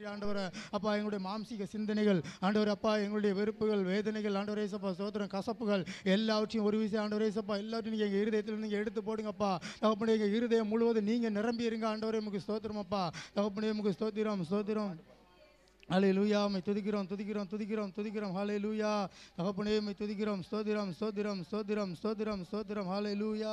ஆண்டவரே அப்பா எங்களுடைய மாம்சீக சிந்தனைகள் ஆண்டவரே அப்பா எங்களுடைய வெறுப்புகள் வேதனைகள் ஆண்டவரே சப்பா சோதரம் கசப்புகள் எல்லாவற்றையும் ஒரு விஷயம் ஆண்டவரே சப்பா எல்லாவற்றையும் நீங்கள் எங்கள் இருதயத்தில் நீங்கள் எடுத்து போடுங்கப்பா. தகப்பனே எங்கள் இருதயம் முழுவதும் நீங்கள் நிரம்பி இருங்க ஆண்டவரே உமக்கு ஸ்தோத்திரம் அப்பா. தகப்பனே உமக்கு ஸ்தோத்திரம் ஸ்தோத்திரம். ஹல்லேலூயா மை துதிக்கிறோம் துதிக்கிறோம் துதிக்கிறோம் துதிக்கிறோம். ஹல்லேலூயா தகப்பனே மை துதிக்கிறோம் ஸ்தோத்திரம் ஸ்தோத்திரம் ஸ்தோத்திரம் ஸ்தோத்திரம் ஸ்தோத்திரம். ஹல்லேலூயா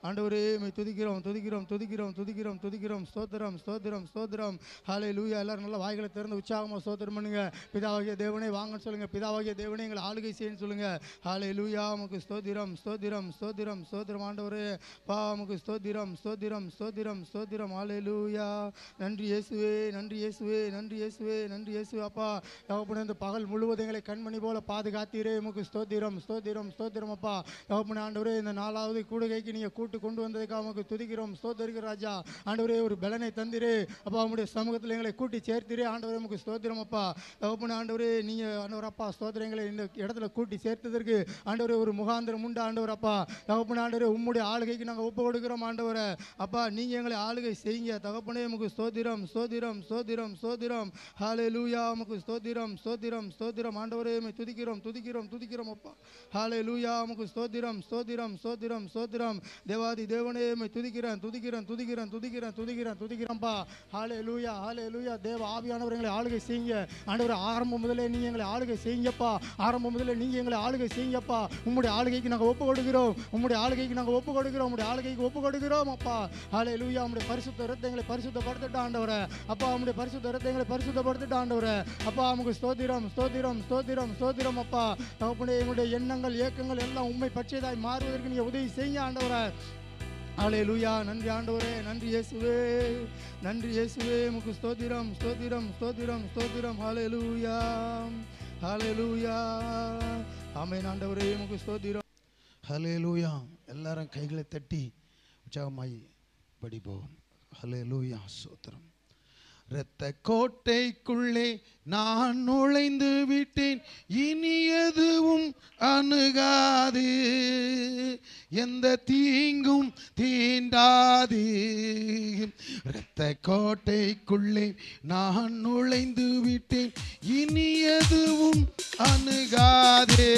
ஆண்டவரே மை துதிக்கிறோம் துதிக்கிறோம் துதிக்கிறோம் துதிக்கிறோம் துதிக்கிறோம் ஸ்தோத்திரம் ஸ்தோத்திரம் ஸ்தோத்திரம். ஹல்லேலூயா எல்லாரும் நல்ல வாய்களை திறந்து உற்சாகமாக ஸ்தோத்திரம் பண்ணுங்க. பிதாவாகிய தேவனே வாங்கன்னு சொல்லுங்க. பிதாவாகிய தேவனே எங்களை ஆளுகை செய்யன்னு சொல்லுங்க. ஹல்லேலூயா உமக்கு ஸ்தோத்திரம் ஸ்தோத்திரம் ஸ்தோத்திரம் ஸ்தோத்திரம். ஆண்டவரே பா உமக்கு ஸ்தோத்திரம் ஸ்தோத்திரம் ஸ்தோத்திரம் ஸ்தோத்திரம். ஹல்லேலூயா நன்றி இயேசுவே நன்றி இயேசுவே நன்றி இயேசுவே நன்றி இயேசு அப்பா. தகப்பனே இந்த பகல் முழுவதும் எங்களை கண்மணி போல பாதுகாத்தீரே உமக்கு ஸ்தோத்திரம் ஸ்தோத்திரம் ஸ்தோத்திரம் அப்பா. தகப்பனே ஆண்டவரே இந்த 4வது கூடுகைக்கு நீங்கள் கூட்டு கொண்டு வந்ததுக்காக உமக்கு துதிக்கிறோம் ஸ்தோத்திரிக்கிற ராஜா. ஆண்டவரே ஒரு பலனை தந்திரே அப்பா. உங்களுடைய சமூகத்தில் எங்களை கூட்டி சேர்த்திரே ஆண்டவரே உமக்கு ஸ்தோத்திரம் அப்பா. தகப்பனே ஆண்டவரே நீங்கள் ஆண்டவர் அப்பா ஸ்தோத்திரங்களை இந்த இடத்துல கூட்டி சேர்த்ததற்கு ஆண்டவரே ஒரு முகாந்திரம் உண்டு ஆண்டவர் அப்பா. தகப்பனே ஆண்டவரே உம்முடைய ஆளுகைக்கு நாங்கள் ஒப்பு கொடுக்கிறோம் ஆண்டவரே அப்பா. நீங்கள் எங்களை ஆளுகை செய்யுங்க தகப்பனே உமக்கு ஸ்தோத்திரம் ஸ்தோத்திரம் ஸ்தோத்திரம் ஸ்தோத்திரம். ஹல்லேலூயா உமக்கு ஸ்தோத்திரம் ஸ்தோத்திரம் ஸ்தோத்திரம். ஆண்டவரே உம்மை துதிக்கிறோம் துதிக்கிறோம் துதிக்கிறோம் அப்பா. ஹல்லேலூயா உமக்கு ஸ்தோத்திரம் ஸ்தோத்திரம் ஸ்தோத்திரம் ஸ்தோத்திரம். தேவாதி தேவனே உம்மை துதிக்கிறேன் துதிக்கிறேன் துதிக்கிறேன் துதிக்கிறேன் துதிக்கிறேன் துதிக்கிறேன்ப்பா. ஹல்லேலூயா ஹல்லேலூயா. தேவ ஆவியானவர் எங்களை ஆளுகை செய்யுங்க ஆண்டவரே. ஆரம்பம் முதலே நீங்கள் எங்களை ஆளுகை செய்யுங்கப்பா. ஆரம்பம் முதலே நீங்கள் எங்களை ஆளுகை செய்யுங்கப்பா. உம்முடைய ஆளுகைக்கு நாங்கள் ஒப்பு கொடுக்கிறோம் உம்முடைய ஆளுகைக்கு நாங்கள் ஒப்பு கொடுக்கிறோம் உம்முடைய ஆளுகைக்கு ஒப்பு கொடுக்கிறோம் அப்பா. ஹல்லேலூயா உம்முடைய பரிசுத்த இரத்தத்தை எங்களை பரிசுத்தப்படுத்திட்ட ஆண்டவரே அப்பா. உம்முடைய பரிசுத்த இரத்தத்தை எங்களை பரிசுத்தப்படுத்திட்ட ஆண்டவரே அப்பா. உமக்கு ஸ்தோத்திரம் ஸ்தோத்திரம் ஸ்தோத்திரம் ஸ்தோத்திரம் அப்பா. தகப்பனே எங்களுடைய எண்ணங்கள் ஏக்கங்கள் எல்லாம் உண்மை பற்றியதாய் மாறுவதற்கு நீங்கள் உதவி செய்யுங்க ஆண்டவரே. ஹல்லேலூயா நன்றி ஆண்டவரே நன்றி இயேசுவே நன்றி இயேசுவே உமக்கு ஸ்தோத்திரம் ஸ்தோத்திரம் ஸ்தோத்திரம் ஸ்தோத்திரம். ஹல்லேலூயா ஹல்லேலூயா ஆமென் ஆண்டவரே உமக்கு ஸ்தோத்திரம். ஹல்லேலூயா. எல்லாரும் கைகளை தட்டி உற்சாகமாய் படிப்போம். ஹல்லேலூயா ஸ்தோத்திரம். இரத்த கோட்டைக்குள்ளே நான் நுழைந்து விட்டேன், இனி எதுவும் அணுகாது, எந்த தீங்கும் தீண்டாது. இரத்த கோட்டைக்குள்ளே நான் நுழைந்து விட்டேன், இனி எதுவும் அணுகாது,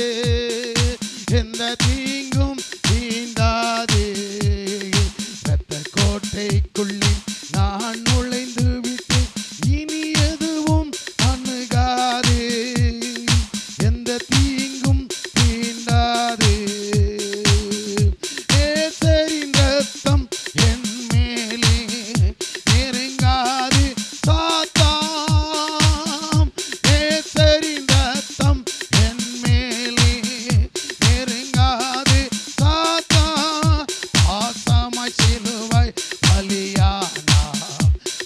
எந்த தீங்கும் தீண்டாது. இரத்த கோட்டைக்குள்ளே நான் நுழைந்து விட்டேன், இனி எதுவும் அணுகாது, எந்த தீங்கும் தீண்டாது. நேசரின் ரத்தம் என் மேலே நெருங்காது சாத்தான், நேசரின் ரத்தம் என் மேலே நெருங்காது சாத்தான். பாசமாய் சிலுவை பலியானா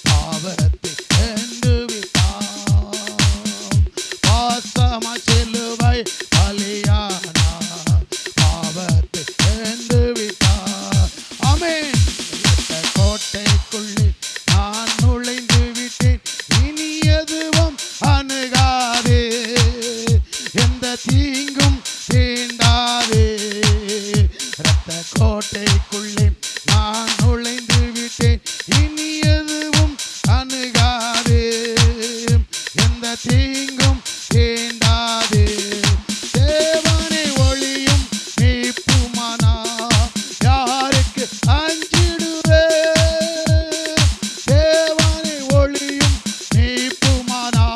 பாவத்தை வென்று விட்டான், பாசமாய் சிலுவை பலியானா பாவத்தை வென்று விட்டான். ஆமென். இரத்த கோட்டைக்குள்ளே நான் நுழைந்து விட்டேன், இனி எதுவும் அணுகாது, எந்த தீங்கும் தீண்டாது. இரத்த கோட்டைக்குள்ளே நான் நுழைந்து விட்டேன், இனி எதுவும் அணுகாது, எந்த தீங்கும் தீண்டாது. தேவனை ஒளியும் மீட்புமானா யாருக்கு அஞ்சிடுவேன், தேவனை ஒளியும் மீட்புமானா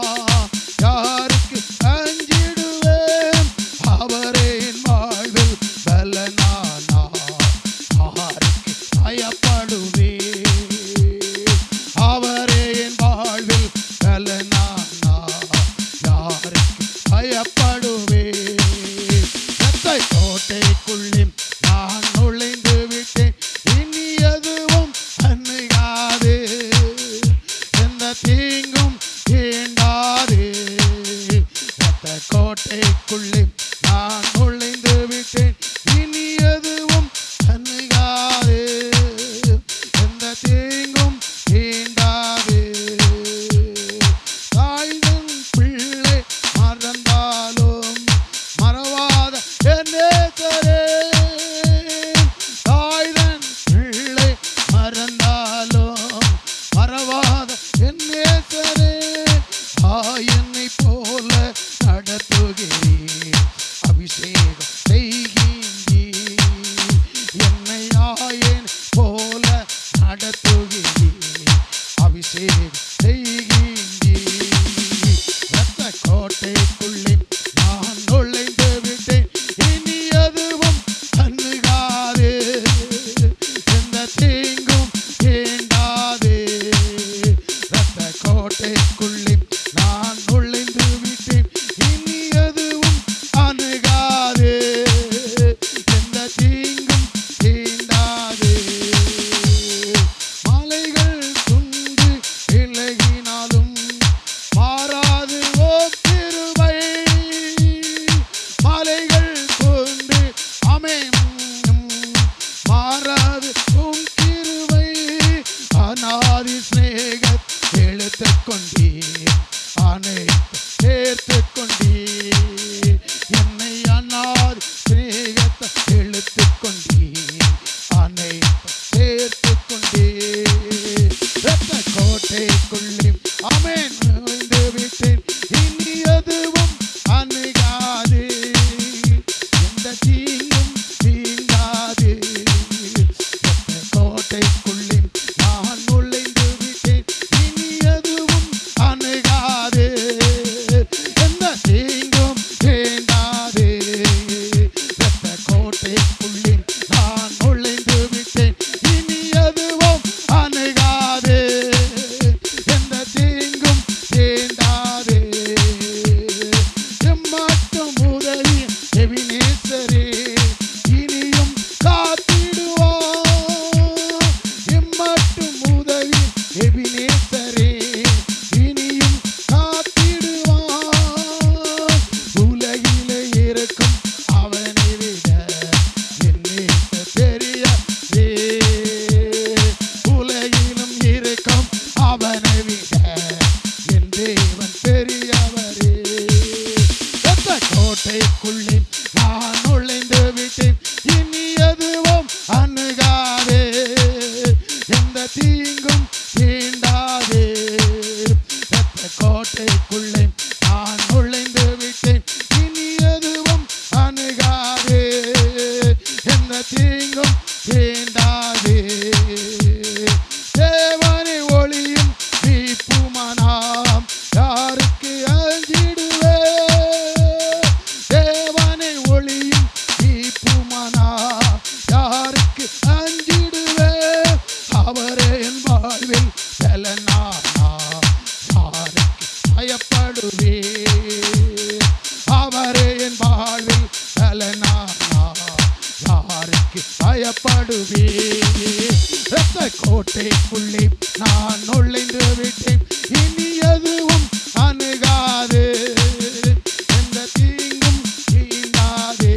யாருக்கு அஞ்சிடுவேன். அவரே என் வாழ்வில் பலனானா யாருக்கு பயப்படுவேன், அவரே என் வாழ்வில் பலனானா யாருக்கு பயப்படுவேன். இரத்த கோட்டைக்குள்ளே நான் நுழைந்து விட்டேன், இனி எதுவும் அணுகாது, எந்த தீங்கும் தீண்டாது. இரத்த கோட்டைக்குள்ளே நான் நுழைந்து விட்டேன், இனி எதுவும் அணுகாது, எந்த தீங்கும் தீண்டாது. தாய்தன் பிள்ளை மறந்தாலும் மறவாத என் நேசரே, தாய்தன் பிள்ளை மறந்தாலும் மறவாத என் நேசரே, கோட்டைக்குள்ளே நான் நுழைந்து விட்டேன், இனி எதுவும் அணுகாதே, எந்த தீங்கும் தீண்டாதே. கோட்டைக்குள்ளே நான் நுழைந்து விட்டேன், இனி எதுவும் அணுகாதே, எந்த தீங்கும் தீண்டாதே. தேவனை ஒளியும் மீட்புமானாம் யாருக்கு அஞ்சிடுவே, தேவனை ஒளியும் மீட்புமானாம் யாருக்கு அஞ்சிடுவே. அவரே என் வாழ்வில் பலனானா யாருக்கு பயப்படுவே, அவரே என் வாழ்வில் பலனானா யாருக்கு பயப்படுவே. கோட்டைக்குள்ளே நான் நுழைந்து விட்டேன், இனி எதுவும் அணுகாதே, எந்த தீங்கும் தீண்டாதே.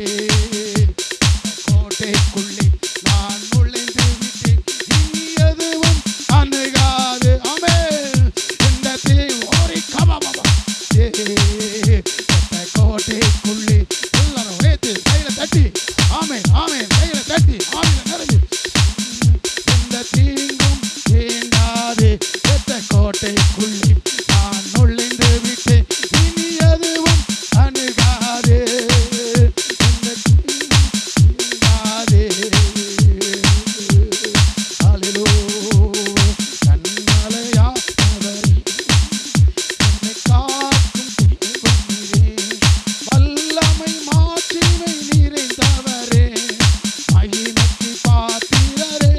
கோட்டைக்குள்ளே நான் நுழைந்து விட்டேன், இனி எதுவும் அணுகாதே. ஆமென். எந்த தீங்கோரி கபாபா கோட்டைக்குள்ளே எல்லாரும் வைத்து கையில தட்டி ஆமென் ஆமென் கையில தட்டி ஆமென் நிரம்பி தீங்கும் தீண்டாதே. கோட்டைக்குள்ளே நான் நுழைந்து விட்டேன், இனி எதுவும் அணுகாதே, எந்த தீங்கும் தீண்டாதே. அல்லேலூயா. கண்மலையா அவரே என்னை காக்கும் தெய்வமே, வல்லமை மாட்சிமை நிறைந்தவரே, மகிமைக்கு பாத்திரரே,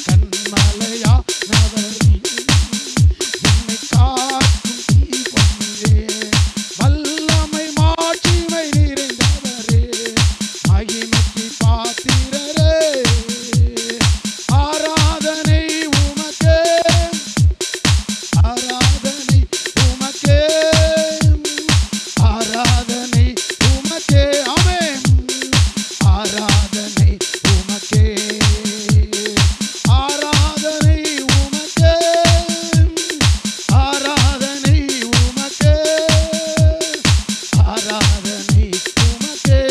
கண்மலையா நவரே என்னை காக்கும் தீபமே, வல்லமை மாட்சிமை நிறைந்தவரே, மகிமைக்கு பாத்திரரே. ஆராதனை உமக்கே, ஆராதனை உமக்கே, ஆராதனை உமக்கே. ஆமென். ஆராதனை உமக்கே, ஆராதனை உமக்கே, ஆராதனை உமக்கே, ஆராதனை உமக்கே,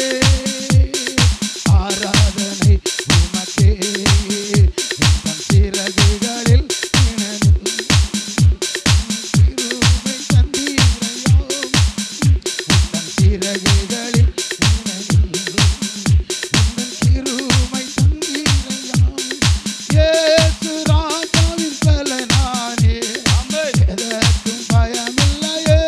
ஆராதனை உமக்கே. என் சிறகுகளில் கிருபை தந்தீரையோ, உன் சிறகுகளில் கிருபை தந்தீரையோ. இயேசு ராஜாவின் பலனானே, எதற்கும் பயமில்லையே.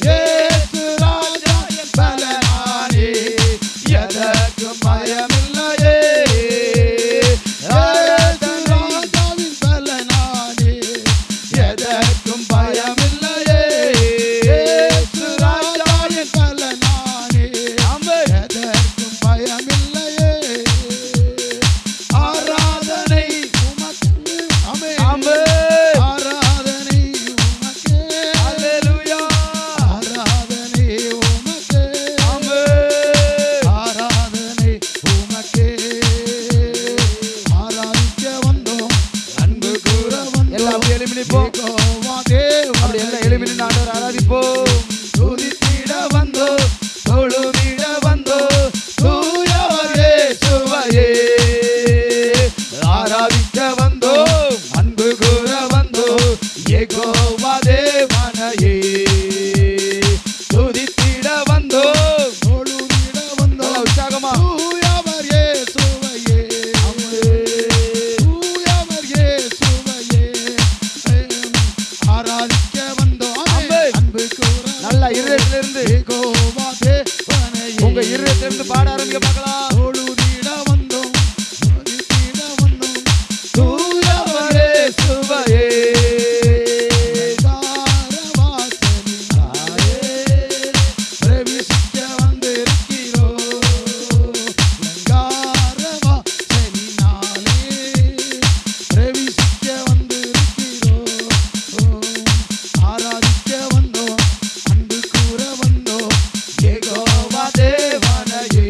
இயேசு ராஜாவின் பலனானே, எதற்கும் பயமில்லையே. இயேசு ராஜாவின் பலனானே, எதற்கும் பயமில்லையே. இயேசு ராஜாவின் பலனானே, எதற்கும் பயமில்லையே. ஆராதனை உமக்கே. ஆமென். ஆராதனை உமக்கே. அல்லேலூயா. ஆராதனை உமக்கே. ஆமென். ஆராதனை உமக்கே. ஆராதிக்க வந்தோம், அன்பு கூற வந்தோம். எல்லாம் எழுப்பினிப்போம், யெகோவா தேவனே, அப்படி எல்லாம் எழுப்பினி ஆண்டவர் ஆராதிப்போம். துதித்திட வந்தோம், தொழுதிட வந்தோம், தூயவர் இயேசுவையே ஆராதிக்க வந்தோம், அன்பு கூற வந்தோம், யெகோவா தேவனையே துதித்திட வந்தோம். தொழுதிட வந்தோம், உற்சாகமா தூயவர் இயேசுவையே, தூயவர் இயேசுவையே ஆராதிக்க வந்தோம். ஆமென். அன்பு கூற நல்ல இருதயத்திலிருந்து யெகோவா தேவனையே உங்க இருதயத்திலிருந்து பாட ஆரம்பிக்க பார்க்கலாம். தொழுதிட வந்தோம், துதித்திட வந்தோம், தூயவர் இயேசுவையே பிரவேசிக்க வந்திருக்கிறோம், பிரவேசிக்க வந்திருக்கிறோம். ஆராதிக்க வந்தோம், அன்பு கூற வந்தோம், யெகோவா தேவனையே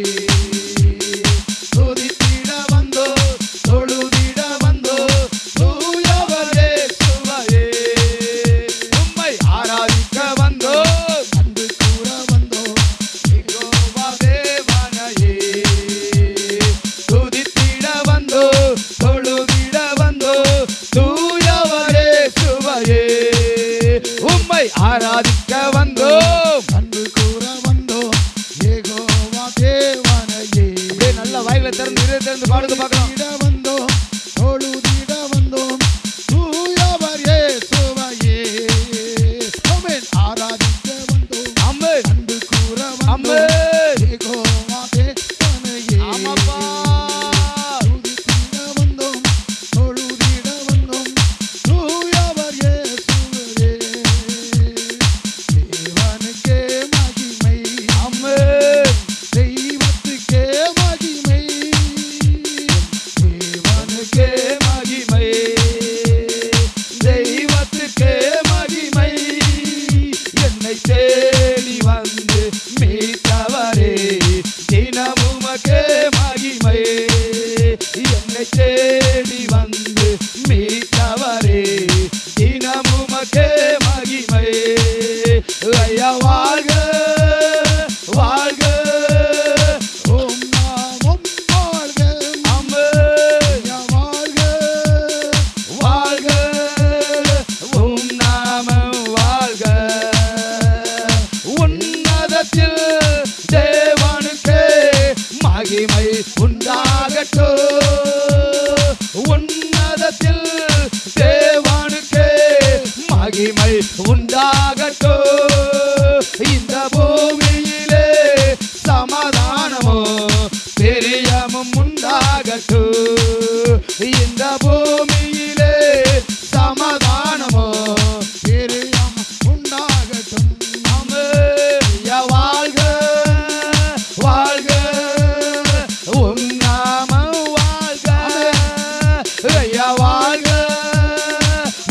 ஆராதிக்க வந்தோம், அன்பு கூற வந்தோம் யெகோவா தேவனையே. அப்படியே நல்ல வாய்களை திறந்து இதயத்தை திறந்து பாடுங்க பார்க்கலாம். தொழுதிட வந்தோம் தொழுதிட வந்தோம் தூயவர் இயேசுவையே. ஆமென். ஆராதிக்க வந்தோம் ஆமென். அன்பு கூற வந்தோம் ஆமென். யெகோவா தேவனையே. ஆமாப்பா. துதித்திட வந்தோம் தொழுதிட வந்தோம் தூயவர் இயேசுவையே. தேவனுக்கே மகிமை ஆமென். தெய்வத்துக்கே மகிமை தேவனுக்கே மகிமை, தெய்வத்துக்கே மகிமை. என்னை தேடி வந்து மீட்டவரே தினமும் உமக்கே மகிமை. என்னை தேடி வந்து மீட்டவரே தினமும் உமக்கே மகிமை. ஐயா வாழ்க வாழ்க. ஓம் நாமம் வாழ்க ஆமென். ஐயா வாழ்க வாழ்க உம் நாமம் வாழ்க. உன்னதத்தில் தேவனுக்கே மகிமை உண்டாகட்டும். உன்னதத்தில் தேவனுக்கே மகிமை உண்டாகட்டும். இந்த பூமியிலே சமாதானமும் பிரியமும் உண்டாகட்டும். இந்த பூமியிலே சமாதானமும் பிரியம் உண்டாகட்டும். ஐயா வாழ்க வாழ்க உம் நாமம் வாழ்க. ஐயா வாழ்க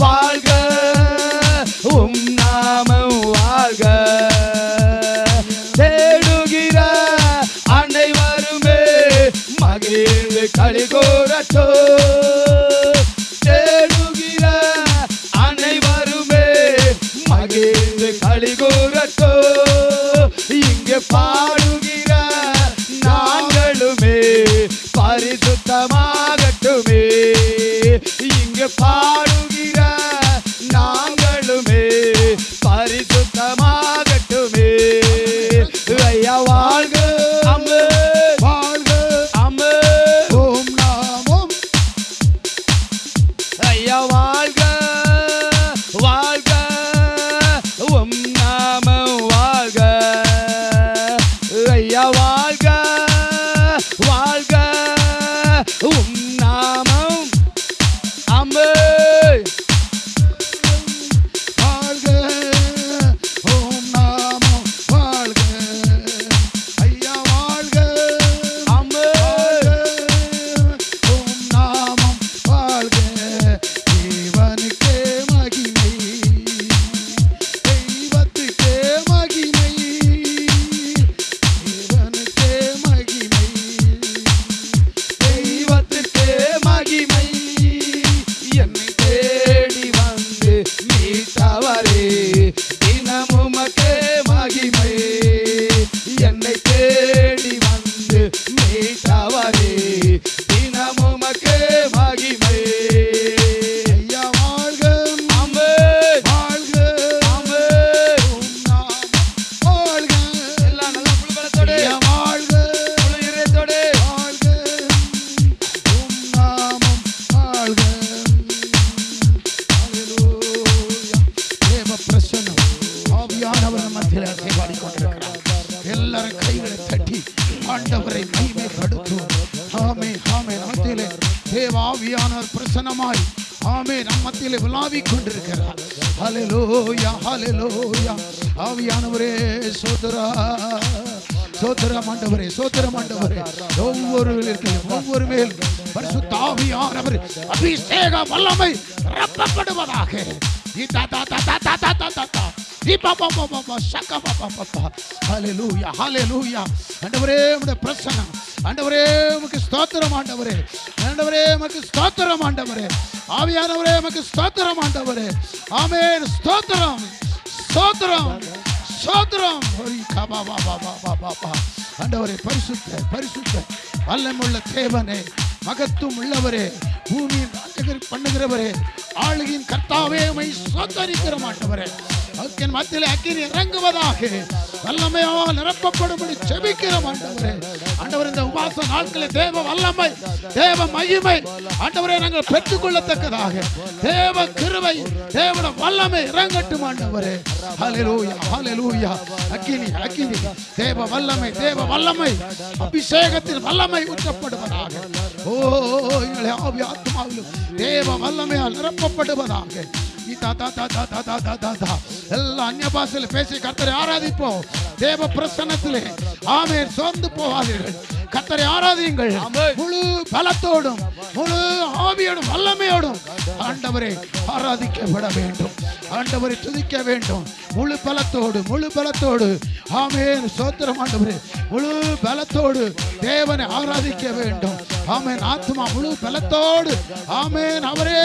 வாழ்க உம் நாமம் வாழ்க. தேடுகிற அனைவருமே மகிழ்ந்து களி கூறட்டும். தேடுகிற அனைவருமே மகிழ்ந்து களி கூறட்டும். இங்கு பாடுகிற நாங்களுமே பரிசுத்தமாகட்டுமே. இங்கு பாடுகிற நாங்களுமே பரிசுத்தமாகட்டுமே. ஐயா வாழ்க ஆமென். வாழ்க ஆமென். ஓம் நாமம் ஐயா வாழ்க வாழ்க உம் நாமம் வாழ்க. ஐயா வாழ்க வாழ்க உம் நாமம். ஆமென். வாழ்க ஓம் நாமம் வாழ்க ஐயா வாழ்க ஆமென். ஓம் நாமம் வாழ்க. தேவனுக்கே மகிமை தெய்வத்துக்கே மகிமை தேவனுக்கே மகிமை தெய்வத்துக்கே மகிமை. என்னை தேடி வந்து மீட்டவரே தினமும் உமக்கே மகிமை. என்னை தேடி வந்து மீட்டவரே தினமும் உமக்கே மகிமை. ஐயா வாழ்க ஆமென். வாழ்க ஆமென். ஓம் நாமம் வாழ்க எல்லாம் நல்லா புழுபலத்தோடு ஐயா வாழ்க முழு இதயத்தோடு வாழ்க உம் நாமம் வாழ்க. ஹல்லேலூயா. தேவ பிரசன்னம் ஆவியானவர் மத்தியிலே அசைவாடிக் கொண்டிருக்கிறார். எல்லாரும் கைகளை தட்டி ஆண்டவரை மகிமைப்படுத்துவோம். ஆமென் ஆமென். மத்தியிலே தேவ ஆவியானவர் பிரசன்னமாய் ஆமென் நம் மத்தியிலே விளாவிக் கொண்டிருக்கிறார். ஹல்லேலூயா ஹல்லேலூயா. ஆவியானவரே சோதரா சோத்திரம் ஆண்டவரே சோத்திரம் ஆண்டவரே. ஒவ்வொரு மேல் பரிசுத்த ஆவியானவர் அபிஷேக வல்லமை ரப்பப்படுவதாக. ஹல்லேலூயா ஹல்லேலூயா. ஆண்டவரே உம்முடைய பிரசன்னம். ஆண்டவரே உமக்கு ஸ்தோத்திரம் ஆண்டவரே. ஆண்டவரே உமக்கு ஸ்தோத்திரம் ஆண்டவரே. ஆவியானவரே உமக்கு ஸ்தோத்திரம் ஆண்டவரே. ஆமென். ஸ்தோத்திரம் ஸ்தோத்திரம் ஸ்தோத்திரம். ஆண்டவரே பரிசுத்த பரிசுத்த வல்லமுள்ள தேவனே மகத்துவம் உள்ளவரே பூமியின் பண்ணுகிறவரே, ஆளுகின் கர்த்தாவே உம்மை ஸ்தோத்திரிக்கிறோம் ஆண்டவரே. அக்கின் மத்தியிலே அக்கினி இறங்குவதாக, வல்லமையால் நிரப்பப்படும்படி ஜெபிக்கிறோம் ஆண்டவரே. ஆண்டவரே, இந்த உபவாச நாட்களில் தேவ வல்லமை, தேவ மகிமை ஆண்டவரே நாங்கள் பெற்றுக்கொள்ளத்தக்கதாக தேவ கிருபை, தேவ வல்லமை இறங்கட்டும் ஆண்டவரே. ஹல்லேலூயா, ஹல்லேலூயா. அக்கினி, அக்கினி, தேவ வல்லமை, தேவ வல்லமை, அபிஷேகத்தின் வல்லமை ஊற்றப்படுவதாக. ஓ, எங்களை ஆவி ஆத்மாவிலும் தேவ வல்லமையால் நிரப்பப்படுவதாக. எல்லா அந்நிய பாஷையில் பேசி கர்த்தரை ஆராதிப்போம் தேவ பிரசன்னத்திலே. ஆமென். சோர்ந்து போகாதீர்கள், கர்த்தரை ஆராதியுங்கள் முழு பலத்தோடும் முழு ஆவியோடும் வல்லமையோடும். ஆண்டவரை ஆராதிக்கப்பட வேண்டும், ஆண்டவரை துதிக்க வேண்டும் முழு பலத்தோடு, முழு பலத்தோடு. ஆமென். ஸ்தோத்திரம் ஆண்டவரே. முழு பலத்தோடு தேவனை ஆராதிக்க வேண்டும். ஆமென். ஆத்மா முழு பலத்தோடு ஆமென் அவரே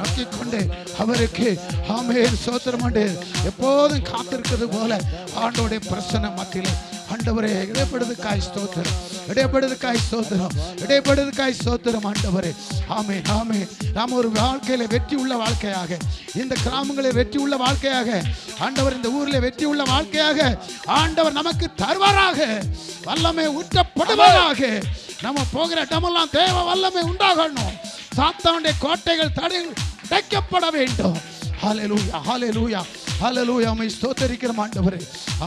நோக்கிக் கொண்டு அவருக்கு ஆமென் ஸ்தோத்திரம் ஆண்டு எப்போதும் காத்திருக்கிறது போல ஆண்டவருடைய பிரசன்ன மத்தியிலே ஆண்டவரே இடைப்படுவதற்காய் ஸ்தோத்திரம், இடைப்படுவதற்காய் ஸ்தோத்திரம், இடைப்படுவதற்காய் ஸ்தோத்திரம் ஆண்டவரே. ஆமென், ஆமென். நாம் ஒரு வாழ்க்கையில வெற்றி உள்ள வாழ்க்கையாக, இந்த கிராமங்களில் வெற்றி உள்ள வாழ்க்கையாக, ஆண்டவர் இந்த ஊரில் வெற்றி உள்ள வாழ்க்கையாக ஆண்டவர் நமக்கு தருவாராக. வல்லமை ஊற்றப்படுவதாக. நம்ம போகிற இடமெல்லாம் தேவ வல்லமை உண்டாகணும். சாத்தானுடைய கோட்டைகள் தடைகள் உடைக்கப்பட வேண்டும். ஹல்லேலூயா, ஹல்லேலூயா, ஹல்லேலூயா. உம்மை ஸ்தோத்திரிக்கிறோம் ஆண்டவரே.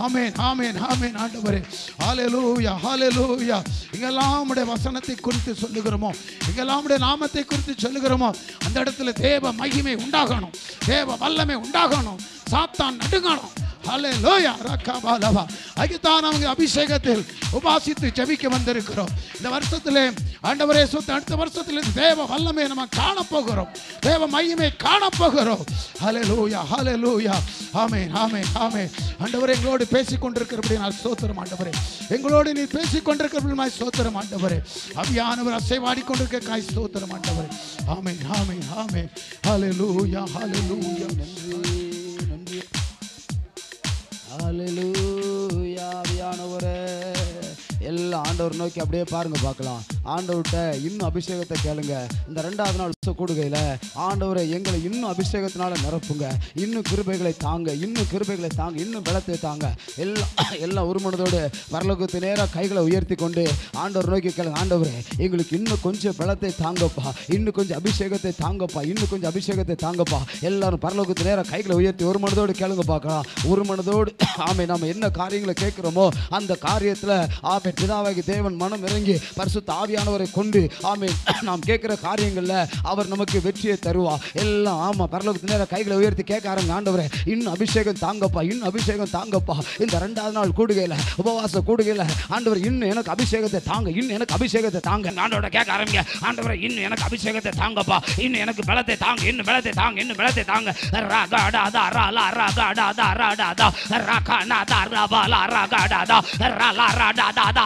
ஆமென், ஆமென், ஆமென் ஆண்டவரே. ஹல்லேலூயா, ஹல்லேலூயா. எங்கெல்லாம் உம்முடைய வசனத்தை குறித்து சொல்லுகிறோமோ, எங்கெல்லாம் உம்முடைய நாமத்தை குறித்து சொல்லுகிறோமோ, அந்த இடத்துல தேவ மகிமை உண்டாகணும், தேவ வல்லமை உண்டாகணும், சாத்தான் நடுங்கணும். ஹல்லேலூயா. ரக்கபாலவா. அதுதான் நமக்கு அபிஷேகத்தில் உபாசித்து ஜெபிக்க வந்திருக்கிறோம். இந்த வருஷத்திலே ஆண்டவரே சொத்து அடுத்த வருஷத்தில் தேவ வல்லமை நம்ம காணப்போகிறோம், தேவ மகிமை காணப்போகிறோம். ஹல்லேலூயா, ஹல்லேலூயா. ஆமென், ஆமென், ஆமென். ஆண்டவரே எங்களோடு பேசிக் கொண்டிருக்கிறபடி நான் ஸ்தோத்திரம் ஆண்டவரே. எங்களோடு நீ பேசிக் கொண்டிருக்கிறபடி நான் ஸ்தோத்திரம் ஆண்டவரே. ஆவியானவர் அசைவாடி கொண்டிருக்க காய் ஸ்தோத்திரம் ஆண்டவரே. ஆமென், ஆமென், ஆமென். ஹல்லேலூயா, ஹல்லேலூயா. நன்றி. ஹல்லேலூயா. ஆவியானவரே எல்லாம் ஆண்டவர் நோக்கி அப்படியே பாருங்க பார்க்கலாம். ஆண்டவர்கிட்ட இன்னும் அபிஷேகத்தை கேளுங்க. இந்த 2வது நாள் கூடுகையில் ஆண்டவரை எங்களை இன்னும் அபிஷேகத்தினால நிரப்புங்க, இன்னும் கிருபைகளை தாங்க, இன்னும் கிருபைகளை தாங்க, இன்னும் பலத்தை தாங்க. எல்லாம் ஒரு மனதோடு பரலோகத்து நேராக கைகளை உயர்த்தி கொண்டு ஆண்டவர் நோக்கி கேளுங்க. ஆண்டவரே எங்களுக்கு இன்னும் கொஞ்சம் பலத்தை தாங்கப்பா, இன்னும் கொஞ்சம் அபிஷேகத்தை தாங்கப்பா, இன்னும் கொஞ்சம் அபிஷேகத்தை தாங்கப்பா. எல்லாரும் பரலோகத்து நேராக கைகளை உயர்த்தி ஒரு மனதோடு கேளுங்க பார்க்கலாம். ஒரு மனதோடு ஆமே நாம் என்ன காரியங்களை கேட்கிறோமோ அந்த காரியத்தில் ஆமே பிதாவாகி தேவன் மனம் இறங்கி பரிசுத்த ஆவியானவரை கொண்டு ஆமே நாம் கேட்கிற காரியங்கள்ல அவர் நமக்கு வெற்றியை தருவா. எல்லாம் ஆமா பரலோகத்து நேர கைகளை உயர்த்தி கேட்க ஆரம்பிங்க. ஆண்டவரே இன்னும் அபிஷேகம் தாங்கப்பா, இன்னும் அபிஷேகம் தாங்கப்பா. இந்த 2வது நாள் கூடுகையில உபவாச கூடுகையில ஆண்டவர் இன்னும் எனக்கு அபிஷேகத்தை தாங்க, இன்னும் எனக்கு அபிஷேகத்தை தாங்க. ஆண்டவரை கேட்க ஆரம்பிங்க. ஆண்டவரை இன்னும் எனக்கு அபிஷேகத்தை தாங்கப்பா, இன்னும் எனக்கு பலத்தை தாங்க, இன்னும் பலத்தை தாங்க, இன்னும் பலத்தை தாங்க. ராகாடாதா ராலா ராகாடாதா ராடாதா ராகானாதா ராபாலா ராகாடாதா ராலா ராடாதா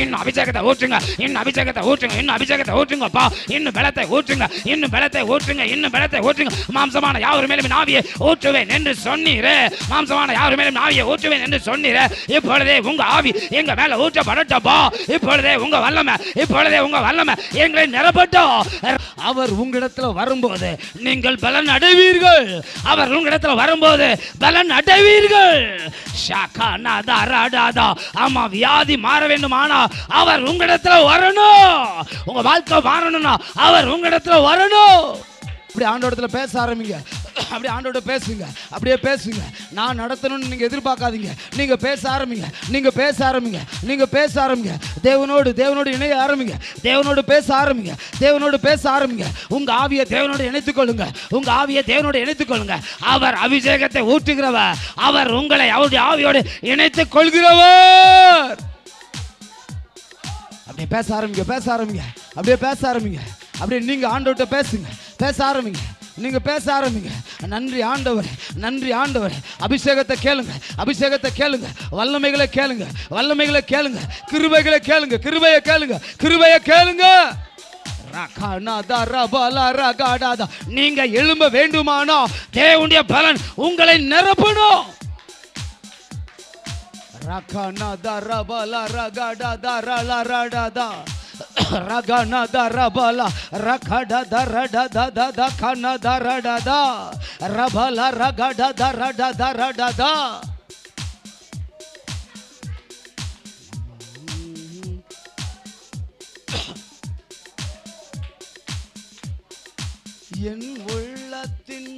இன்னும் அபிஷேகத்தை ஊற்றுங்க, இன்னும் அபிஷேகத்தை ஊற்றுங்க, இன்னும் அபிஷேகத்தை ஊற்றுங்கப்பா, இன்னும் பலத்தை ஊற்றுங்க, இன்னும் பலத்தை ஊற்றுங்க, இன்னும் பலத்தை ஊற்றுங்க. மாம்சமான யாவர் மேலும் ஆவியை ஊற்றுவேன் என்று சொன்னீரே, மாம்சமான யாவர் மேலும் ஆவியை ஊற்றுவேன் என்று சொன்னீரே. இப்பொழுதே உங்க ஆவி எங்க மேல ஊற்றப்படட்டப்பா. இப்பொழுதே உங்க வல்லமை, இப்பொழுதே உங்க வல்லமை எங்களை நிரப்பட்டோம். அவர் உங்களிடத்துல வரும்போது நீங்கள் பலன் அடைவீர்கள், அவர் உங்களிடத்துல வரும்போது பலன் அடைவீர்கள். ஆமா வியாதி மாற வேண்டுமானா அவர் உங்களிடத்துல வரணும், உங்க வாழ்க்கை மாறணும்னா அவர் உங்களிடத்துல வரணும். அப்படி ஆண்டோடத்துல பேச ஆரம்பிங்க, அப்படியே ஆண்டோட பேசுங்க, அப்படியே பேசுங்க. நான் நடத்தணும்னு நீங்க எதிர்பார்க்காதீங்க, நீங்க பேச ஆரம்பிங்க, நீங்க பேச ஆரம்பிங்க, நீங்க பேச ஆரம்பிங்க. தேவனோடு இணைய ஆரம்பிங்க, தேவனோடு பேச ஆரம்பிங்க, தேவனோடு பேச ஆரம்பிங்க. உங்க ஆவியை தேவனோடு இணைத்துக் கொள்ளுங்க, உங்க ஆவியை தேவனோடு இணைத்துக் கொள்ளுங்க. அவர் அபிஷேகத்தை ஊற்றுகிறவர், அவர் உங்களை அவருடைய ஆவியோடு இணைத்துக் கொள்கிறவர். அப்படியே பேச ஆரம்பிங்க, பேச ஆரம்பிங்க, அப்படியே பேச ஆரம்பிங்க. அப்படியே நீங்க ஆண்டவர்கிட்ட பேசுங்க, பேச ஆரம்பிங்க, நீங்க பேச ஆரம்பிங்க. நன்றி ஆண்டவரே, நன்றி ஆண்டவரே. அபிஷேகத்தை கேளுங்க, அபிஷேகத்தை கேளுங்க, வல்லமைகளை கேளுங்க, வல்லமைகளை கேளுங்க, கிருபைகளை கேளுங்க, கிருபையை கேளுங்க, கிருபையை கேளுங்க. நீங்க எழும்ப வேண்டுமானா தேவனுடைய பலன் உங்களை நிரப்பணும். ரகன தரபல ரகட தரட தத கன தரடதா ரபல ரகட தரட தரடதா. என் உள்ளத்தின்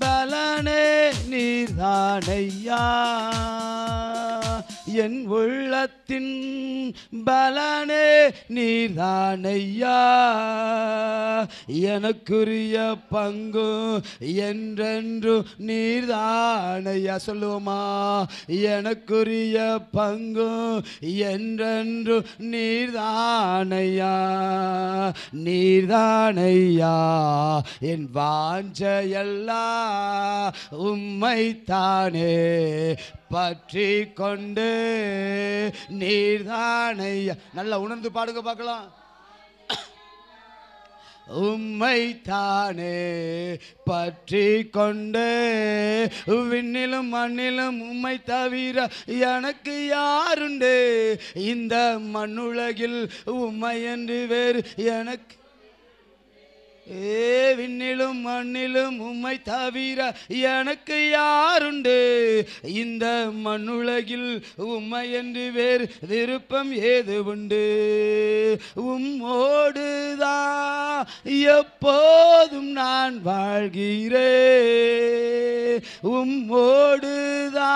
பலனே நீர்தானையா, என் உள்ளத்தின் பலனே நீர்தானையா, எனக்குரிய பங்கு என்றென்று நீர்தானையா. சொல்லுவோமா? எனக்குரிய பங்கு என்றென்று நீர்தானையா, நீர்தானையா. என் வாஞ்சையெல்லாம் உம்மைத்தானே பற்றி கொண்டு நீர்தானையா. நல்லா உணர்ந்து பாடுங்க பார்க்கலாம். உம்மைத்தானே பற்றி கொண்டு விண்ணிலும் மண்ணிலும் உம்மை தவிர எனக்கு யாருண்டு, இந்த மண்ணுலகில் உம்மை என்று வேறு எனக்கு விண்ணிலும் மண்ணிலும் உம்மை தவிர எனக்கு யாருண்டு, இந்த மண்ணுலகில் உம்மை என்று வேறு விருப்பம் ஏது உண்டு. உம்மோடுதான் எப்போதும் நான் வாழ்கிறேன், உம்மோடுதான்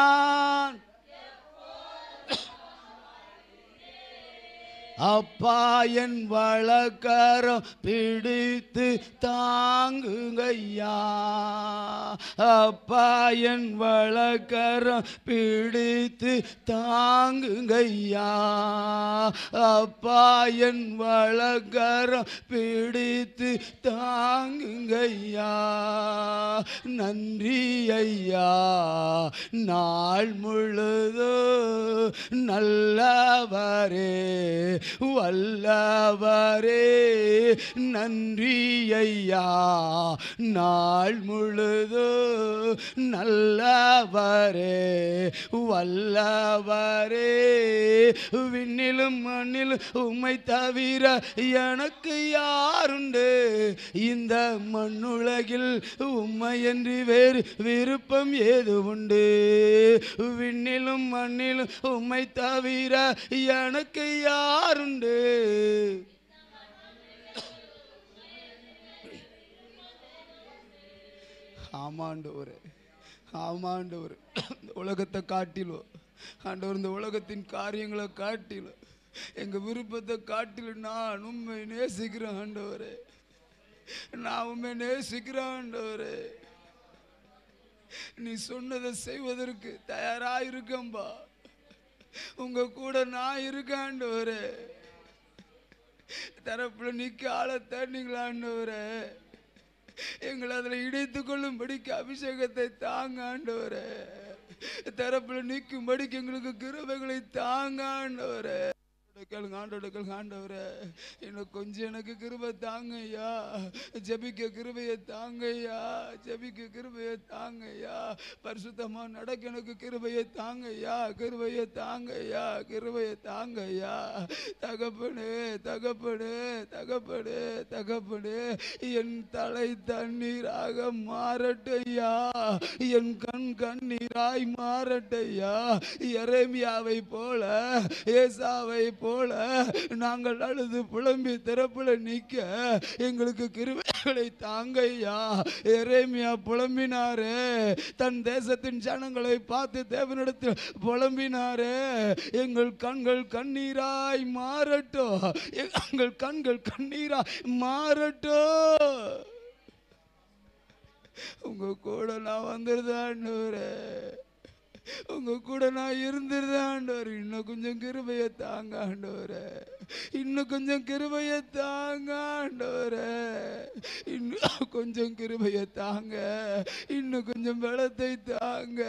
அப்பா என் வழக்கரம் பிடித்து தாங்குங்கய்யா, அப்பா என் வழக்கரம் பிடித்து தாங்குங்கய்யா, அப்பா என் வழக்கரம் பிடித்து தாங்குங்கய்யா. நன்றி ஐயா, நாள் முழுதும் நல்லவரே வல்லவரே. நன்றி ஐயா, நாள் முழுதும் நல்லவரே வல்லவரே. விண்ணிலும் மண்ணிலும் உம்மை தவிர எனக்கு யாருண்டு, இந்த மண்ணுலகில் உம்மை என்று வேறு விருப்பம் ஏது உண்டு. விண்ணிலும் மண்ணிலும் உம்மை தவிர எனக்கு யாருண்டு. ஆமாண்டவரே, ஆமாண்டவரே. இந்த உலகத்தை காட்டிலும் ஆண்டவர், இந்த உலகத்தின் காரியங்களை காட்டிலும் எங்கள் விருப்பத்தை காட்டிலும் நான் உண்மை நேசிக்கிறேன் ஆண்டவரே, நான் உண்மை நேசிக்கிறேன் ஆண்டவரே. நீ சொன்னதை செய்வதற்கு தயாராயிருக்கம்பா, உங்க கூட நான் இருக்கேன் ஆண்டவரே. தரப்புல நிக்க ஆளை தண்ணீங்களா ஆண்டவரே, எங்களை அதில் இணைத்து கொள்ளும்படிக்கு அபிஷேகத்தை தாங்க ஆண்டவரே. தரப்புல நிற்கும்படிக்கு எங்களுக்கு கிருபைகளை தாங்க ஆண்டவரே. கேளுங்க ஆண்டோட கேளுங்க ஆண்டவரே, இன்னும் கொஞ்சம் எனக்கு கிருபை தாங்கய்யா, ஜெபிக்க கிருபையை தாங்கய்யா, ஜெபிக்க கிருபையை தாங்கய்யா, பரிசுத்தமா நடக்க எனக்கு கிருபையை தாங்கய்யா, கிருபையை தாங்கய்யா, கிருபையை தாங்கய்யா. தகப்பனே தகப்பனே தகப்பனே தகப்பனே, என் தலை தண்ணீராக மாறட்டையா, என் கண் கண்ணீராய் மாறட்டையா. எரேமியாவை போல ஏசாவை போல நாங்கள் அழுது புலம்பி திறப்புல நிக்க எங்களுக்கு கிருபைகளை தாங்கய்யா. எரேமியா புலம்பினாரே, தன் தேசத்தின் ஜனங்களை பார்த்து தேவனிடத்தில் புலம்பினாரே, எங்கள் கண்கள் கண்ணீராய் மாறட்டும், எங்கள் கண்கள் கண்ணீராய் மாறட்டும். உங்க கூட நான் வந்துருதாண்டவரே, உங்க கூட நான் இருந்துருந்தேன் ஆண்டவர். இன்னும் கொஞ்சம் கிருபையை தாங்க ஆண்டவரே, இன்னும் கொஞ்சம் கிருபையை தாங்க ஆண்டவரே, இன்னும் கொஞ்சம் கிருபையை தாங்க, இன்னும் கொஞ்சம் பலத்தை தாங்க,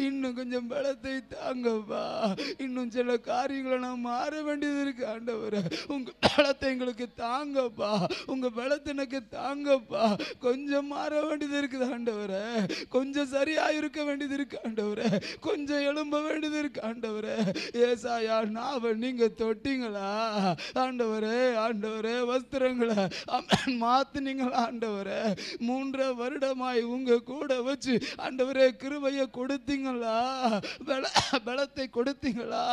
இன்னும் கொஞ்சம் பலத்தை தாங்கப்பா. இன்னும் சில காரியங்களை நான் மாற வேண்டியது இருக்கு ஆண்டவரே. உங்க பலத்தை எங்களுக்கு தாங்கப்பா, உங்க பலத்தை எனக்கு தாங்கப்பா. கொஞ்சம் மாற வேண்டியது இருக்குது ஆண்டவரே, கொஞ்சம் சரியா இருக்க வேண்டியது இருக்கு ஆண்டவரே, கொஞ்சம் எழும்ப வேண்டியது இருக்கு ஆண்டவரே. ஏசாயா நாவ நீங்க தொட்டீங்களா, ஆண்டவரே ஆண்டவரே வஸ்திரங்களை மாத்தினீங்களா ஆண்டவரே 3 வருடமாய் உங்க கூட வச்சு ஆண்டவரே கிருபையை கொடுத்தீங்களா பலத்தை கொடுத்தீங்களா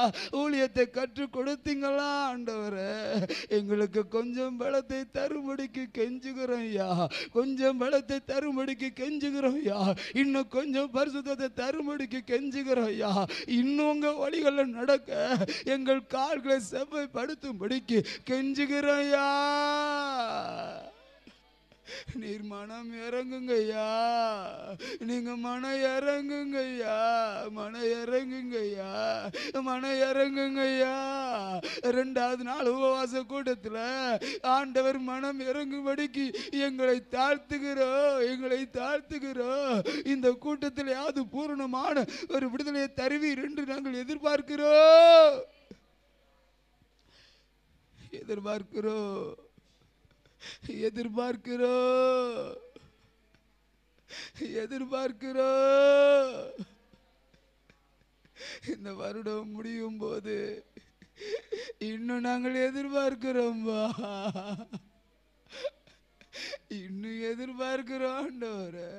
ஊழியத்தை கற்று கொடுத்தீங்களா ஆண்டவரே எங்களுக்கு கொஞ்சம் பலத்தை தரும்படிக்கு கெஞ்சுகிறோம் ஐயா கொஞ்சம் பலத்தை தரும்படிக்கு கெஞ்சுகிறோம் ஐயா இன்னும் கொஞ்சம் பரிசுத்தத்தை தரும்படிக்கு கெஞ்சுகிறோம் ஐயா இன்னும் உங்க வழிகளில் நடக்க எங்கள் கால்களை செவ்வாய்ப்படுத்தும்படிக்கு கெஞ்சுகிறோம் ஐயா நீர் மனம் இறங்குங்கய்யா நீங்க மனம் இறங்குங்கய்யா மனம் இறங்குங்கய்யா மனம் இறங்குங்கய்யா 2வது நாள் உபவாச கூட்டத்தில் ஆண்டவர் மனம் இறங்கும்படிக்கு எங்களை தாழ்த்துகிறோம் இந்த கூட்டத்தில் யாவது பூரணமான ஒரு விடுதலையை தருவீர் என்று நாங்கள் எதிர்பார்க்கிறோம் இந்த வருடம் முடியும் போது இன்னும் நாங்கள் எதிர்பார்க்கிறோம்பா இன்னும் எதிர்பார்க்கிறோம் ஆண்டவரே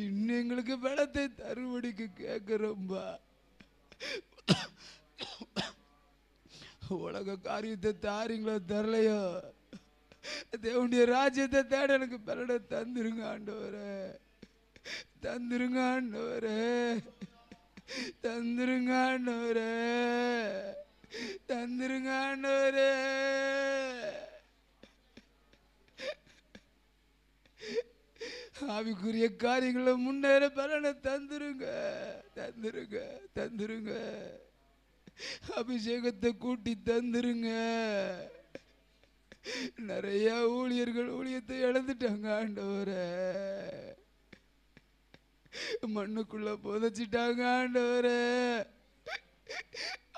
இன்னும் எங்களுக்கு பலத்தை தரும்படிக்கு கேட்கிறோம்பா உலக காரியத்தை தாரீங்களோ தரலையோ தேவனுடைய ராஜ்யத்தை தேட எனக்கு பலனை தந்துருங்க ஆண்டவரே தந்துருங்க ஆண்டவரே தந்துருங்க ஆண்டவரே தந்துருங்க ஆண்டவரே ஆவிக்குரிய காரியங்களை முன்னேற பலனை தந்துருங்க தந்துருங்க தந்துருங்க அபிஷேகத்தை கூட்டி தந்துருங்க நிறைய ஊழியர்கள் ஊழியத்தை இழந்துட்டாங்க ஆண்டவரே மண்ணுக்குள்ள புதைச்சிட்டாங்க ஆண்டவரே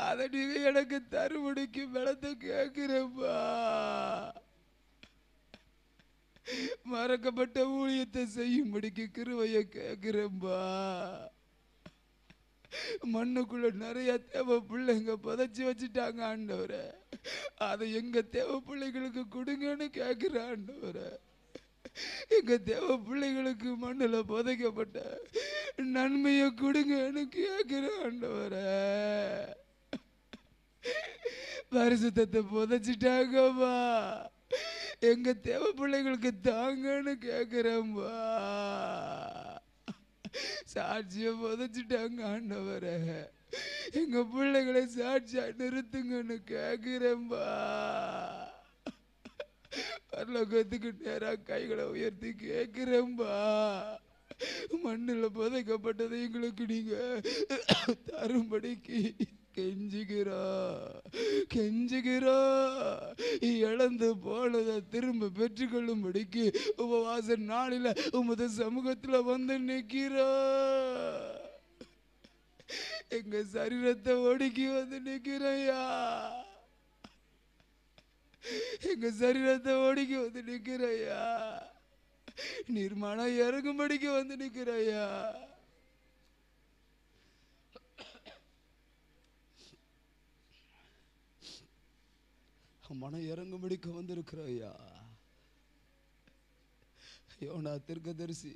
அதை நீங்க எனக்கு தருபடிக்கு பலத்தை கேட்கிறப்பா மறக்கப்பட்ட ஊழியத்தை செய்யும்படிக்கு கிருபையை கேட்கிறப்பா மண்ணுக்குள்ள நிறைய தேவ பிள்ளைங்க புதைச்சி வச்சுட்டாங்க ஆண்டவரே அதை எங்க தேவ பிள்ளைகளுக்கு கொடுங்கன்னு கேட்கிற ஆண்டவரே எங்க தேவ பிள்ளைகளுக்கு மண்ணுல புதைக்கப்பட்ட நன்மையை கொடுங்கன்னு கேட்கிற ஆண்டவரே பரிசுத்தத்தை புதைச்சிட்டாங்கப்பா எங்க தேவ பிள்ளைகளுக்கு தாங்கன்னு கேட்கிறேன்பா சாட்சியை புதைச்சிட்டாங்க ஆண்டவரே எங்க பிள்ளைகளை சாட்சியா நிறுத்துங்கன்னு கேட்கிறேன்பா பரலோகத்துக்கு நேரா கைகளை உயர்த்தி கேட்கிறேன்பா மண்ணில் புதைக்கப்பட்டதை எங்களுக்கு நீங்க தரும்படிக்கு கெஞ்சுகிறோ இழந்து போனதை திரும்ப பெற்றுக்கொள்ளும்படிக்கு உபவாச நாளில உமது சமூகத்துல வந்து நிக்கிறோ எங்க சரீரத்தை ஒடுக்கி வந்து நிக்கிறையா எங்க சரீரத்தை ஒடுக்கி வந்து நிக்கிறையா நீர் மனம் இறங்கும்படிக்கு வந்து நிக்கிறையா மனம் இறங்கும்படிக்கு வந்திருக்கிறையா யோனா தீர்க்கதரிசி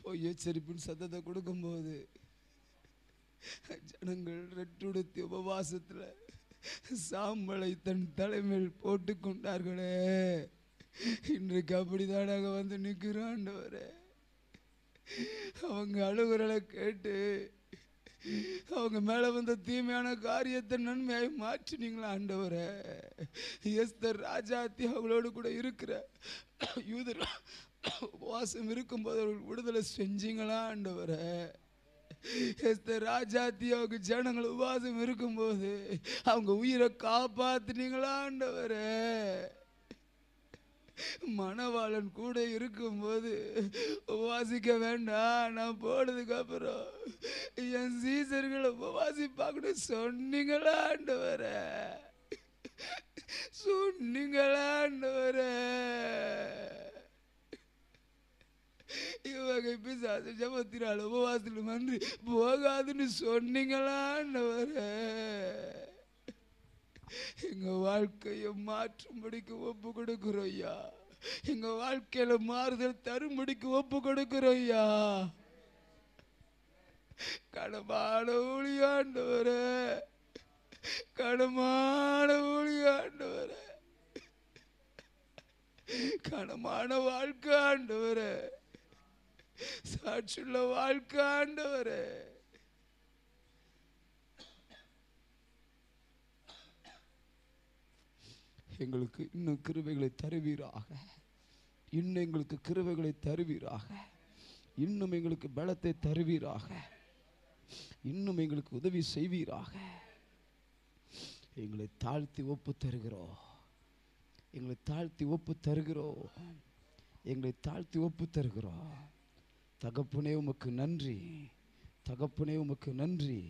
போய் எச்சரிப்பின் சத்தத்தை கொடுக்கும்போது ஜனங்கள் ரெட்டுடுத்தி உபவாசத்துல சாம்பலை தன் தலைமையில் போட்டு கொண்டார்களே இன்றைக்கு அப்படிதான் நாங்க வந்து நிக்கிறோம் ஆண்டவரே அவங்க அழுகுறலை கேட்டு அவங்க மேல வந்த தீமையான காரியத்தை நன்மையாய் மாற்றினீங்களா ஆண்டவரே எஸ்தர் ராஜாத்தி அவங்களோடு கூட இருக்கிற யூதர் உபவாசம் இருக்கும்போது அவர்கள் விடுதலை செஞ்சீங்களா ஆண்டவரே எஸ்தர் ராஜாத்தி அவங்க ஜனங்கள் உபவாசம் இருக்கும்போது அவங்க உயிரை காப்பாத்தினீங்களா ஆண்டவரே மணவாளன் கூட இருக்கும்போது உபவாசிக்க வேண்டாம் நான் போனதுக்கு அப்புறம் என் சீசர்களை உபவாசிப்பாங்கன்னு சொன்னீங்களா ஆண்டவரே சொன்னீங்களா ஆண்டவரே இவங்க பிசாசு ஜபத்தினால உபவாசத்தில் மன்றி போகாதுன்னு சொன்னீங்களா ஆண்டவரே எங்க வாழ்க்கையை மாற்றும்படிக்கு ஒப்பு கொடுக்கிறோம் ஐயா. எங்க வாழ்க்கையில மாறுதல் தரும்படிக்கு ஒப்பு கொடுக்கிறோம் ஐயா. கடமான ஊழியாண்டவரே, கடமான ஊழியாண்டவரே, கனமான வாழ்க்கை ஆண்டவரே, சாட்சியுள்ள வாழ்க்கை ஆண்டவரே. எங்களுக்கு இன்னும் கிருபைகளை தருவீராக, இன்னும் எங்களுக்கு கிருபைகளை தருவீராக, இன்னும் எங்களுக்கு பலத்தை தருவீராக, இன்னும் எங்களுக்கு உதவி செய்வீராக. எங்களை தாழ்த்தி ஒப்பு தருகிறோம், எங்களை தாழ்த்தி ஒப்பு தருகிறோம், எங்களை தாழ்த்தி ஒப்பு தருகிறோம். தகப்பனே உமக்கு நன்றி, தகப்பனே உமக்கு நன்றி,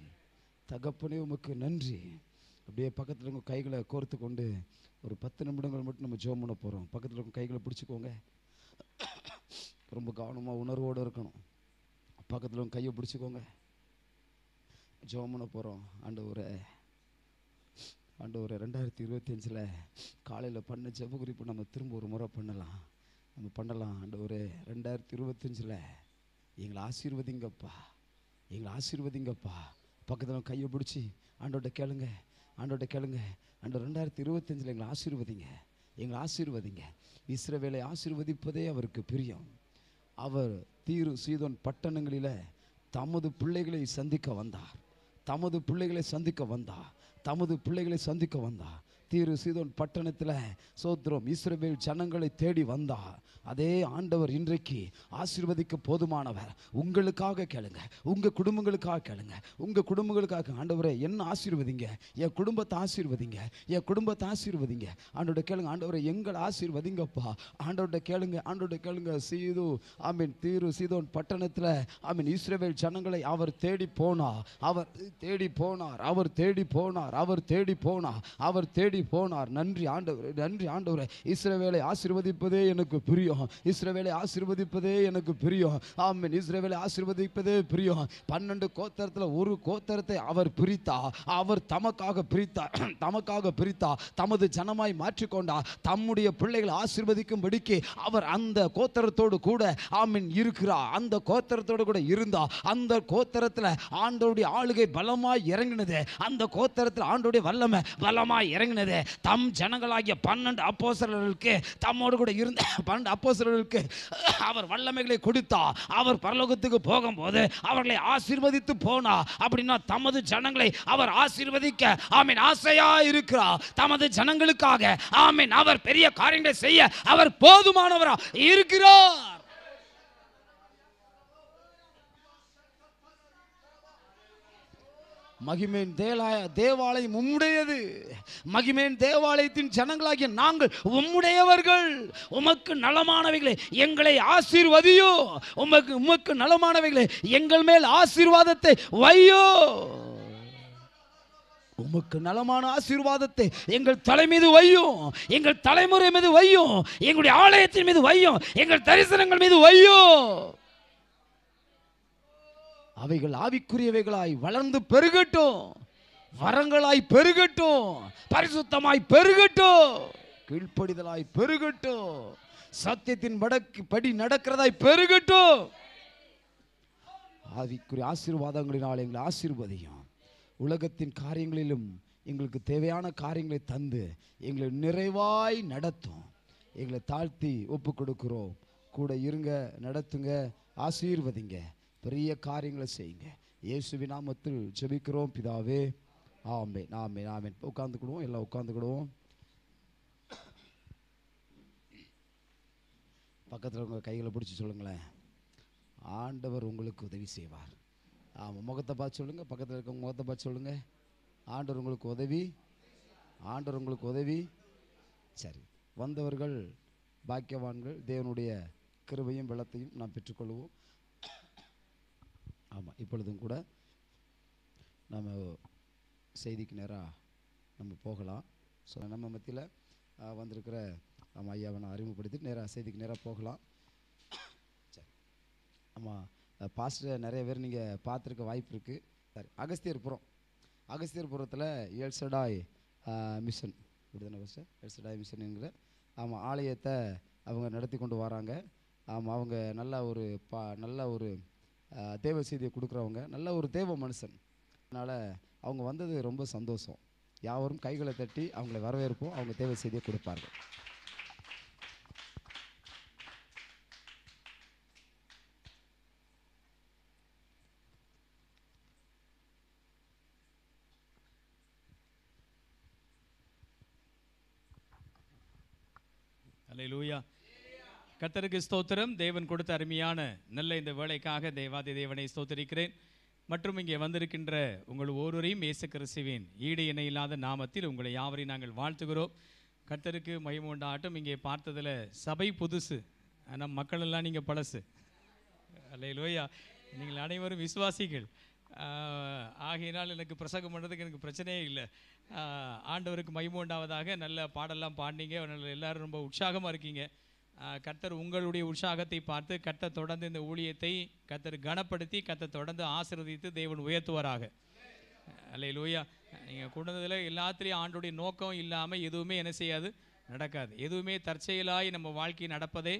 தகப்பனே உமக்கு நன்றி. அப்படியே பக்கத்தில் உங்கள் கைகளை கோர்த்து கொண்டு ஒரு 10 நிமிடங்கள் மட்டும் நம்ம ஜெபம் பண்ண போகிறோம். பக்கத்தில் உங்கள் கைகளை பிடிச்சிக்கோங்க. ரொம்ப கவனமாக உணர்வோடு இருக்கணும். பக்கத்தில் உங்கள் கையை பிடிச்சிக்கோங்க. ஜெபம் பண்ண போகிறோம். ஆண்டவரே, 2025 காலையில் பண்ண ஜெப குறிப்பு நம்ம திரும்ப ஒரு முறை பண்ணலாம். நம்ம பண்ணலாம். ஆண்டவரே, 2025 எங்களை ஆசீர்வதிங்கப்பா, எங்களை ஆசீர்வதிங்கப்பா. பக்கத்தில் கையை பிடிச்சி ஆண்டவர்கிட்ட கேளுங்க, ஆண்டவர்கிட்ட கேளுங்க. ஆண்டவர் 2025 எங்களை ஆசீர்வதிங்க, எங்களை ஆசீர்வதிங்க. இஸ்ரவேலை ஆசீர்வதிப்பதே அவருக்கு பிரியம். அவர் தீரு சீதோன் பட்டணங்களில் தமது பிள்ளைகளை சந்திக்க வந்தார், தமது பிள்ளைகளை சந்திக்க வந்தார், தமது பிள்ளைகளை சந்திக்க வந்தார். தீரு சீதோன் பட்டணத்தில் சோத்ரம் இஸ்ரவேல் ஜனங்களை தேடி வந்தார். அதே ஆண்டவர் இன்றைக்கு ஆசீர்வதிக்க போதுமானவர். உங்களுக்காக கேளுங்க, உங்கள் குடும்பங்களுக்காக கேளுங்க, உங்கள் குடும்பங்களுக்காக. ஆண்டவரே, என்ன ஆசீர்வதிங்க, என் குடும்பத்தை ஆசீர்வதிங்க, என் குடும்பத்தை ஆசீர்வதிங்க. ஆண்டவரை கேளுங்க, ஆண்டவரை எங்களை ஆசீர்வதிங்கப்பா. ஆண்டவர்கிட்ட கேளுங்க, ஆண்டவர்கிட்ட கேளுங்க. தீரு சீதோன் பட்டணத்தில் இஸ்ரவேல் ஜனங்களை அவர் தேடி போனார், அவர் தேடி போனார், அவர் தேடி போனார், அவர் தேடி போனார், அவர் தேடி போனார். நன்றி ஆண்டவரே, நன்றி ஆண்டவரே. இஸ்ரவேலை ஆசீர்வதிப்பதே எனக்கு பிரியம், இஸ்ரவேலை ஆசீர்வதிப்பதே எனக்கு பிரியம். ஆமென். இஸ்ரவேலை ஆசீர்வதிப்பதே பிரியம். 12 கோத்திரத்தில் ஒரு கோத்திரத்தை அவர் பிரித்தார், அவர் தமக்காக பிரித்தார், தமக்காக பிரித்தார், தமது ஜனமாய் மாற்றிக்கொண்டார். தம்முடைய பிள்ளைகளை ஆசீர்வதிக்கும்படிக்கு அவர் அந்த கோத்திரத்தோடு கூட ஆமென் இருக்கிறார், அந்த கோத்திரத்தோடு கூட இருந்தார். அந்த கோத்திரத்தில் ஆண்டவருடைய ஆளுகை பலமாய் இறங்கினது, அந்த கோத்திரத்தில் ஆண்டவருடைய வல்லமை பலமாய் இறங்கினது. தம் ஜனங்களாகிய 12 அப்போஸ்தலர்களுக்கு, தம்மோடு கூட இருந்த 12 அப்போஸ்தலர்களுக்கு அவர் வல்லமைகளை கொடுத்தார். அவர் பரலோகத்துக்கு போகும்போது அவர்களை ஆசீர்வதித்து போனார். அப்படின்னா தமது ஜனங்களை அவர் ஆசீர்வதிக்க ஆமென் ஆசையா இருக்கிறார். தமது ஜனங்களுக்காக ஆமென் அவர் பெரிய காரியங்களை செய்ய அவர் போதுமானவரா இருக்கிறார். மகிமேன் தேவாலயம் உம்முடையது, மகிமேன் தேவாலயத்தின் ஜனங்களாகிய நாங்கள் உம்முடையவர்கள். உமக்கு நலமானவைகளை எங்களை ஆசீர்வதியோ, உமக்கு நலமானவைகளை எங்கள் மேல் ஆசீர்வாதத்தை வையோ. உமக்கு நலமான ஆசீர்வாதத்தை எங்கள் தலை மீது வையும், எங்கள் தலைமுறை மீது வையும், எங்களுடைய ஆலயத்தின் மீது வையும், எங்கள் தரிசனங்கள் மீது வையும். அவைகள் ஆவிக்குரியவைகளாய் வளர்ந்து பெருகட்டும், வரங்களாய் பெருகட்டும், பரிசுத்தமாய் பெருகட்டும், கீழ்ப்படிதலாய் பெருகட்டும், சத்தியத்தின் படி நடக்கிறதாய் பெருகட்டும். ஆவிக்குரிய ஆசீர்வாதங்களினால் எங்களை ஆசீர்வதியும். உலகத்தின் காரியங்களிலும் எங்களுக்கு தேவையான காரியங்களை தந்து எங்களை நிறைவாய் நடத்தும். எங்களை தாழ்த்தி ஒப்பு கொடுக்கிறோம். கூட இருங்க, நடத்துங்க, ஆசீர்வதிங்க, பெரிய காரியங்களை செய்யுங்க. இயேசுவின் நாமத்தில் ஜெபிக்கிறோம் பிதாவே, ஆமென், ஆமென், ஆமென். உட்கார்ந்துக்கிடுவோம், எல்லாம் உட்கார்ந்துக்கிடுவோம். பக்கத்தில் உங்கள் கைகளை பிடிச்சி சொல்லுங்களேன், ஆண்டவர் உங்களுக்கு உதவி செய்வார். ஆமாம், முகத்தை பார்த்து சொல்லுங்க, பக்கத்தில் இருக்க முகத்தை பார்த்து சொல்லுங்க, ஆண்டவர் உங்களுக்கு உதவி, ஆண்டவர் உங்களுக்கு உதவி. சரி, வந்தவர்கள் பாக்கியவான்கள். தேவனுடைய கிருபையும் பலத்தையும் நாம் பெற்றுக்கொள்வோம். ஆமாம், இப்பொழுதும் கூட நம்ம செய்திக்கு நேராக நம்ம போகலாம். ஸோ நம்ம மத்தியில் வந்திருக்கிற நம்ம ஐயாவை நான் அறிமுகப்படுத்திட்டு நேராக செய்திக்கு நேராக போகலாம். சரி, ஆமாம், பாஸ்டர் நிறைய பேர் நீங்கள் பார்த்துருக்க வாய்ப்பு இருக்குது. சரி, அகஸ்தியர்புரத்தில் எல்சடாய் மிஷன் இப்படிதானே ஃபஸ்ட்டு எல்சடாய் மிஷன் என்கிற ஆமாம் ஆலயத்தை அவங்க நடத்தி கொண்டு வராங்க. ஆமாம், அவங்க நல்ல ஒரு தேவ செய்தியை கொடுக்குறவங்க, நல்ல ஒரு தேவ மனுஷன். அதனால் அவங்க வந்தது ரொம்ப சந்தோஷம். யாவரும் கைகளை தட்டி அவங்களை வரவேற்போம். அவங்க தேவ செய்தியை கொடுப்பார்கள். அல்லேலூயா. கர்த்தருக்கு ஸ்தோத்திரம். தேவன் கொடுத்த அருமையான நல்ல இந்த வேளைக்காக தேவாதி தேவனை ஸ்தோத்திரிக்கிறேன். மற்றும் இங்கே வந்திருக்கின்ற உங்கள் ஒவ்வொருவரையும் இயேசு கிறிஸ்துவின் ஈடு இணை இல்லாத நாமத்தில் உங்களை யாவரையும் நாங்கள் வாழ்த்துகிறோம். கர்த்தருக்கு மகிமை உண்டாகட்டும். இங்கே பார்த்ததில் சபை புதுசு, ஆனால் மக்கள் எல்லாம் நீங்கள் பழசு. அல்லேலூயா. நீங்கள் அனைவரும் விசுவாசிகள். ஆகையினால் எனக்கு பிரசங்கம் பண்ணுறதுக்கு எனக்கு பிரச்சனையே இல்லை. ஆண்டவருக்கு மகிமை உண்டாவதாக. நல்ல பாடெல்லாம் பாடினீங்க. எல்லாரும் ரொம்ப உற்சாகமாக இருக்கீங்க. கர்த்தர் உங்களுடைய உற்சாகத்தை பார்த்து கர்த்தர் தொடர்ந்து இந்த ஊழியத்தை கர்த்தர் கனப்படுத்தி கர்த்தர் தொடர்ந்து ஆசீர்வதித்து தேவன் உயர்த்துவாராக. அல்லேலூயா. நீங்கள் கொண்டதில் எல்லாத்துலேயும் ஆண்டுடைய நோக்கம் இல்லாமல் எதுவுமே என்ன செய்யாது, நடக்காது. எதுவுமே தற்செயலாய் நம்ம வாழ்க்கை நடப்பதே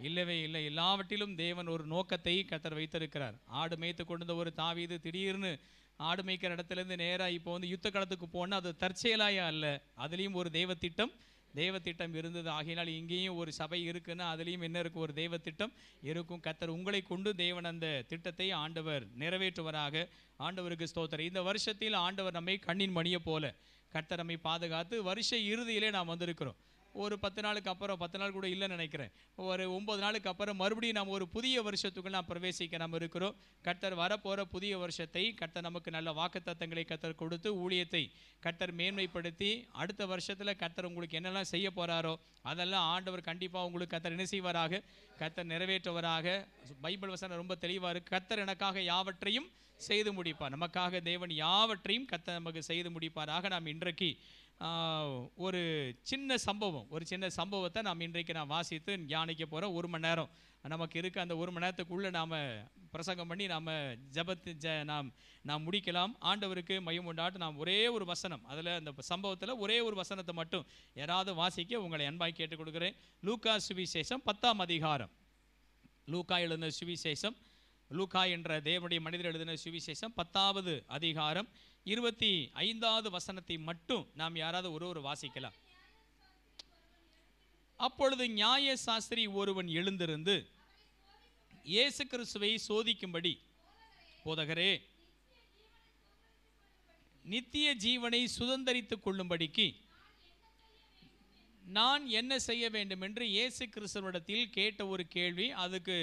இல்லவே இல்லை. எல்லாவற்றிலும் தேவன் ஒரு நோக்கத்தை கர்த்தர் வைத்திருக்கிறார். ஆடு மேய்த்து கொண்ட ஒரு தாவீது திடீர்னு ஆடு மேய்க்கிற இடத்துலேருந்து நேராக இப்போ வந்து யுத்த களத்துக்கு போனால் அது தற்செயலாயா அல்ல, அதுலேயும் ஒரு தெய்வ திட்டம் இருந்தது. ஆகையினால் இங்கேயும் ஒரு சபை இருக்குன்னா அதுலேயும் என்ன இருக்கும், ஒரு தெய்வ திட்டம் இருக்கும். கர்த்தர் உங்களை கொண்டு தேவன் அந்த திட்டத்தை ஆண்டவர் நிறைவேற்றுவராக. ஆண்டவருக்கு ஸ்தோத்திரம். இந்த வருஷத்தில் ஆண்டவர் நம்மை கண்ணின் மணியை போல கர்த்தர் நம்மை பாதுகாத்து வருஷ இறுதியிலே நாம் வந்திருக்கிறோம். ஒரு 10 நாளுக்கு அப்புறம், 10 நாள் கூட இல்லைன்னு நினைக்கிறேன், ஒரு 9 நாளுக்கு அப்புறம் மறுபடியும் நாம் ஒரு புதிய வருஷத்துக்குள் நாம் பிரவேசிக்க நாம் இருக்கிறோம். கர்த்தர் வரப்போகிற புதிய வருஷத்தை கர்த்தர் நமக்கு நல்ல வாக்குத்தத்தங்களை கர்த்தர் கொடுத்து ஊழியத்தை கர்த்தர் மேன்மைப்படுத்தி அடுத்த வருஷத்தில் கர்த்தர் உங்களுக்கு என்னெல்லாம் செய்ய போகிறாரோ அதெல்லாம் ஆண்டவர் கண்டிப்பாக உங்களுக்கு கர்த்தர் என்ன செய்வாராக, கர்த்தர் நிறைவேற்றுவராக. பைபிள் வசனம் ரொம்ப தெளிவாக இருக்குது. கர்த்தர் எனக்காக யாவற்றையும் செய்து முடிப்பார். நமக்காக தேவன் யாவற்றையும் கர்த்தர் நமக்கு செய்து முடிப்பாராக. நாம் இன்றைக்கு ஒரு சின்ன சம்பவத்தை நாம் இன்றைக்கு நான் வாசித்து தியானிக்க போகிறோம். 1 மணி நேரம் நமக்கு இருக்குது. அந்த 1 மணி நேரத்துக்குள்ளே நாம் பிரசங்கம் பண்ணி நாம் முடிக்கலாம். ஆண்டவருக்கு மகிமை உண்டாகட்டும். நாம் ஒரே ஒரு வசனம், அதில் அந்த சம்பவத்தில் ஒரே ஒரு வசனத்தை மட்டும் யாராவது வாசிக்க உங்களை அன்பாய் கேட்டுக் கொடுக்குறேன். லூக்கா சுவிசேஷம் 10ஆம் அதிகாரம். லூக்கா எழுதின சுவிசேஷம், லூக்கா என்ற தேவனுடைய மனிதர் எழுதின சுவிசேஷம் 10ஆவது அதிகாரம் 25வது வசனத்தை மட்டும் நாம் யாராவது ஒரு வாசிக்கலாம். அப்பொழுது நியாய சாஸ்திரி ஒருவன் எழுந்திருந்து இயேசு கிறிஸ்துவை சோதிக்கும்படி, போதகரே, நித்திய ஜீவனை சுதந்தரித்துக் கொள்ளும்படிக்கு நான் என்ன செய்ய வேண்டும் என்று இயேசு கிறிஸ்துவிடத்தில் கேட்ட ஒரு கேள்வி. அதுக்கு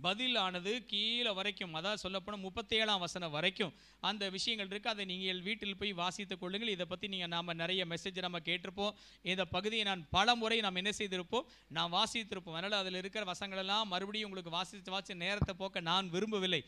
பதிலானது கீழே வரைக்கும், அதாவது சொல்லப்போனால் 37ஆம் வசனம் வரைக்கும் அந்த விஷயங்கள் இருக்குது. அதை நீங்கள் வீட்டில் போய் வாசித்துக் கொள்ளுங்கள். இதை பற்றி நாம் நிறைய மெசேஜ் நம்ம கேட்டிருப்போம். இந்த பகுதியை நான் பல முறை நாம் என்ன செய்திருப்போம், நான் வாசித்திருப்போம். அதனால் அதில் இருக்கிற வசங்களெல்லாம் மறுபடியும் உங்களுக்கு வாசித்து நேரத்தை போக்க நான் விரும்பவில்லை.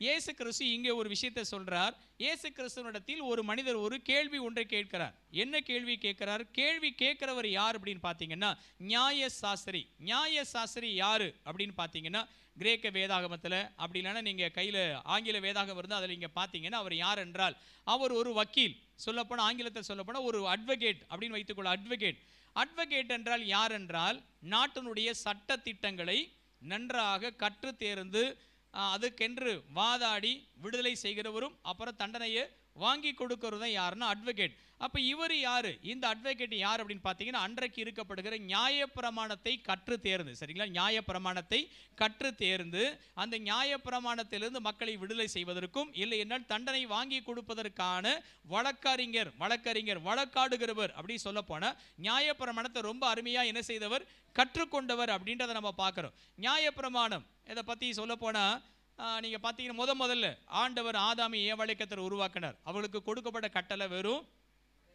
இயேசு கிறிஸ்து இங்கே ஒரு விஷயத்தை சொல்கிறார். இயேசு கிறிஸ்துவிடத்தில் ஒரு மனிதர் ஒரு கேள்வி ஒன்றை கேட்கிறார். என்ன கேள்வி கேட்கிறார்? கேள்வி கேட்கிறவர் யார் அப்படின்னு பார்த்தீங்கன்னா நியாய சாஸ்திரி. நியாய சாஸ்திரி யாரு அப்படின்னு பார்த்தீங்கன்னா கிரேக்க வேதாகமத்தில், அப்படி இல்லைன்னா நீங்கள் கையில் ஆங்கில வேதாகம் இருந்தால் அதில் நீங்கள் பார்த்தீங்கன்னா அவர் யார் என்றால் அவர் ஒரு வக்கீல். சொல்லப்போனால் ஆங்கிலத்தில் சொல்லப்போனால் ஒரு அட்வொகேட் அப்படின்னு வைத்துக்கொள்ள. அட்வொகேட் என்றால் யார் என்றால் நாட்டினுடைய சட்ட திட்டங்களை நன்றாக கற்று தேர்ந்து அதுக்கென்று வாதாடி விடுதலை செய்கிறவரும் அப்புறம் தண்டனையை வாங்கி கொடுக்கறதும் யாருன்னா அட்வொகேட். அப்போ இவர் யார்? இந்த அட்வொகேட் யார் அப்படின்னு பார்த்தீங்கன்னா அன்றைக்கு இருக்கப்படுகிற நியாயப்பிரமாணத்தை கற்று தேர்ந்து, சரிங்களா, நியாயப்பிரமாணத்தை கற்று தேர்ந்து அந்த நியாயப்பிரமாணத்திலிருந்து மக்களை விடுதலை செய்வதற்கும் இல்லை என்றால் தண்டனை வாங்கி கொடுப்பதற்கான வழக்கறிஞர் வழக்காடுகிறவர் அப்படி சொல்ல போனால் நியாயப்பிரமாணத்தை ரொம்ப அருமையாக என்ன செய்தவர், கற்றுக்கொண்டவர் அப்படின்றத நம்ம பார்க்குறோம். நியாயப்பிரமாணம் இதை பற்றி சொல்ல போனால் நீங்கள் பார்த்தீங்கன்னா முதல்ல ஆண்டவர் ஆதாமி ஏவாளை கர்த்தர் உருவாக்கினார். அவளுக்கு கொடுக்கப்பட்ட கட்டளை வெறும்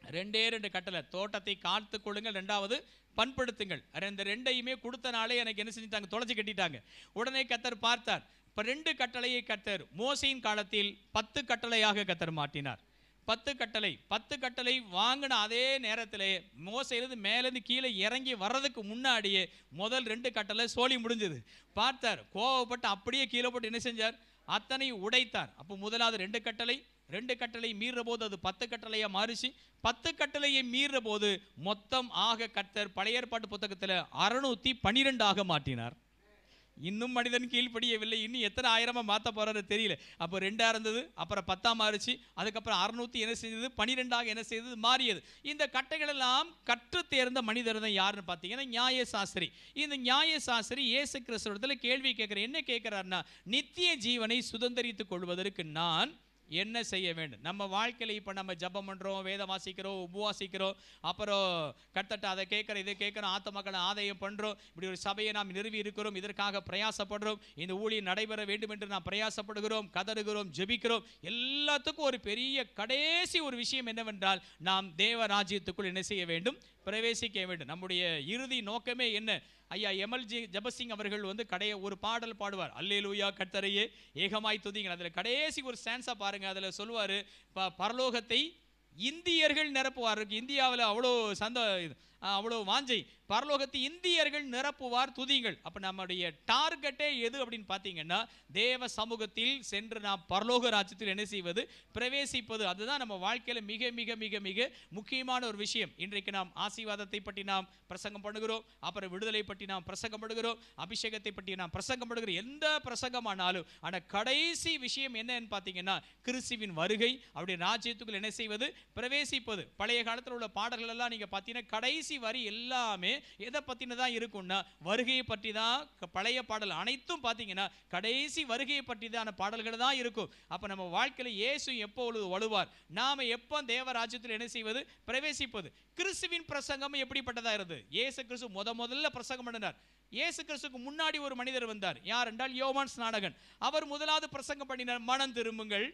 2 கட்டளை. தோட்டத்தை காத்து கொள்ளுங்கள், 2வது பண்படுத்துங்கள். இந்த 2ஐயுமே கொடுத்தனாலே எனக்கு என்ன செஞ்சுட்டாங்க, தொலைச்சி கட்டிட்டாங்க. உடனே கர்த்தர் பார்த்தார். இப்போ 2 கட்டளையை கர்த்தர் மோசையின் காலத்தில் 10 கட்டளையாக கர்த்தர் மாற்றினார். 10 கட்டளை வாங்கின அதே நேரத்தில் மோசையிலிருந்து மேலேருந்து கீழே இறங்கி வர்றதுக்கு முன்னாடியே முதல் 2 கட்டளை சோழி முடிஞ்சது. பார்த்தார், கோவப்பட்டு அப்படியே கீழே போட்டு என்ன செஞ்சார், அத்தனை உடைத்தார். அப்போ முதலாவது 2 கட்டளை, 2 கட்டளை மீறுற போது அது 10 கட்டளையா மாறிச்சு. 10 கட்டளையை மீறுற போது மொத்தம் ஆக கர்த்தர் பழைய ஏற்பாட்டு புத்தகத்தில் 612 மாற்றினார். இன்னும் மனிதன் கீழ்ப்படியவில்லை. இன்னும் எத்தனை ஆயிரமா மாற்ற போறாரு தெரியல. அப்போ 2 இருந்தது, அப்புறம் 10 மாறிச்சு, அதுக்கப்புறம் 600 என்ன செய்தது, 12 என்ன செய்தது, மாறியது. இந்த கட்டைகள் எல்லாம் கற்று தேர்ந்த மனிதர் தான் யாருன்னு பார்த்தீங்கன்னா நியாயசாஸ்திரி. இந்த நியாயசாஸ்திரி இயேசு கிறிஸ்துவிடத்தில் கேள்வி கேட்கிறார். என்ன கேட்கிறாருன்னா, நித்திய ஜீவனை சுதந்திரித்துக் கொள்வதற்கு நான் என்ன செய்ய வேண்டும்? நம்ம வாழ்க்கையில் இப்போ நம்ம ஜபம் பண்ணுறோம், வேதம் வாசிக்கிறோம், உபவாசிக்கிறோம், அப்புறம் கட்டட்ட அதை கேட்குறோம், இதை கேட்குறோம், மக்களை ஆதாயம் பண்ணுறோம், இப்படி ஒரு சபையை நாம் நிறுவி இருக்கிறோம், இதற்காக பிரயாசப்படுறோம், இந்த ஊழியம் நடைபெற வேண்டும் என்று நாம் பிரயாசப்படுகிறோம், கதறுகிறோம், ஜெபிக்கிறோம். எல்லாத்துக்கும் ஒரு பெரிய கடைசி ஒரு விஷயம் என்னவென்றால், நாம் தேவ ராஜ்யத்துக்குள் என்ன செய்ய வேண்டும்? பிரவேசிக்க வேண்டும். நம்முடைய இறுதி நோக்கமே என்ன? ஐயா எம்எல்ஜி ஜபசிங் அவர்கள் ஒரு பாடல் பாடுவார், அல்லேலூயா கர்த்தரையே ஏகமாய் துதிங்கள். அதில் கடைசி ஒரு ஸ்டான்ஸா பாருங்க. அதில் சொல்லுவார், பரலோகத்தை இந்தியர்கள் நிரப்புவார். இந்தியாவில் அவ்வளோ வாஞ்சை, பரலோகத்தை இந்தியர்கள் நிரப்புவார், துதிங்கள். அப்போ நம்முடைய டார்கெட்டே எது அப்படின்னு பார்த்தீங்கன்னா, தேவ சமூகத்தில் சென்று நாம் பரலோக ராஜ்யத்தில் என்ன செய்வது? பிரவேசிப்பது. அதுதான் நம்ம வாழ்க்கையில் மிக மிக மிக மிக முக்கியமான ஒரு விஷயம். இன்றைக்கு நாம் ஆசீர்வாதத்தை பற்றி நாம் பிரசங்கம் பண்ணுகிறோம், அப்புறம் விடுதலை பற்றி நாம் பிரசங்கம் பண்ணுகிறோம், அபிஷேகத்தை பற்றி நாம் பிரசங்கம் பண்ணுகிறோம். எந்த பிரசங்கமானாலும் ஆனால் கடைசி விஷயம் என்னன்னு பார்த்தீங்கன்னா, கிறிஸ்துவின் வருகை, அவருடைய ராஜ்யத்துக்குள் என்ன செய்வது? பிரவேசிப்பது. பழைய காலத்தில் உள்ள பாடல்கள் எல்லாம் நீங்கள் பார்த்தீங்கன்னா கடைசி வரி எல்லாமே எதை பற்றினதா இருக்கும்னா, வருகையை பற்றி தான். பழைய பாடல் அனைத்தும் பார்த்தீங்கன்னா கடைசி வருகையை பற்றி தான் பாடல்கள் தான் இருக்கும். அப்போ நம்ம வாழ்க்கையில் இயேசு எப்பொழுது வருவார், நாம எப்போ தேவ ராஜ்யத்தில் என்ன செய்வது? பிரவேசிப்பது. கிறிஸ்துவின் பிரசங்கம் எப்படிப்பட்டதா இருந்தது? இயேசு கிறிஸ்து முதல்ல பிரசங்கம் பண்ணினார். இயேசு கிறிஸ்துக்கு முன்னாடி ஒரு மனிதர் வந்தார். யார் என்றால் யோவான் ஸ்நானகன். அவர் முதலாவது பிரசங்கம் பண்ணினார், மனம் திரும்புங்கள்,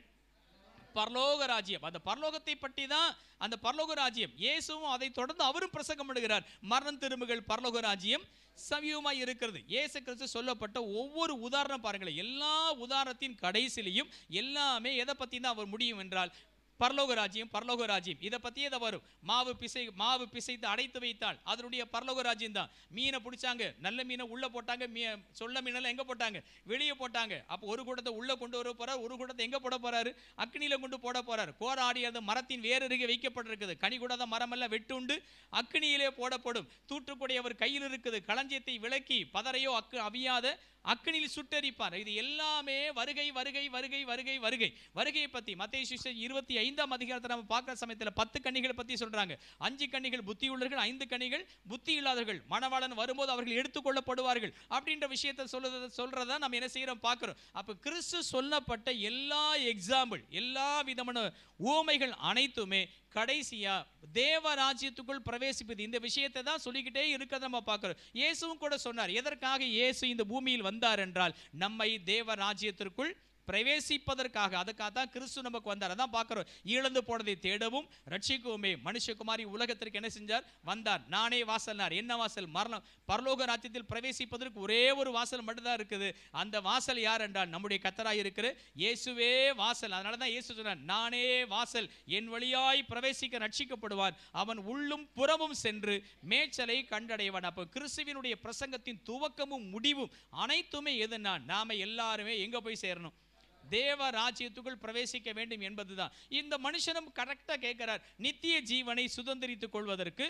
பரலோக ராஜ்யம். அந்த பரலோகத்தை பற்றி தான், அந்த பரலோக ராஜ்யம். இயேசுவும் அதை தொடர்ந்து அவரும் பிரசங்கம் பண்ணுகிறார், மரணம் திரும்புகள், பரலோக ராஜ்யம் சமீபமாய் இருக்கிறது. இயேசு கிறிஸ்து சொல்லப்பட்ட ஒவ்வொரு உதாரணம் பாருங்களேன், எல்லா உதாரணத்தின் கடைசிலையும் எல்லாமே எதை பற்றி தான் அவர் முடியும் என்றால், பரலோக ராஜ்யம், பரலோக ராஜ்யம். இதை பற்றியே தான் வரும். மாவு பிசைத்து அடைத்து வைத்தால் அதனுடைய பரலோக ராஜ்யம் தான். மீனை பிடிச்சாங்க, நல்ல மீனை உள்ள போட்டாங்க, சொல்ல மீனெல்லாம் எங்க போட்டாங்க? வெளியே போட்டாங்க. அப்போ ஒரு கூட்டத்தை உள்ள கொண்டு வர போறாரு, ஒரு கூட்டத்தை எங்க போட போறாரு? அக்னியில கொண்டு போட போறாரு. கோராடி அந்த மரத்தின் வேறருகே வைக்கப்பட்டிருக்குது. கனி கூடாத மரமெல்லாம் வெட்டுண்டு அக்னியிலே போடப்படும். தூற்றுக்குடைய அவர் கையில் இருக்குது. களஞ்சியத்தை விலக்கி பதறையோ அவியாத அக்னியில் சுட்டரிப்பார். இது எல்லாமே வருகை வருகை வருகை வருகை வருகை வருகையை பற்றி. மத்தேயு சுவிசேஷம் 25ஆம் அதிகாரத்தை நம்ம பார்க்குற சமயத்தில் 10 கன்னிகளை பற்றி சொல்றாங்க. 5 கன்னிகள் புத்தி உள்ளவர்கள், 5 கன்னிகள் புத்தி இல்லாதவர்கள். மணவாளன் வரும்போது அவர்கள் எடுத்துக்கொள்ளப்படுவார்கள் அப்படின்ற விஷயத்தை சொல்றதா நம்ம என்ன செய்யறோம் பார்க்கிறோம். அப்ப கிறிஸ்து சொல்லப்பட்ட எல்லா எக்ஸாம்பிள், எல்லா விதமான உவமைகள் அனைத்துமே கடைசியா தேவ ராஜ்யத்துக்குள் பிரவேசிப்பது. இந்த விஷயத்தை தான் சொல்லிக்கிட்டே இருக்கிறத நம்ம பார்க்கிறோம். இயேசுவும் கூட சொன்னார். எதற்காக இயேசு இந்த பூமியில் வந்தார் என்றால், நம்மை தேவ ராஜ்யத்திற்குள் பிரவேசிப்பதற்காக. அதுக்காக தான் கிறிஸ்து நமக்கு வந்தார். அதான் பார்க்கிறோம், இழந்து போனதை தேடவும் ரட்சிக்கவுமே மனுஷகுமாரி உலகத்திற்கு என்ன செஞ்சார்? வந்தார். நானே வாசல்னார். என்ன வாசல்? மரணம். பரலோக ராஜ்யத்தில் பிரவேசிப்பதற்கு ஒரே ஒரு வாசல் மட்டும்தான் இருக்குது. அந்த வாசல் யார் என்றால், நம்முடைய கர்த்தராய் இருக்கிற இயேசுவே வாசல். அதனால தான் இயேசு சொன்னார், நானே வாசல், என் வழியாய் பிரவேசிக்க ரட்சிக்கப்படுவான், அவன் உள்ளும் புறமும் சென்று மேய்ச்சலை கண்டடைவான். அப்போ கிறிஸ்துவினுடைய பிரசங்கத்தின் துவக்கமும் முடிவும் அனைத்துமே எதுனா, நாம எல்லாருமே எங்க போய் சேரணும்? தேவ ராஜ்யத்துக்குள் பிரவேசிக்க வேண்டும் என்பதுதான். இந்த மனுஷனும் கரெக்டா கேட்கிறார், நித்திய ஜீவனை சுதந்திரித்துக் கொள்வதற்கு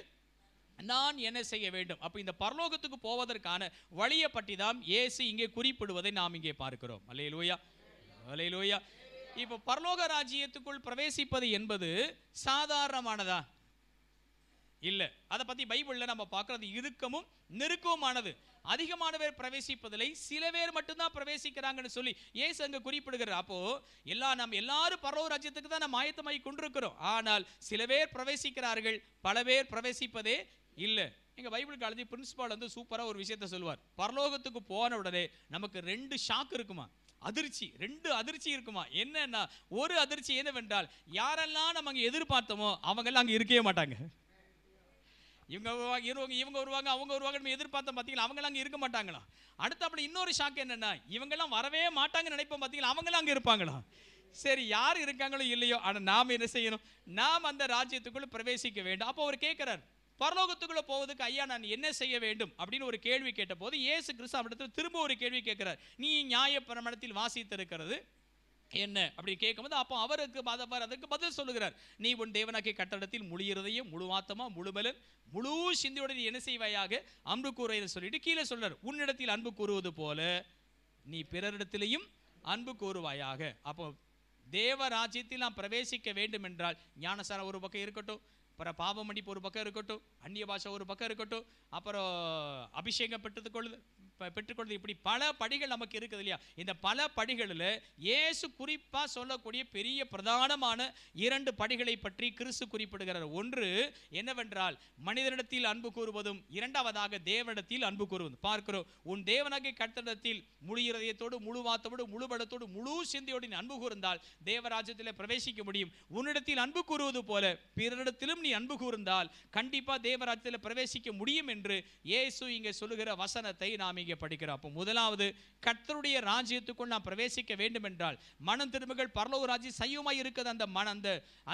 நான் என்ன செய்ய வேண்டும்? அப்ப இந்த பரலோகத்துக்கு போவதற்கான வழியை பற்றி தான் இயேசு இங்கே குறிப்பிடுவதை நாம் இங்கே பார்க்கிறோம். அல்லேலூயா, அல்லேலூயா. இப்போ பரலோக ராஜ்யத்துக்குள் பிரவேசிப்பது என்பது சாதாரணமானதா? இல்ல. அதை பத்தி பைபிள்ல நம்ம பார்க்கிறது இறுக்கமும் நெருக்கமானது. அதிகமானவர் பிரவேசிப்பதில்லை, சில பேர் மட்டும்தான் பிரவேசிக்கிறாங்கன்னு சொல்லி இயேசு அங்க குறிப்பிடுகிறார். அப்போ நம்ம எல்லாரும் பரலோக ராஜ்யத்துக்கு தான் நம்ம ஆயத்தமாகி கொண்டிருக்கிறோம். ஆனால் சில பேர் பிரவேசிக்கிறார்கள், பல பேர் பிரவேசிப்பதே இல்லை. எங்க பைபிள் காலேஜ் பிரின்சிபால் சூப்பரா ஒரு விஷயத்த சொல்லுவார். பரலோகத்துக்கு போன உடனே நமக்கு 2 ஷாக் இருக்குமா, அதிர்ச்சி, 2 அதிர்ச்சி இருக்குமா. என்னன்னா, ஒரு அதிர்ச்சி என்னவென்றால், யாரெல்லாம் நம்ம அங்க எதிர்பார்த்தோமோ அவங்க எல்லாம் அங்க இருக்கவே மாட்டாங்க. இவங்க வருவாங்க, அவங்க வருவாங்க, நம்ம எதிர்பார்த்தோம் பார்த்தீங்களா, அவங்களாம் அங்கே இருக்க மாட்டாங்களா. அடுத்தப்படி இன்னொரு ஷாக் என்னன்னா, இவங்கெல்லாம் வரவே மாட்டாங்கன்னு நினைப்போம் பார்த்தீங்களா, அவங்களாம் அங்கே இருப்பாங்களா. சரி, யார் இருக்காங்களோ இல்லையோ, ஆனால் நாம் என்ன செய்யணும்? நாம் அந்த ராஜ்யத்துக்குள்ள பிரவேசிக்க வேண்டும். அப்போ அவர் கேட்கிறார், பரலோகத்துக்குள்ள போவதுக்கு ஐயா நான் என்ன செய்ய வேண்டும் அப்படின்னு ஒரு கேள்வி கேட்ட போது, இயேசு கிறிஸ்து அவரிடத்தில் திரும்ப ஒரு கேள்வி கேட்கிறார். நீ நியாயப்பிரமாணத்தில் வாசித்திருக்கிறது என்ன அப்படி கேட்கும்போது அப்போ அதுக்கு பதில் சொல்லுகிறார். நீ உன் தேவனாகிய கட்டடத்தில் முழு இருதயம், முழு ஆத்துமா, முழு பலன், முழு சிந்தையோடு நீ என்ன செய்வாயாக அன்பு கூறுன்னு சொல்லிட்டு கீழே சொல்றார். உன்னிடத்தில் அன்பு கூறுவது போல நீ பிறரிடத்திலையும் அன்பு கூறுவாயாக. அப்போ தேவ ராஜ்யத்தில் நாம் பிரவேசிக்க வேண்டும் என்றால் ஞானசாரம் ஒரு பக்கம் இருக்கட்டும், அப்புறம் பாவ மன்னிப்பு ஒரு பக்கம் இருக்கட்டும், அந்நிய பாஷை ஒரு பக்கம் இருக்கட்டும், அப்புறம் அபிஷேகம் பெற்றுக்கொள்வது, இப்படி பல படிகள் நமக்கு இருக்குது இல்லையா? இந்த பல படிகளில் இயேசு குறிப்பாக சொல்லக்கூடிய பெரிய பிரதானமான 2 படிகளை பற்றி கிறிஸ்து குறிப்பிடுகிறார். ஒன்று என்னவென்றால் மனிதனிடத்தில் அன்பு கூறுவதும், இரண்டாவதாக தேவனிடத்தில் அன்பு கூறுவதும் பார்க்கிறோம். உன் தேவனாகிய கர்த்தரிடத்தில் முழு இருதயத்தோடு, முழு வார்த்தையோடு, முழு பலத்தோடு, முழு சிந்தையோடு நீ அன்பு கூர்ந்தால் தேவராஜ்யத்தில் பிரவேசிக்க முடியும். உன்னிடத்தில் அன்பு கூறுவது போல பிறரிடத்திலும் நீ அன்பு கூர்ந்தால் கண்டிப்பா தேவராஜ்யத்தில் பிரவேசிக்க முடியும் என்று இயேசு இங்கே சொல்லுகிற வசனத்தை நாம் இங்கே படிக்கிறோம். அப்போ முதலாவது கர்த்தருடைய ராஜ்யத்துக்குள் நாம் பிரவேசிக்க வேண்டும் என்றால் மனம் திரும்புங்கள், பரலோக ராஜ்யம் சைவமாய் இருக்கிறது.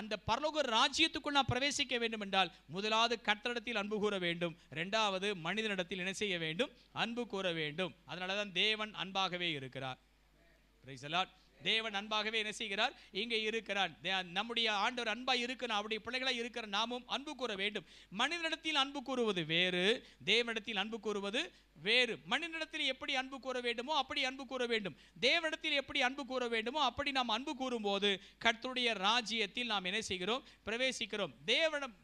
அந்த பரலோக ராஜ்யத்துக்குள் நாம் பிரவேசிக்க வேண்டும் என்றால் முதலாவது கர்த்தரிடத்தில் அன்பு கூற வேண்டும், இரண்டாவது மனிதனிடத்தில் என்ன செய்ய வேண்டும்? அன்பு கூற வேண்டும். அதனால தான் தேவன் அன்பாகவே இருக்கிறார். Praise the Lord. தேவன் அன்பாகவே என்ன செய்கிறார்? இங்கே இருக்கிறார். நம்முடைய ஆண்டவர் அன்பாய் இருக்கிறார். அவருடைய பிள்ளைகளாய் இருக்கிற நாமும் அன்பு கூற வேண்டும். மனிதனிடத்தில் அன்பு கூறுவது வேறு, தேவனிடத்தில் அன்பு கூறுவது வேறு. மனிதனிடத்தில் எப்படி அன்பு கூற வேண்டுமோ அப்படி அன்பு கூற வேண்டும். தேவனிடத்தில் எப்படி அன்பு கூற வேண்டுமோ அப்படி நாம் அன்பு கூறும்போது கர்த்தருடைய ராஜ்யத்தில் நாம் என்ன செய்கிறோம்? பிரவேசிக்கிறோம்.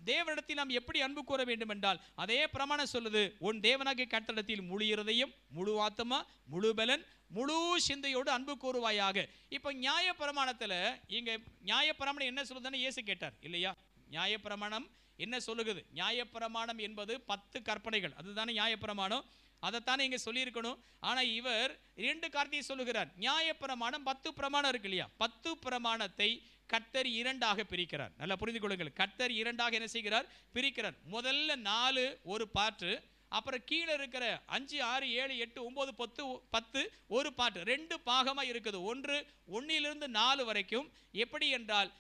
தேவனிடத்தில் நாம் எப்படி அன்பு கூற வேண்டும் என்றால் அதே பிரமாணம் சொல்லுது. உன் தேவனாகிய கர்த்தரிடத்தில் முழு இருதயம், முழு ஆத்துமா, முழு பலன், முழு சிந்தையோடு அன்பு கூறுவாயாக. இப்போ நியாயப்பிரமாணத்தில் இங்கே நியாயப்பிரமாணம் என்ன சொல்லுதுன்னு இயேசு கேட்டார் இல்லையா? நியாயப்பிரமாணம் என்ன சொல்லுகிறது? நியாயப்பிரமாணம் என்பது 10 கற்பனைகள், அதுதானே நியாயப்பிரமாணம். அதைத்தானே இங்கே சொல்லியிருக்கணும். ஆனால் இவர் 2 காரியத்தை சொல்லுகிறார். நியாயப்பிரமாணம் 10 பிரமாணம் இருக்கு இல்லையா? 10 பிரமாணத்தை கர்த்தர் 2ஆக பிரிக்கிறார். நல்லா புரிந்து கொள்ளுங்கள். கர்த்தர் 2ஆக என்ன செய்கிறார்? பிரிக்கிறார். முதல்ல 4 ஒரு பாட்டு, அப்புறம் கீழே இருக்கிற 5, 6, 7, 8, 9, 10 ஒரு பாட்டு, 2 பாகமாக இருக்குது. 1 4 வரைக்கும் எப்படி என்றால்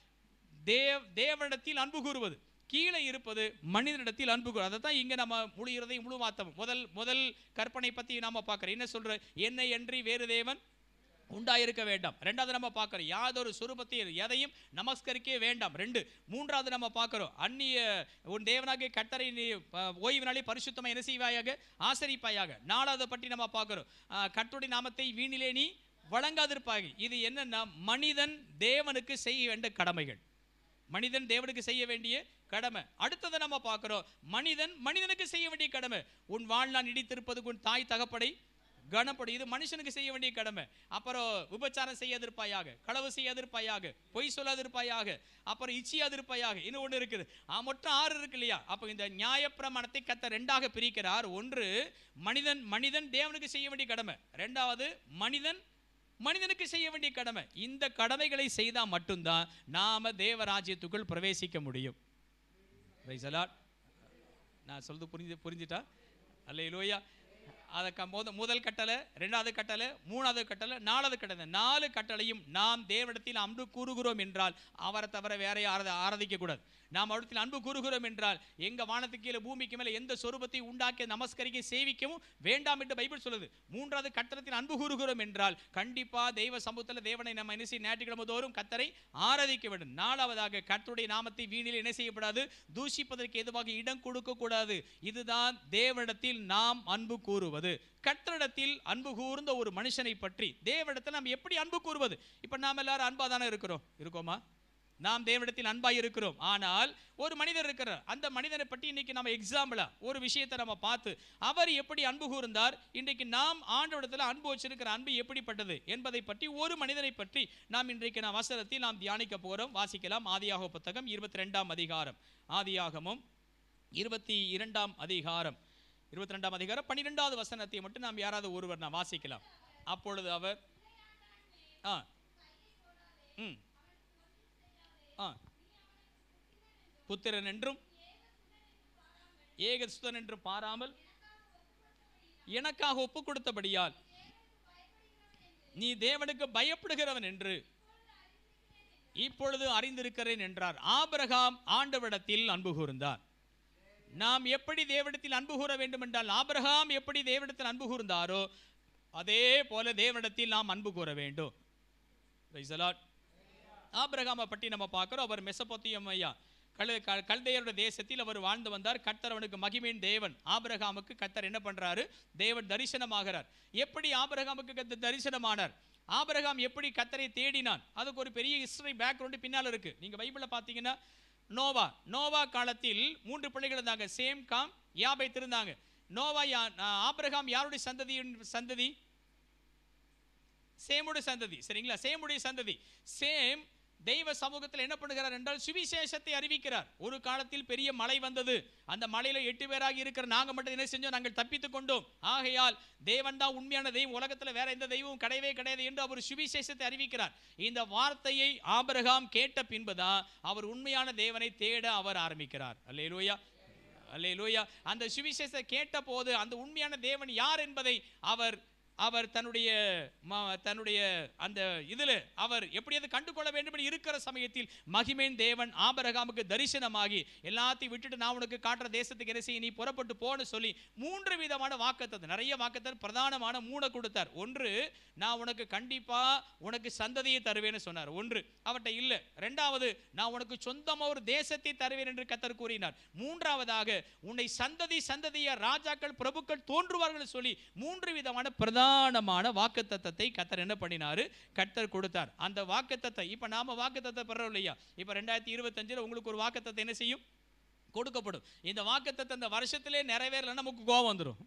தேவனிடத்தில் அன்பு கூறுவது, கீழே இருப்பது மனிதனிடத்தில் அன்பு கூறுவது. அதை தான் இங்கே நம்ம முழு இருதயம், முழு வாத்தம் முதல் கற்பனை பற்றி நாம பார்க்குறோம். என்ன சொல்ற? என்னை அன்றி வேறு தேவன் உண்டாயிருக்க வேண்டாம். 2வது நம்ம பார்க்கிறோம் யாதொரு சுரூபத்தையும் எதையும் நமஸ்கரிக்க வேண்டாம். 2. 3வது நம்ம பார்க்கிறோம் அந்நிய உன் தேவனாகிய கர்த்தரை நீ ஓய்வு நாளை பரிசுத்தமாக என்ன செய்வாயாக? ஆசரிப்பாயாக. 4வது பற்றி நம்ம பார்க்கிறோம் கர்த்தருடைய நாமத்தை வீணிலே நீ வழங்காதிருப்பாய். இது என்னன்னா மனிதன் தேவனுக்கு செய்ய வேண்டிய கடமைகள். மனிதன் தேவனுக்கு செய்ய வேண்டிய கடமை. அடுத்ததை நம்ம பார்க்கிறோம் மனிதனுக்கு செய்ய வேண்டிய கடமை. உன் வாழ்நாள் நீடித்திருப்பதுக்கு உன் தாய் தகப்படை கனப்படும். இது மனுஷனுக்கு செய்ய வேண்டிய கடமை. அப்புறம் விபச்சாரம் செய்யாதிருப்பாயாக, களவு செய்யாதிருப்பாயாக, பொய் சொல்லாதிருப்பாயாக, அப்புறம் இச்சியாதிருப்பாயாக. இன்னும் ஒன்று இருக்குது. மொத்தம் 6 இருக்கு இல்லையா? அப்போ இந்த நியாயப்பிரமாணத்தை கர்த்தர் 2ஆக பிரிக்கிறார். 1 மனிதன் தேவனுக்கு செய்ய வேண்டிய கடமை, 2வது மனிதனுக்கு செய்ய வேண்டிய கடமை. இந்த கடமைகளை செய்தால் மட்டும்தான் நாம தேவராஜ்யத்துக்குள் பிரவேசிக்க முடியும். நான் சொல்றது புரிஞ்சுட்டா? அல்லேலூயா. அதற்கு முதல் கட்டளை, 2வது கட்டளை, 3வது கட்டளை, 4வது கட்டளை. 4 கட்டளையும் நாம் தேவனிடத்தில் அன்பு கூறுகிறோம் என்றால் அவரை தவிர வேற ஆராதிக்க கூடாது. நாம் அவரிடத்தில் அன்பு கூறுகிறோம் என்றால் எங்க வானத்துக்கு கீழே பூமிக்கு மேலே எந்த சொரூபத்தை உண்டாக்கி நமஸ்கரிக்க சேவிக்கவும் வேண்டாம் என்று பைபிள் சொல்லுது. 3வது கட்டளத்தில் அன்பு கூறுகிறோம் என்றால் கண்டிப்பா தெய்வ சமூகத்தில் தேவனை நம்ம என்ன செய்ய ஞாயிற்றுக்கிழமை தோறும் கர்த்தரை ஆராதிக்க வேண்டும். 4வதாக கர்த்தருடைய நாமத்தை வீணில் என்ன செய்யப்படாது? தூஷிப்பதற்கு எதுவாக இடம் கொடுக்க கூடாது. இதுதான் தேவனிடத்தில் நாம் அன்பு கூறுவது. கர்த்தரிடத்தில் அன்பு கூர்ந்த ஒரு மனுஷனை பற்றி தேவனிடத்தில் நாம் எப்படி அன்பு கூறுவது? இப்ப நாம் எல்லாரும் அன்பா தானே இருக்கோமா? நாம் தேவனிடத்தில் அன்பாய் இருக்கிறோம். ஆனால் ஒரு மனிதர் இருக்கிறார். அந்த மனிதனை பற்றி இன்னைக்கு நம்ம எக்ஸாம்பிளா ஒரு விஷயத்தை நம்ம பார்த்து அவர் எப்படி அன்பு கூர்ந்தார், இன்றைக்கு நாம் ஆண்டவரிடத்தில் அன்பு வச்சிருக்கிற அன்பு எப்படிப்பட்டது என்பதை பற்றி ஒரு மனிதனை பற்றி நாம் இன்றைக்கு வசனத்தில் நாம் தியானிக்க போறோம். வாசிக்கலாம். ஆதியாகம புத்தகம் 22ஆம் அதிகாரம். ஆதியாகமம் 22ஆம் அதிகாரம் 12வது வசனத்தை மட்டும் நாம் யாராவது ஒருவர் நான் வாசிக்கலாம். அப்பொழுது அவர் புத்திரன் என்றும் ஏகசுதன் என்றும் பாராமல் எனக்காக ஒப்பு கொடுத்தபடியால் நீ தேவனுக்கு பயப்படுகிறவன் என்று இப்பொழுது அறிந்திருக்கிறேன் என்றார். ஆபிரகாம் ஆண்டவரிடத்தில் அன்பு கூர்ந்தார். நாம் எப்படி தேவனிடத்தில் அன்பு கூற வேண்டும் என்றால் ஆபிரகாம் எப்படி தேவனிடத்தில் அன்பு கூர்ந்தாரோ அதே போல தேவனிடத்தில் நாம் அன்பு கூற வேண்டும். Praise the Lord. ஆபிரகாமை பற்றி நம்ம பார்க்கிறோம். அவர் மெசொப்பொத்தேமியா கல்தேயருடைய தேசத்தில் அவர் வாழ்ந்து வந்தார். கர்த்தர் அவனுக்கு மகிமையின் தேவன். ஆபிரகாமுக்கு கர்த்தர் என்ன பண்றாரு? தேவன் தரிசனமாகிறார். எப்படி ஆபிரகாமுக்கு கர்த்தர் தரிசனமானார்? ஆபிரகாம் எப்படி கர்த்தரை தேடினான்? அதுக்கு ஒரு பெரிய ஹிஸ்டரி பேக்ரவுண்ட் பின்னால் இருக்கு. நீங்க பைபிள்ல பாத்தீங்கன்னா நோவா காலத்தில் 3 பிள்ளைகள் இருந்தாங்க. சேம், காம், யாபேத் இருந்தாங்க. ஆபிரகாம் யாருடைய சந்ததி? சேமுடைய சந்ததி. சரிங்களா? சேமுடைய சந்ததி. சேம் தெய்வ சமூகத்தில் என்ன பண்ணுகிறார் என்றால் சுவிசேஷத்தை அறிவிக்கிறார். ஒரு காலத்தில் பெரிய மழை வந்தது. அந்த மலையில 8 பேராக இருக்கிற நாங்க மட்டும் என்ன செஞ்சோம்? நாங்கள் தப்பித்துக் கொண்டோம். ஆகையால் தேவன் தான் உண்மையான தெய்வம், உலகத்தில் வேற எந்த தெய்வமும் கிடையவே கிடையாது என்று அவர் சுவிசேஷத்தை அறிவிக்கிறார். இந்த வார்த்தையை ஆபிரகாம் கேட்ட பின்புதான் அவர் உண்மையான தேவனை தேட அவர் ஆரம்பிக்கிறார். அல்லேலூயா, அல்லேலூயா. அந்த சுவிசேஷத்தை கேட்ட போது அந்த உண்மையான தேவன் யார் என்பதை அவர் தன்னுடைய அந்த இதில் அவர் எப்படியாவது கண்டுகொள்ள வேண்டும் என்று இருக்கிற சமயத்தில் மகிமையின் தேவன் ஆபிரகாமுக்கு தரிசனமாகி எல்லாத்தையும் விட்டுட்டு நான் உனக்கு காட்டுற தேசத்துக்கு என்ன செய்ய, நீ புறப்பட்டு போன்னு சொல்லி 3 விதமான வாக்குத்தத்தம், நிறைய வாக்குத்தத்தம், பிரதானமான 3 கொடுத்தார். ஒன்று, நான் உனக்கு கண்டிப்பா உனக்கு சந்ததியை தருவேன்னு சொன்னார். ஒன்று அவர்கிட்ட இல்ல. இரண்டாவது, நான் உனக்கு சொந்தமா ஒரு தேசத்தை தருவேன் என்று கர்த்தர் கூறினார். மூன்றாவதாக, உன்னை சந்ததியா ராஜாக்கள் பிரபுக்கள் தோன்றுவார்கள் சொல்லி 3 விதமான பிரதானமான வாக்குத்தத்தத்தை கர்த்தர் என்ன பண்ணினாரு? கர்த்தர் கொடுத்தார். அந்த வாக்குத்தத்தம் இப்ப நாம வாக்குத்தத்தத்தை பெறோம் இல்லையா? இப்ப 2025 உங்களுக்கு ஒரு வாக்குத்தத்தம் என்ன செய்யும்? கொடுக்கப்படும். இந்த வாக்குத்தத்தம் இந்த வருஷத்திலே நிறைவேறல நமக்கு கோபம் வந்துடும்.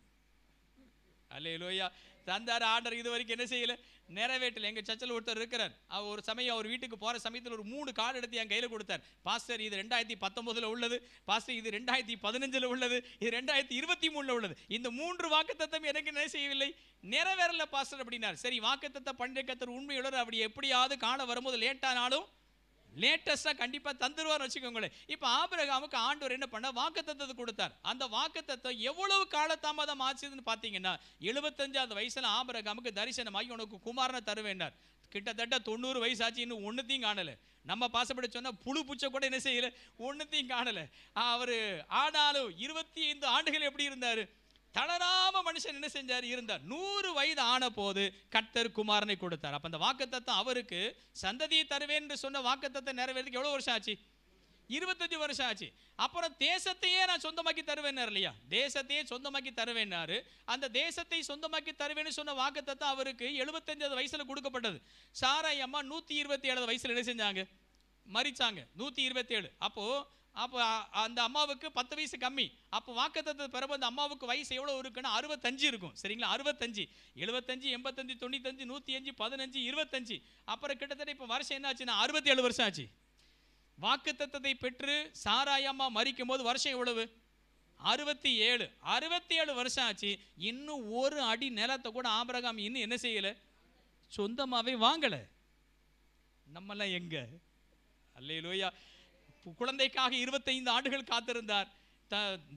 அல்லேலூயா. தந்தார் ஆர்டர் இது வரைக்கும் என்ன செய்யல, நிறைவேற்றல. எங்க சர்ச்சில் ஒருத்தர் இருக்கிறார். அவர் ஒரு சமயம் அவர் வீட்டுக்கு போற சமயத்தில் ஒரு 3 கார்டு எடுத்து என் கையில கொடுத்தார். பாஸ்டர் இது 2019 உள்ளது, பாஸ்டர் இது 2015 உள்ளது, இது 2023 உள்ளது. இந்த 3 வாக்குத்தத்தம் எனக்கு என்ன செய்யவில்லை, நிறைவேறல பாஸ்டர் அப்படின்னார். சரி, வாக்குத்தத்தம் பண்டைய கர்த்தர் உண்மையுள்ளவர். அப்படி எப்படியாவது காண வரும்போது லேட்டானாலும் லேட்டஸ்டா கண்டிப்பா தந்துருவார் வச்சுக்கோங்களேன். இப்ப ஆபிரகாமுக்கு ஆண்டவர் என்ன பண்ண, வாக்குத்தத்தத்தை கொடுத்தார். அந்த வாக்குத்தத்தம் எவ்வளவு காலதாமதம் ஆச்சுன்னு பாத்தீங்கன்னா 75வது வயசுல ஆபிரகாமுக்கு தரிசனமாகி உனக்கு குமாரனை தருவேன்னார். கிட்டத்தட்ட 90 வயசு ஆச்சு, இன்னும் ஒன்னுத்தையும் காணல. நம்ம பாசப்படி சொன்னா புழு பூச்சை கூட என்ன செய்யல, ஒன்னுத்தையும் காணல. அவரு ஆனாலும் 25 ஆண்டுகள் எப்படி இருந்தாரு? தளராம மனுஷன் என்ன செஞ்சார்? இருந்தார். 100 வயது ஆன போது கர்த்தர் குமாரனை கொடுத்தார். அப்ப அந்த வாக்குத்தத்தம் அவருக்கு சந்ததியை தருவேன் என்று சொன்ன வாக்குத்தத்தம் நிறைவேறதுக்கு எவ்வளவு வருஷம் ஆச்சு? 25 வருஷம் ஆச்சு. அப்புறம் தேசத்தையே நான் சொந்தமாக்கி தருவேன்னார் இல்லையா? தேசத்தையே சொந்தமாக்கி தருவேன்னாரு. அந்த தேசத்தை சொந்தமாக்கி தருவேன்னு சொன்ன வாக்குத்தத்தம் அவருக்கு 75 வயசுல கொடுக்கப்பட்டது. சாராய் அம்மா 127 வயசுல என்ன செஞ்சாங்க? மரிச்சாங்க. 127. அப்போ அந்த அம்மாவுக்கு 10 வயசு கம்மி. அப்போ வாக்குத்தத்தத்தை பெறும்போது அந்த அம்மாவுக்கு வயசு எவ்வளவு இருக்குன்னா 65 இருக்கும். சரிங்களா? 65, 75, 85, 95, 105, 15, 25. அப்புறம் கிட்டத்தட்ட இப்போ வருஷம் என்ன ஆச்சுன்னா 67 வருஷம் ஆச்சு. வாக்குத்தத்தத்தை பெற்று சாராய் அம்மா மரிக்கும் போது வருஷம் எவ்வளவு? 67 வருஷம் ஆச்சு. இன்னும் ஒரு அடி நிலத்தை கூட ஆபிரகாம் இன்னும் என்ன செய்யல, சொந்தமாவே வாங்கல. நம்மெல்லாம் எங்க? அல்லேலூயா. குழந்தைக்காக 25 ஆண்டுகள் காத்திருந்தார்.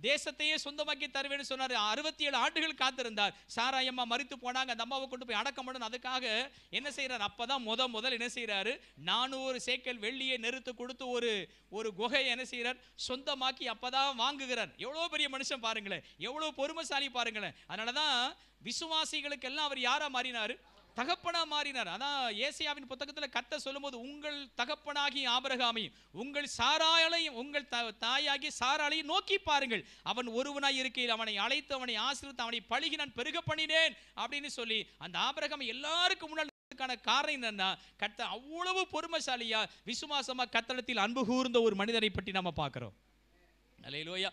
தேசத்தையே சொந்தமாக்கி தருவேன்னு சொன்னார். 67 ஆண்டுகள் காத்திருந்தார். சாராயம்மா மரித்து போனாங்க. அந்த அம்மாவை கொண்டு போய் அடக்கம் பண்ணணும். அதுக்காக என்ன செய்யறாரு? அப்பதான் முதல் என்ன செய்யறாரு? 400 சேக்கல் வெள்ளியை நெருத்து கொடுத்து ஒரு குகையை என்ன செய்யறார்? சொந்தமாக்கி அப்பதான் வாங்குகிறார். எவ்வளவு பெரிய மனுஷன் பாருங்களேன், எவ்வளவு பொறுமைசாலி பாருங்களேன். அதனாலதான் விசுவாசிகளுக்கு எல்லாம் அவர் யாரா மாறினாரு? தகப்பனா மாறினார். அதான் ஏசாயாவின் புத்தகத்தில் கர்த்தர் சொல்லும்போது, உங்கள் தகப்பனாகி ஆபிரகாமையும் உங்கள் சாராளையும் உங்கள் தாயாகி சாராளையும் நோக்கி பாருங்கள். அவன் ஒருவனாய் இருக்கையில் அவனை அழைத்து அவனை ஆசீர்வதித்து அவனை பழுகி நான் பெருக பண்ணினேன் அப்படின்னு சொல்லி அந்த ஆபிரகாம் எல்லாருக்கும் முன்னாடி காரணம் என்னன்னா, கர்த்தர் அவ்வளவு பொறுமைசாலியா விசுவாசமா கர்த்தரிடத்தில் அன்பு கூர்ந்த ஒரு மனிதரை பற்றி நம்ம பார்க்கிறோம். அல்லேலூயா.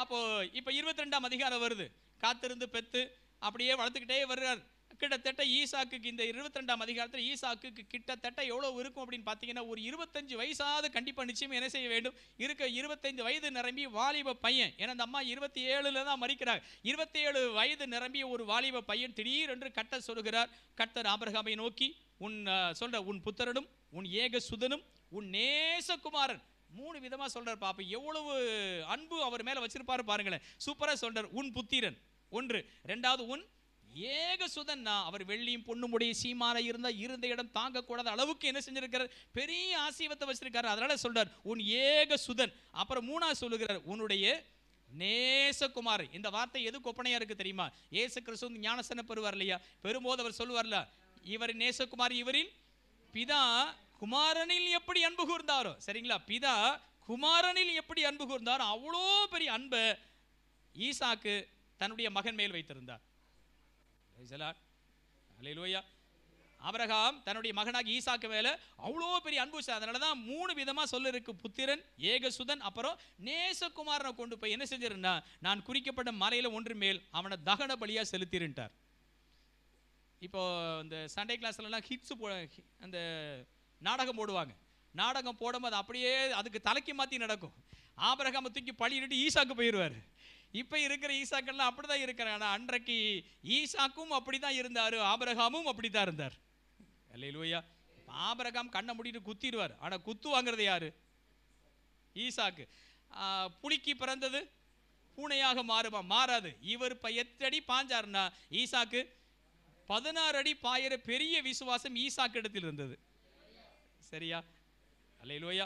அப்போ இப்ப 22ஆம் அதிகாரம் வருது. காத்திருந்து பெத்து அப்படியே வளர்த்துக்கிட்டே வருகிறார். கிட்டத்தட்ட ஈசாக்குக்கு இந்த 22ஆம் அதிகாரத்தில் ஈசாக்குக்கு கிட்டத்தட்ட எவ்வளவு இருக்கும் அப்படின்னு பார்த்தீங்கன்னா, ஒரு 25 வயசாவது கண்டிப்பாக நிச்சயம் என்ன செய்ய வேண்டும் இருக்க. 25 வயது நிரம்பி வாலிப பையன். ஏன்னா அந்த அம்மா 27 தான் மரிக்கிறார். 27 வயது நிரம்பிய ஒரு வாலிப பையன் திடீரென்று கர்த்தர் சொல்கிறார். கர்த்தர் ஆபிரகாமை நோக்கி உன் புத்திரனும் உன் ஏக சுதனும் உன் நேசகுமாரன் 3 விதமா சொல்றார். பாப்பா எவ்வளவு அன்பு அவர் மேல வச்சிருப்பாரு பாருங்களேன். சூப்பரா சொல்றார். உன் புத்திரன் ஒன்று, இரண்டாவது உன் ஏக சுதன். அவர் வெள்ளியும் பொண்ணுமுடைய சீமான இருந்த இடம் தாங்கக்கூடாத அளவுக்கு என்ன செஞ்சிருக்கிறார்? பெரிய ஆசீர்வாதத்தை வச்சிருக்காரு. அதனால சொல்றார் உன் ஏக சுதன். அப்புறம் 3ஆவது சொல்லுகிறார் உன்னுடைய நேசகுமார். இந்த வார்த்தை எது கொப்பனையா இருக்கு தெரியுமா? இயேசு கிறிஸ்து ஞானஸ்நானம் பெறுவார் இல்லையா? பெறும்போது அவர் சொல்லுவார்ல, இவரின் நேசகுமார் இவரில் பிதா குமாரனில் எப்படி அன்பு கூர்ந்தாரோ, சரிங்களா, பிதா குமாரனில் எப்படி அன்பு கூர்ந்தாரோ அவ்வளோ பெரிய அன்பை ஈசாக்கு தன்னுடைய மகன் மேல் வைத்திருந்தார். அல்லேலூயா. ஆபிரகாம் தன்னுடைய மகனாக ஈசாக்கு மேல அவ்வளோ பெரிய அன்பு. அதனாலதான் 3 விதமா சொல்ல இருக்கு: புத்திரன், ஏகசுதன், அப்புறம் நேசகுமாரனை கொண்டு போய் என்ன செஞ்சிருந்தா, நான் குறிக்கப்பட்ட மலையில ஒன்று மேல் அவனை தகன பலியா செலுத்திருந்தார். இப்போ இந்த சண்டே கிளாஸ்லாம் ஹிட்ஸ் அந்த நாடகம் போடுவாங்க. நாடகம் போடும்போது அப்படியே அதுக்கு தலைக்கு மாற்றி நடக்கும். ஆபிரகாமை தூக்கி பழியிட்டு ஈசாக்கு போயிடுவார். இப்போ இருக்கிற ஈசாக்கெல்லாம் அப்படி தான் இருக்கிறான். ஆனால் அன்றைக்கு ஈசாக்கும் அப்படி தான் இருந்தார், ஆபிரகாமும் அப்படி தான் இருந்தார். அல்லேலூயா. ஆபிரகாம் கண்ணை மூடிட்டு குத்திடுவார். ஆனால் குத்து வாங்குறது யாரு? ஈசாக்கு. புலிக்கு பிறந்தது பூனையாக மாறாது. இவர் 8 அடி பாஞ்சாருன்னா ஈசாக்கு 16 அடி பாயிற பெரிய விசுவாசம் ஈசாக்கு இடத்தில் இருந்தது. சரியா? அல்லேலூயா.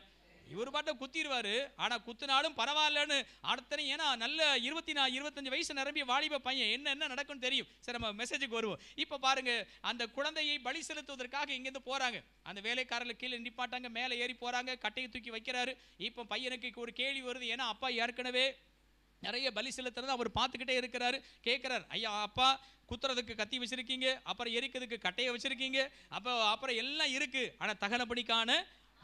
இவர் பாட்ட குத்திடுவாரு. ஆனா குத்தினாலும் பரவாயில்லன்னு அடுத்தனை, ஏன்னா நல்ல 25 வயசு நிரம்பிய வாலிப பையன், என்ன நடக்கும் தெரியும். சரி, நம்ம மெசேஜுக்கு வருவோம். இப்ப பாருங்க, அந்த குழந்தையை பலி செலுத்துவதற்காக இங்கிருந்து போறாங்க. அந்த வேலைக்காரர்கள் கீழே நிப்பாட்டாங்க, மேலே ஏறி போறாங்க, கட்டையை தூக்கி வைக்கிறாரு. இப்ப பையனுக்கு ஒரு கேள்வி வருது. ஏன்னா அப்பா ஏற்கனவே நிறைய பலி செலுத்துறது அவர் பார்த்துக்கிட்டே இருக்கிறாரு. கேட்கிறார், ஐயா அப்பா, குத்துறதுக்கு கத்தி வச்சிருக்கீங்க, அப்புறம் எரிக்கிறதுக்கு கட்டையை வச்சிருக்கீங்க, அப்புறம் எல்லாம் இருக்கு, ஆனா தகனபடிக்கான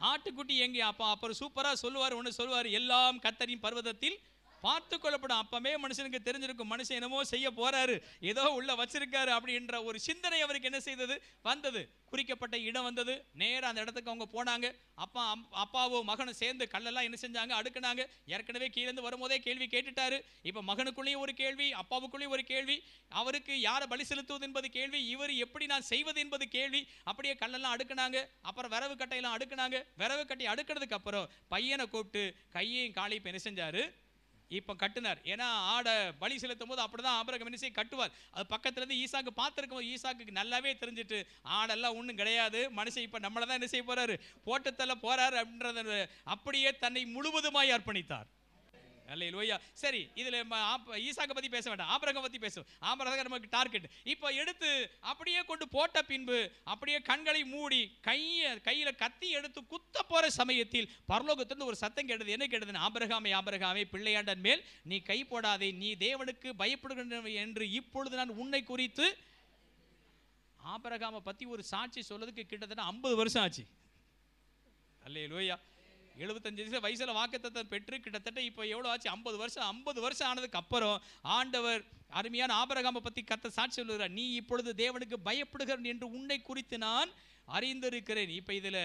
ஆட்டுக்குட்டி எங்கே அப்பா? அப்புறம் சூப்பரா சொல்லுவார், ஒன்று சொல்லுவார், எல்லாம் கர்த்தரின் பர்வதத்தில் பார்த்து கொள்ளப்படும். அப்பவே மனுஷனுக்கு தெரிஞ்சிருக்கும், மனுஷன் என்னமோ செய்ய போறாரு, ஏதோ உள்ள வச்சிருக்காரு அப்படின்ற ஒரு சிந்தனை அவருக்கு என்ன செய்தது, வந்தது. குறிக்கப்பட்ட இடம் வந்தது. நேரம் அந்த இடத்துக்கு அவங்க போனாங்க. அப்பாவும் மகனும் சேர்ந்து கல்லெல்லாம் என்ன செஞ்சாங்க, அடுக்குனாங்க. ஏற்கனவே கீழேந்து வரும்போதே கேள்வி கேட்டுட்டாரு. இப்போ மகனுக்குள்ளேயும் ஒரு கேள்வி, அப்பாவுக்குள்ளேயும் ஒரு கேள்வி, அவருக்கு யாரை பலி செலுத்துவது என்பது கேள்வி, இவர் எப்படி நான் செய்வது என்பது கேள்வி. அப்படியே கல்லெல்லாம் அடுக்குனாங்க. அப்புறம் விரவு கட்டையெல்லாம் அடுக்குனாங்க. விரவு கட்டை அடுக்கிறதுக்கு அப்புறம் பையனை கூப்பிட்டு கையையும் காலையும் என்ன செஞ்சாரு, இப்போ கட்டுனார். ஏன்னா ஆடை பலி செலுத்தும் போது அப்படிதான் ஆபிரகாம் என்ன செய்ய கட்டுவார். அது பக்கத்துல இருந்து ஈசாக்கு பார்த்துருக்கும் போது ஈசாக்கு நல்லாவே தெரிஞ்சுட்டு, ஆடெல்லாம் ஒன்றும் கிடையாது, மனுஷன் இப்போ நம்மளை தான் என்ன செய்ய போறாரு, போட்டுத்தள்ள போறாரு அப்படின்றத அப்படியே தன்னை முழுவதுமாய் அர்ப்பணித்தார். அல்லேலூயா. சரி, இதுல ஈசாக்கை பத்தி பேச வேண்டாம், ஆபிரகாம் பத்தி பேசுவோம். ஆபிரகாம் நமக்கு டார்கெட். இப்போ எடுத்து அப்படியே கொண்டு போட்ட பின்பு அப்படியே கண்களை மூடி கையில கத்தி எடுத்து குத்த போற சமயத்தில் பரலோகத்திலிருந்து ஒரு சத்தம் கேட்டது. என்ன கேட்டது? ஆபிரகாமே, ஆபிரகாமே, பிள்ளையாண்டன் மேல் நீ கை போடாதே, நீ தேவனுக்கு பயப்படுகின்ற என்று இப்பொழுது நான் உன்னை குறித்து. ஆபிரகாமை பத்தி ஒரு சாட்சி சொல்றதுக்கு கிட்டத்தட்ட 50 வருஷம் ஆச்சு. அல்லேலூயா. 75 வயசுல வாக்குத்தத்தம் பெற்று கிட்டத்தட்ட இப்போ எவ்வளோ ஆச்சு, 50 வருஷம். 50 வருஷம் ஆனதுக்கு அப்புறம் ஆண்டவர் அருமையான ஆபிரகாமை பத்தி கத்த சாட்சி சொல்லுகிறார். நீ இப்பொழுது தேவனுக்கு பயப்படுகிறன் என்று உன்னை குறித்து நான் அறிந்திருக்கிறேன். இப்போ இதுல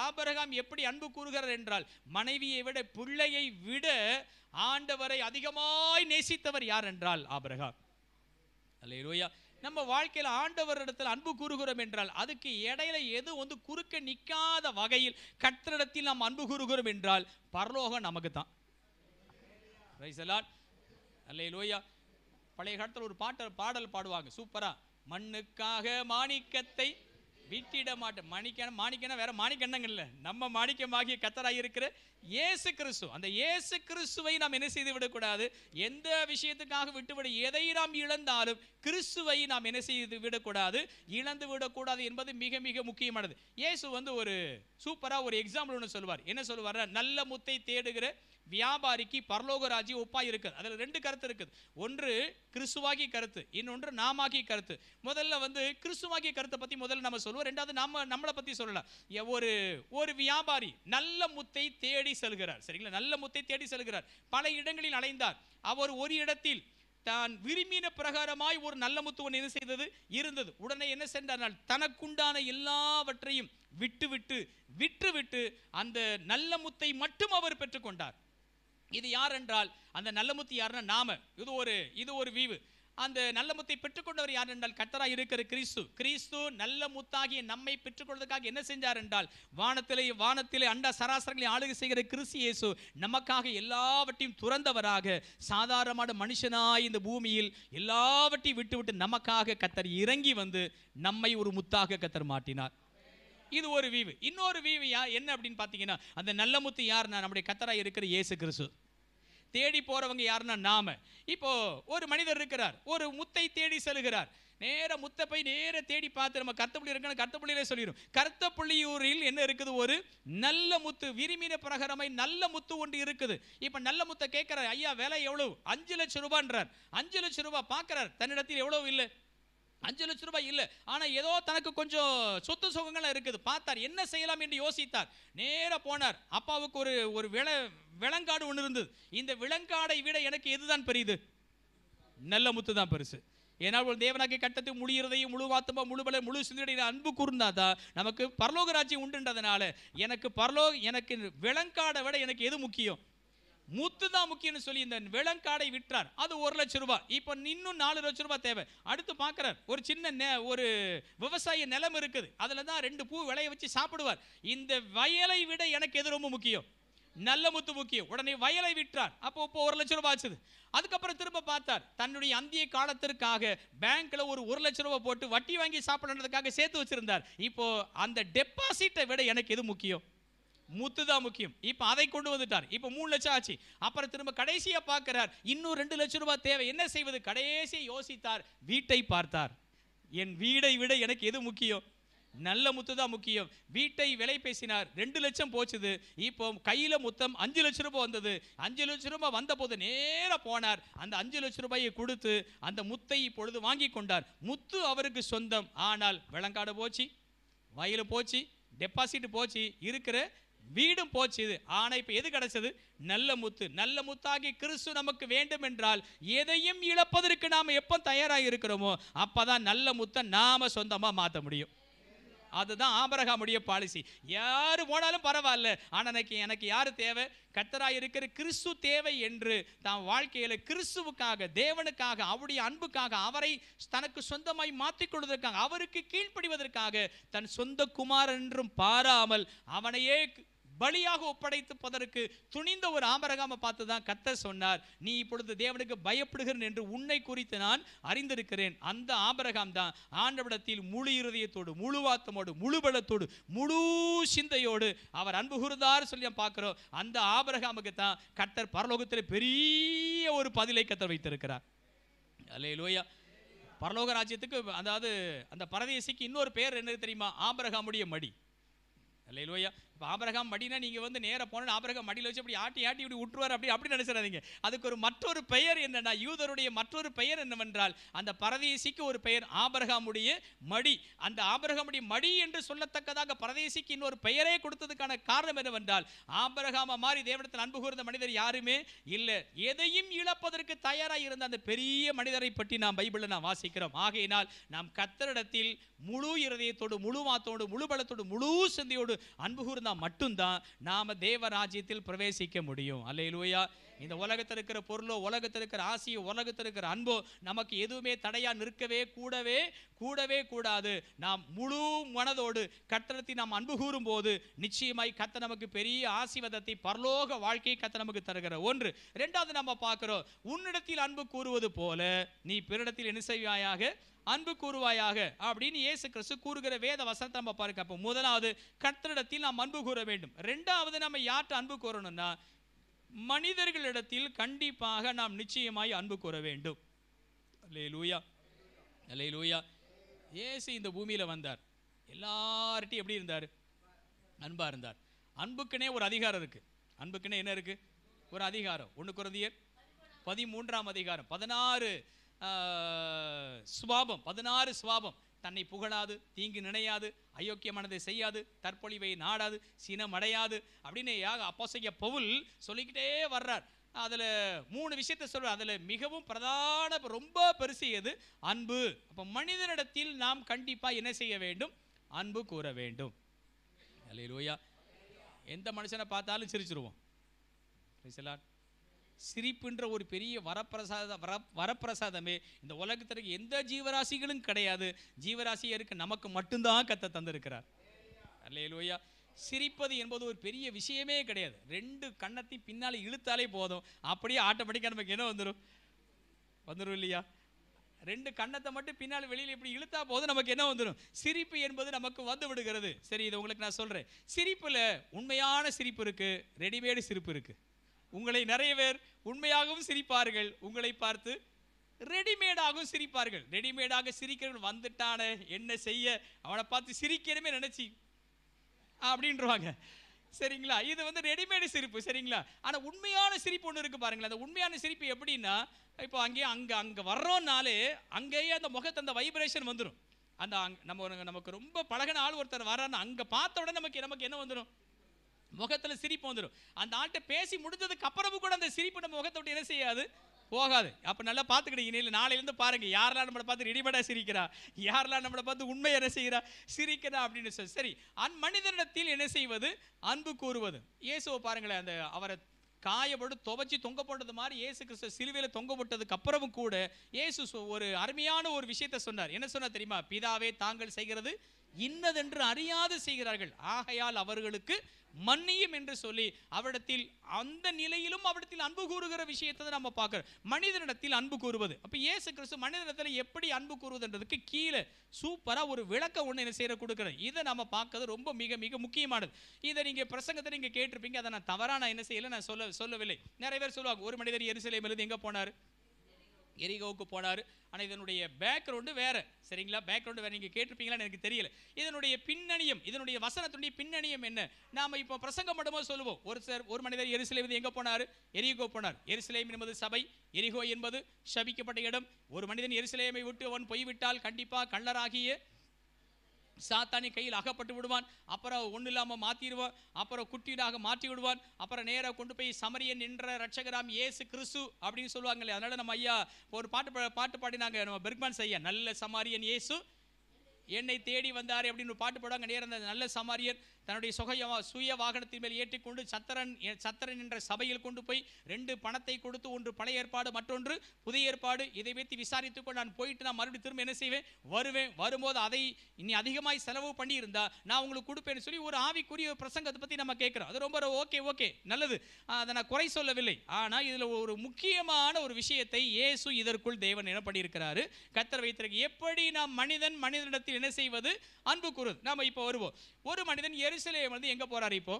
ஆபிரகாம் எப்படி அன்பு கூறுகிறார் என்றால், மனைவியை விட, பிள்ளையை விட ஆண்டவரை அதிகமாய் நேசித்தவர் யார் என்றால் ஆபிரகாம். அல்லேலூயா. நம்ம வாழ்க்கையில் ஆண்டவரிடத்தில் அன்பு கூறுகிறோம் என்றால் அதுக்கு இடையில எது குறுக்க நிற்காத வகையில் கர்த்தரிடத்தில் நாம் அன்பு கூறுகிறோம் என்றால் பரலோகம் நமக்கு தான். அல்லேலூயா. பழைய காலத்தில் ஒரு பாடல் பாடுவாங்க சூப்பரா, மண்ணுக்காக மாணிக்கத்தை விட்டிட மாட்டேன். மாணிக்கனா வேற மாணிக்கண்ணங்க இல்லை, நம்ம மாணிக்கமாகிய கர்த்தராய் இருக்கிற இயேசு கிறிஸ்து. அந்த இயேசு கிறிஸ்துவை நாம் என்ன செய்து விடக்கூடாது, எந்த விஷயத்துக்காக விட்டுவிட, எதை நாம் இழந்தாலும் கிறிஸ்துவை நாம் என்ன செய்து விடக்கூடாது, இழந்து விடக்கூடாது என்பது மிக மிக முக்கியமானது. இயேசு ஒரு சூப்பரா ஒரு எக்ஸாம்பிள் ஒன்று சொல்லுவார். என்ன சொல்லுவார்? நல்ல முத்தை தேடுகிற வியாபாரிக்கு பரலோக ராஜ்யம் ஒப்பாய் இருக்குது. அதில் 2 கருத்து இருக்குது. ஒன்று கிறிஸ்துவாகிய கருத்து, இன்னொன்று நாமாகிய கருத்து. முதல்ல கிறிஸ்துவாகிய கருத்தை பத்தி முதல்ல நம்ம சொல்லுவோம். ரெண்டாவது நம்மளை பத்தி சொல்லலாம். ஒரு வியாபாரி நல்ல முத்தை தேடி செல்கிறார். சரிங்களா? நல்ல முத்தை தேடி செல்கிறார். பல இடங்களில் அலைந்தார். அவர் ஒரு இடத்தில் தான் விரும்பின பிரகாரமாய் ஒரு நல்ல முத்து ஒன்று என்ன செய்தது, இருந்தது. உடனே என்ன சென்றார், தனக்குண்டான எல்லாவற்றையும் விட்டு அந்த நல்ல முத்தை மட்டும் அவர் பெற்றுக்கொண்டார். இது யார் என்றால், அந்த நல்ல முத்து யாருன்னா நாம. இது ஒரு வீவு. அந்த நல்ல முத்தை பெற்றுக்கொண்டவர் யார் என்றால் கர்த்தராய் இருக்கிற கிறிஸ்து நல்ல முத்தாகிய நம்மை பெற்றுக்கொள்வதற்காக என்ன செஞ்சார் என்றால், வானத்திலே அண்ட சராசரங்களை ஆளுகை செய்கிற கிறிஸ்து இயேசு நமக்காக எல்லாவற்றையும் துறந்தவராக சாதாரணமான மனுஷனாய் இந்த பூமியில் எல்லாவற்றையும் விட்டு நமக்காக கர்த்தர் இறங்கி வந்து நம்மை ஒரு முத்தாக கர்த்தர் மாட்டினார். இது ஒரு வீவு. இன்னொரு வீவு என்ன அப்படின்னு பார்த்தீங்கன்னா, அந்த நல்ல முத்து யாருன்னா நம்முடைய கர்த்தராய் இருக்கிற இயேசு கிறிஸ்து. தேடி போறவங்க யாருன்னா நாம. இப்போ ஒரு மனிதர் இருக்கிறார், ஒரு முத்தை தேடி செல்கிறார். நேர முத்தை போய் நேர தேடி பார்த்து நம்ம கருத்தப்புள்ளி இருக்குன்னு கருத்தப்புள்ளியிலே சொல்லிடும். கருத்தப்புள்ளியூரில் என்ன இருக்குது? ஒரு நல்ல முத்து, விரிமீன பிரகாரமாய் நல்ல முத்து ஒன்று இருக்குது. இப்ப நல்ல முத்தை கேட்கிறார். ஐயா விலை எவ்வளவு? 5 லட்சம் ரூபான்றார். 5 லட்சம் ரூபாய் பார்க்கிறார். தன்னிடத்தில் எவ்வளவு இல்லை, 5 லட்சம் ரூபாய் இல்லை. ஆனா ஏதோ தனக்கு கொஞ்சம் சொத்து சுகங்கள் இருக்குது. பார்த்தார், என்ன செய்யலாம் என்று யோசித்தார். நேர போனார். அப்பாவுக்கு ஒரு விலங்காடு ஒன்று இருந்தது. இந்த விலங்காடை விட எனக்கு எதுதான் பெரியது? நல்ல முத்து தான் பெருசு. ஏனால் ஒரு தேவனாகிய கட்டத்தை முழு இருதயம், முழு ஆத்துமா, முழு பல, முழு சிந்தனையில் அன்பு கூர்ந்தாதான் நமக்கு பரலோக ராஜ்யம் உண்டுன்றதுனால எனக்கு விலங்காடை விட எனக்கு எது முக்கியம்? முத்து தான் முக்கியம்னு சொல்லி இந்த விலங்காடை விற்றார். அது 1 லட்சம் ரூபாய். இப்போ இன்னும் 4 லட்சம் ரூபாய் தேவை. அடுத்து பார்க்கிறார், ஒரு சின்ன ஒரு விவசாய நிலம் இருக்குது. அதில் தான் 2 பூ விளைய வச்சு சாப்பிடுவார். இந்த வயலை விட எனக்கு எது ரொம்ப முக்கியம்? நல்ல முத்து முக்கியம். உடனே வயலை விற்றார். அப்போ 1 லட்சம் ரூபாய் ஆச்சுது. அதுக்கப்புறம் திரும்ப பார்த்தார், தன்னுடைய அந்திய காலத்திற்காக பேங்க்ல ஒரு 1 லட்சம் ரூபாய் போட்டு வட்டி வாங்கி சாப்பிடுறதுக்காக சேர்த்து வச்சிருந்தார். இப்போ அந்த டெபாசிட்டை விட எனக்கு எது முக்கியம்? முத்து தான் முக்கியம். இப்போ அதை கொண்டு வந்துட்டார். இப்போ 3 லட்சம் ஆச்சு. அப்புறம் திரும்ப கடைசியா பார்க்கிறார், இன்னும் 2 லட்சம் ரூபாய் தேவை. என்ன செய்வது? கடைசியை யோசித்தார். வீட்டை பார்த்தார். என் வீடை விட எனக்கு எது முக்கியம்? நல்ல முத்து தான் முக்கியம். வீட்டை விலை பேசினார். 2 லட்சம் போச்சுது. இப்போ கையில மொத்தம் 5 லட்சம் ரூபாய் வந்தது. 5 லட்சம் ரூபாய் வந்த போது நேர போனார். அந்த 5 லட்சம் ரூபாயை கொடுத்து அந்த முத்தை இப்பொழுது வாங்கி கொண்டார். முத்து அவருக்கு சொந்தம். ஆனால் விலங்காடு போச்சு, வயலு போச்சு, டெபாசிட் போச்சு, இருக்கிற வீடும் போச்சு. ஆனா இப்ப எது கிடைச்சது? நல்ல முத்து. நல்ல முத்தாகி கிறிஸ்து நமக்கு வேண்டும் என்றால் எதையும் இழப்பதற்கு நாம எப்ப தயாராக இருக்கிறோமோ அப்பதான் நல்ல முத்தை நாம சொந்தமா மாற்ற முடியும். அதுதான் ஆபிரகாமுடைய பாலிசி. யாரு போனாலும் பரவாயில்ல, ஆனா எனக்கு யாரு தேவை? கர்த்தராய் இருக்கிற கிறிஸ்து தேவை என்று தான் வாழ்க்கையில கிறிஸ்துவுக்காக, தேவனுக்காக, அவருடைய அன்புக்காக, அவரை தனக்கு சொந்தமாய் மாற்றிக் கொள்வதற்காக, அவருக்கு கீழ்ப்படிவதற்காக தன் சொந்த குமாரன் என்றும் பாராமல் அவனையே பலியாக ஒப்படைப்பதற்கு துணிந்த ஒரு ஆபிரகாமை பார்த்து தான் கர்த்தர் சொன்னார், நீ இப்பொழுது தேவனுக்கு பயப்படுகிறேன் என்று உன்னை குறித்து நான் அறிந்திருக்கிறேன். அந்த ஆபிரகாம் தான் ஆண்டவரிடத்தில் முழு இருதயத்தோடு, முழு ஆத்துமோடு, முழு பலத்தோடு, முழு சிந்தையோடு அவர் அன்பு கூர்ந்தார் சொல்லி பார்க்கிறோம். அந்த ஆபிரகாமுக்கு தான் கர்த்தர் பரலோகத்தில் பெரிய ஒரு பதிலை கர்த்தர் வைத்திருக்கிறார். அல்லேலூயா. பரலோக ராஜ்யத்துக்கு, அதாவது அந்த பரதேசிக்கு இன்னொரு பேர் என்ன தெரியுமா? ஆபிரகாமுடைய மடி. அல்லேலூயா. இப்போ ஆபிரகாம் மடினா நீங்கள் நேராக போனால் ஆபிரகாம் மடியில் வச்சு அப்படி ஆட்டி இப்படி விட்டுருவார் அப்படி நினைச்சிடாதீங்க. அதுக்கு ஒரு மற்றொரு பெயர் என்னன்னா, யூதருடைய மற்றொரு பெயர் என்னவென்றால் அந்த பரதேசிக்கு ஒரு பெயர் ஆபிரகாமுடைய மடி. அந்த ஆபிரகாமுடைய மடி என்று சொல்லத்தக்கதாக பரதேசிக்கு இன்னொரு பெயரே கொடுத்ததுக்கான காரணம் என்னவென்றால், ஆபிரகாம மாதிரி தேவனிடத்தில் அன்பு கூர்ந்த மனிதர் யாருமே இல்லை. எதையும் இழப்பதற்கு தயாராக இருந்த அந்த பெரிய மனிதரை பற்றி நாம் பைபிளில் நாம் வாசிக்கிறோம். ஆகையினால் நாம் கர்த்தரிடத்தில் முழு இருதயத்தோடு, முழு மாத்தோடு, முழு பலத்தோடு, முழு சிந்தையோடு அன்பு கூர்ந்தா மட்டும்தான் நாம தேவ ராஜ்யத்தில் பிரவேசிக்க முடியும். அல்லேலூயா. இந்த உலகத்தில் இருக்கிற பொருளோ, உலகத்தில் இருக்கிற ஆசையோ, உலகத்தில் இருக்கிற அன்போ நமக்கு எதுவுமே தடையா நிற்கவே கூடவே கூடாது. நாம் முழு மனதோடு கர்த்தரை நாம் அன்பு கூறும் போது நிச்சயமாய் கர்த்தர் நமக்கு பெரிய ஆசீர்வாதத்தை, பரலோக வாழ்க்கையை கர்த்தர் நமக்கு தருகிற ஒன்று. இரண்டாவது நம்ம பார்க்கிறோம், உன்னிடத்தில் அன்பு கூறுவது போல நீ பிறரிடத்தில் என்ன செய்வாயாக? அன்பு கூறுவாயாக அப்படின்னு இயேசு கிறிஸ்து கூறுகிற வேத வசனத்தை நம்ம பாருங்க. அப்போ முதலாவது கர்த்தரிடத்தில் நாம் அன்பு கூற வேண்டும். இரண்டாவது நம்ம யார்கிட்ட அன்பு கூறணும்னா, மனிதர்களிடத்தில் கண்டிப்பாக நாம் நிச்சயமாய் அன்பு கூற வேண்டும். அல்லேலூயா, அல்லேலூயா. இயேசு இந்த பூமியில வந்தார், எல்லார்ட்டையும் எப்படி இருந்தார்? அன்பா இருந்தார். அன்புக்குனே ஒரு அதிகாரம் இருக்கு. அன்புக்குனே என்ன இருக்கு? ஒரு அதிகாரம். 1 கொரிந்தியர் 13ஆம் அதிகாரம் 16 சுபாவம், 16 சுபாவம். தன்னை புகழாது, தீங்கு நினையாது, அயோக்கியமானதை செய்யாது, தற்பொழிவை நாடாது, சினம் அடையாது அப்படின்னு அப்போஸ்தலன் பவுல் சொல்லிக்கிட்டே வர்றார். அதில் 3 விஷயத்தை சொல்றார். அதில் மிகவும் பிரதான, ரொம்ப பெருசு எது? அன்பு. அப்போ மனிதனிடத்தில் நாம் கண்டிப்பாக என்ன செய்ய வேண்டும்? அன்பு கூற வேண்டும். அல்லேலூயா. எந்த மனுஷனை பார்த்தாலும் சிரிச்சிருவோம். சிரிப்புன்ற ஒரு பெரிய வரப்பிரசாதமே இந்த உலகத்திற்கு எந்த ஜீவராசிகளும் கிடையாது. ஜீவராசியாக இருக்க நமக்கு மட்டும்தான் கர்த்தர் தந்திருக்கிறார். அல்லேலூயா. சிரிப்பது என்பது ஒரு பெரிய விஷயமே கிடையாது. 2 கன்னத்தை பின்னாலே இழுத்தாலே போதும், அப்படியே ஆட்டோமேட்டிக்காக நமக்கு என்ன வந்துடும் இல்லையா? 2 கன்னத்தை மட்டும் பின்னால் வெளியில் இப்படி இழுத்தா போதும், நமக்கு என்ன வந்துடும்? சிரிப்பு என்பது நமக்கு வந்து விடுகிறது. சரி, இதை உங்களுக்கு நான் சொல்கிறேன். சிரிப்பில் உண்மையான சிரிப்பு இருக்குது, ரெடிமேடு சிரிப்பு இருக்குது. உங்களை நிறைய பேர் உண்மையாகவும் சிரிப்பார்கள், உங்களை பார்த்து ரெடிமேடாகவும் சிரிப்பார்கள். ரெடிமேடாக சிரிக்கிறவர்கள் வந்துட்டானே என்ன செய்ய, அவனை பார்த்து சிரிக்கணுமே நினைச்சி அப்படின்றவாங்க. சரிங்களா, இது வந்து ரெடிமேடு சிரிப்பு. சரிங்களா, ஆனால் உண்மையான சிரிப்பு ஒன்று இருக்கு பாருங்களேன். அந்த உண்மையான சிரிப்பு எப்படின்னா, இப்போ அங்கே வர்றோம்னாலே அங்கேயே அந்த முகத்து அந்த வைப்ரேஷன் வந்துடும். அந்த நமக்கு ரொம்ப பழகின ஆள் ஒருத்தர் வர்றாருன்னா அங்கே பார்த்த உடனே நமக்கு என்ன வந்துடும், முகத்தில் சிரிப்பு வந்துடும். அந்த ஆள்கிட்ட பேசி முடிஞ்சதுக்கு அப்புறமும் கூட அந்த சிரிப்பு நம்ம முகத்தை விட்டு என்ன செய்யாது, போகாது. அப்போ நல்லா பார்த்துக்கிட்டீங்க. இல்லை நாளையிலேருந்து பாருங்க, யாரெல்லாம் நம்மளை பார்த்து ரெடிமேடாக சிரிக்கிறா, யாரெல்லாம் நம்மளை பார்த்து உண்மை என்ன செய்கிறா, சிரிக்கிறா அப்படின்னு சொல்லி. சரி, மனிதனிடத்தில் என்ன செய்வது, அன்பு கூறுவது. இயேசுவை பாருங்களேன், அந்த அவரை காயப்பட்டு துவச்சி தொங்க போட்டது மாதிரி இயேசு கிறிஸ்து சிலுவையில் தொங்க போட்டதுக்கு அப்புறமும் கூட இயேசு ஒரு அருமையான ஒரு விஷயத்தை சொன்னார். என்ன சொன்னார் தெரியுமா? பிதாவே தாங்கள் செய்கிறது இன்னதென்று அறியாது செய்கிறார்கள், ஆகையால் அவர்களுக்கு மன்னியும் என்று சொல்லி அவரிடத்தில் அந்த நிலையிலும் அவரிடத்தில் அன்பு கூறுகிற விஷயத்தை நம்ம பார்க்கிறோம். மனிதனிடத்தில் அன்பு கூறுவது. அப்போ இயேசு கிறிஸ்து மனிதனிடத்தில் எப்படி அன்பு கூறுவதுன்றதுக்கு கீழே சூப்பராக ஒரு விளக்கம் ஒன்று என்ன செய்ய கொடுக்குறேன். இதை நம்ம பார்க்கறது ரொம்ப மிக மிக முக்கியமானது. இதை நீங்கள் பிரசங்கத்தை நீங்கள் கேட்டிருப்பீங்க. அதை நான் தவறாக நான் என்ன செய்யலை, நான் சொல்லவில்லை. நிறைய பேர் சொல்லுவாங்க, ஒரு மனிதர் எருசலேமிலிருந்து எங்கே போனார், எரிகோவுக்கு போனார். ஆனால் இதனுடைய பேக்ரவுண்டு வேறு. சரிங்களா, பேக்ரவுண்டு வேறு. நீங்கள் கேட்டிருப்பீங்களான்னு எனக்கு தெரியல. இதனுடைய பின்னணியம், இதனுடைய வசனத்துடைய பின்னணியம் என்ன, நாம் இப்போ பிரசங்கம் பண்ணும்போது சொல்லுவோம். ஒரு மனிதர் எருசலேமிலிருந்து எங்கே போனார், எரிகோ போனார். எருசலேம் என்பது சபை, எரிகோ என்பது சபிக்கப்பட்ட இடம். ஒரு மனிதன் எருசலேமை விட்டு அவன் போய்விட்டால் கண்டிப்பாக கள்ளராகிய சாத்தானி கையில் அகப்பட்டு விடுவான். அப்புறம் ஒன்றும் இல்லாமல் மாற்றிடுவான். அப்புறம் குட்டியீடாக மாற்றி விடுவான். அப்புறம் நேராக கொண்டு போய் சமரியன் என்ற ரட்சகராம் இயேசு கிறிஸ்து அப்படின்னு சொல்லுவாங்களே. அதனால நம்ம ஐயா ஒரு பாட்டு பாடினாங்க, நம்ம பெர்க்மன்ஸ் ஐயா, நல்ல சமாரியன் இயேசு என்னை தேடி வந்தார் அப்படின்னு பாட்டு போடுவாங்க. நேரம் அந்த நல்ல சமாரியன் தன்னுடைய சுய வாகனத்தின் மேல் ஏற்றிக்கொண்டு சத்திரன் என்ற சபையில் கொண்டு போய் 2 பணத்தை கொடுத்து, ஒன்று பழைய ஏற்பாடு, மற்றொன்று புதிய ஏற்பாடு, இதை வைத்து விசாரித்துக்கொண்டு நான் போயிட்டு நான் மறுபடியும் திரும்ப என்ன செய்வேன், வரும்போது அதை இனி அதிகமாய் செலவு பண்ணி இருந்தா நான் உங்களுக்கு கொடுப்பேன்னு சொல்லி ஒரு ஆவிக்குரிய பிரசங்கத்தை பற்றி நம்ம கேட்குறோம். அது ரொம்ப ஓகே நல்லது, அதை நான் குறை சொல்லவில்லை. ஆனால் இதில் ஒரு முக்கியமான ஒரு விஷயத்தை இயேசு இதற்குள் தேவன் என்ன பண்ணியிருக்கிறாரு, கர்த்தர் வைத்திருக்க. எப்படி நாம் மனிதனிடத்தில் என்ன செய்வது, அன்பு கூறுவது. நாம இப்போ வருவோம். ஒரு மனிதன் எருசலேம் வந்து எங்க போறாரு, இப்போ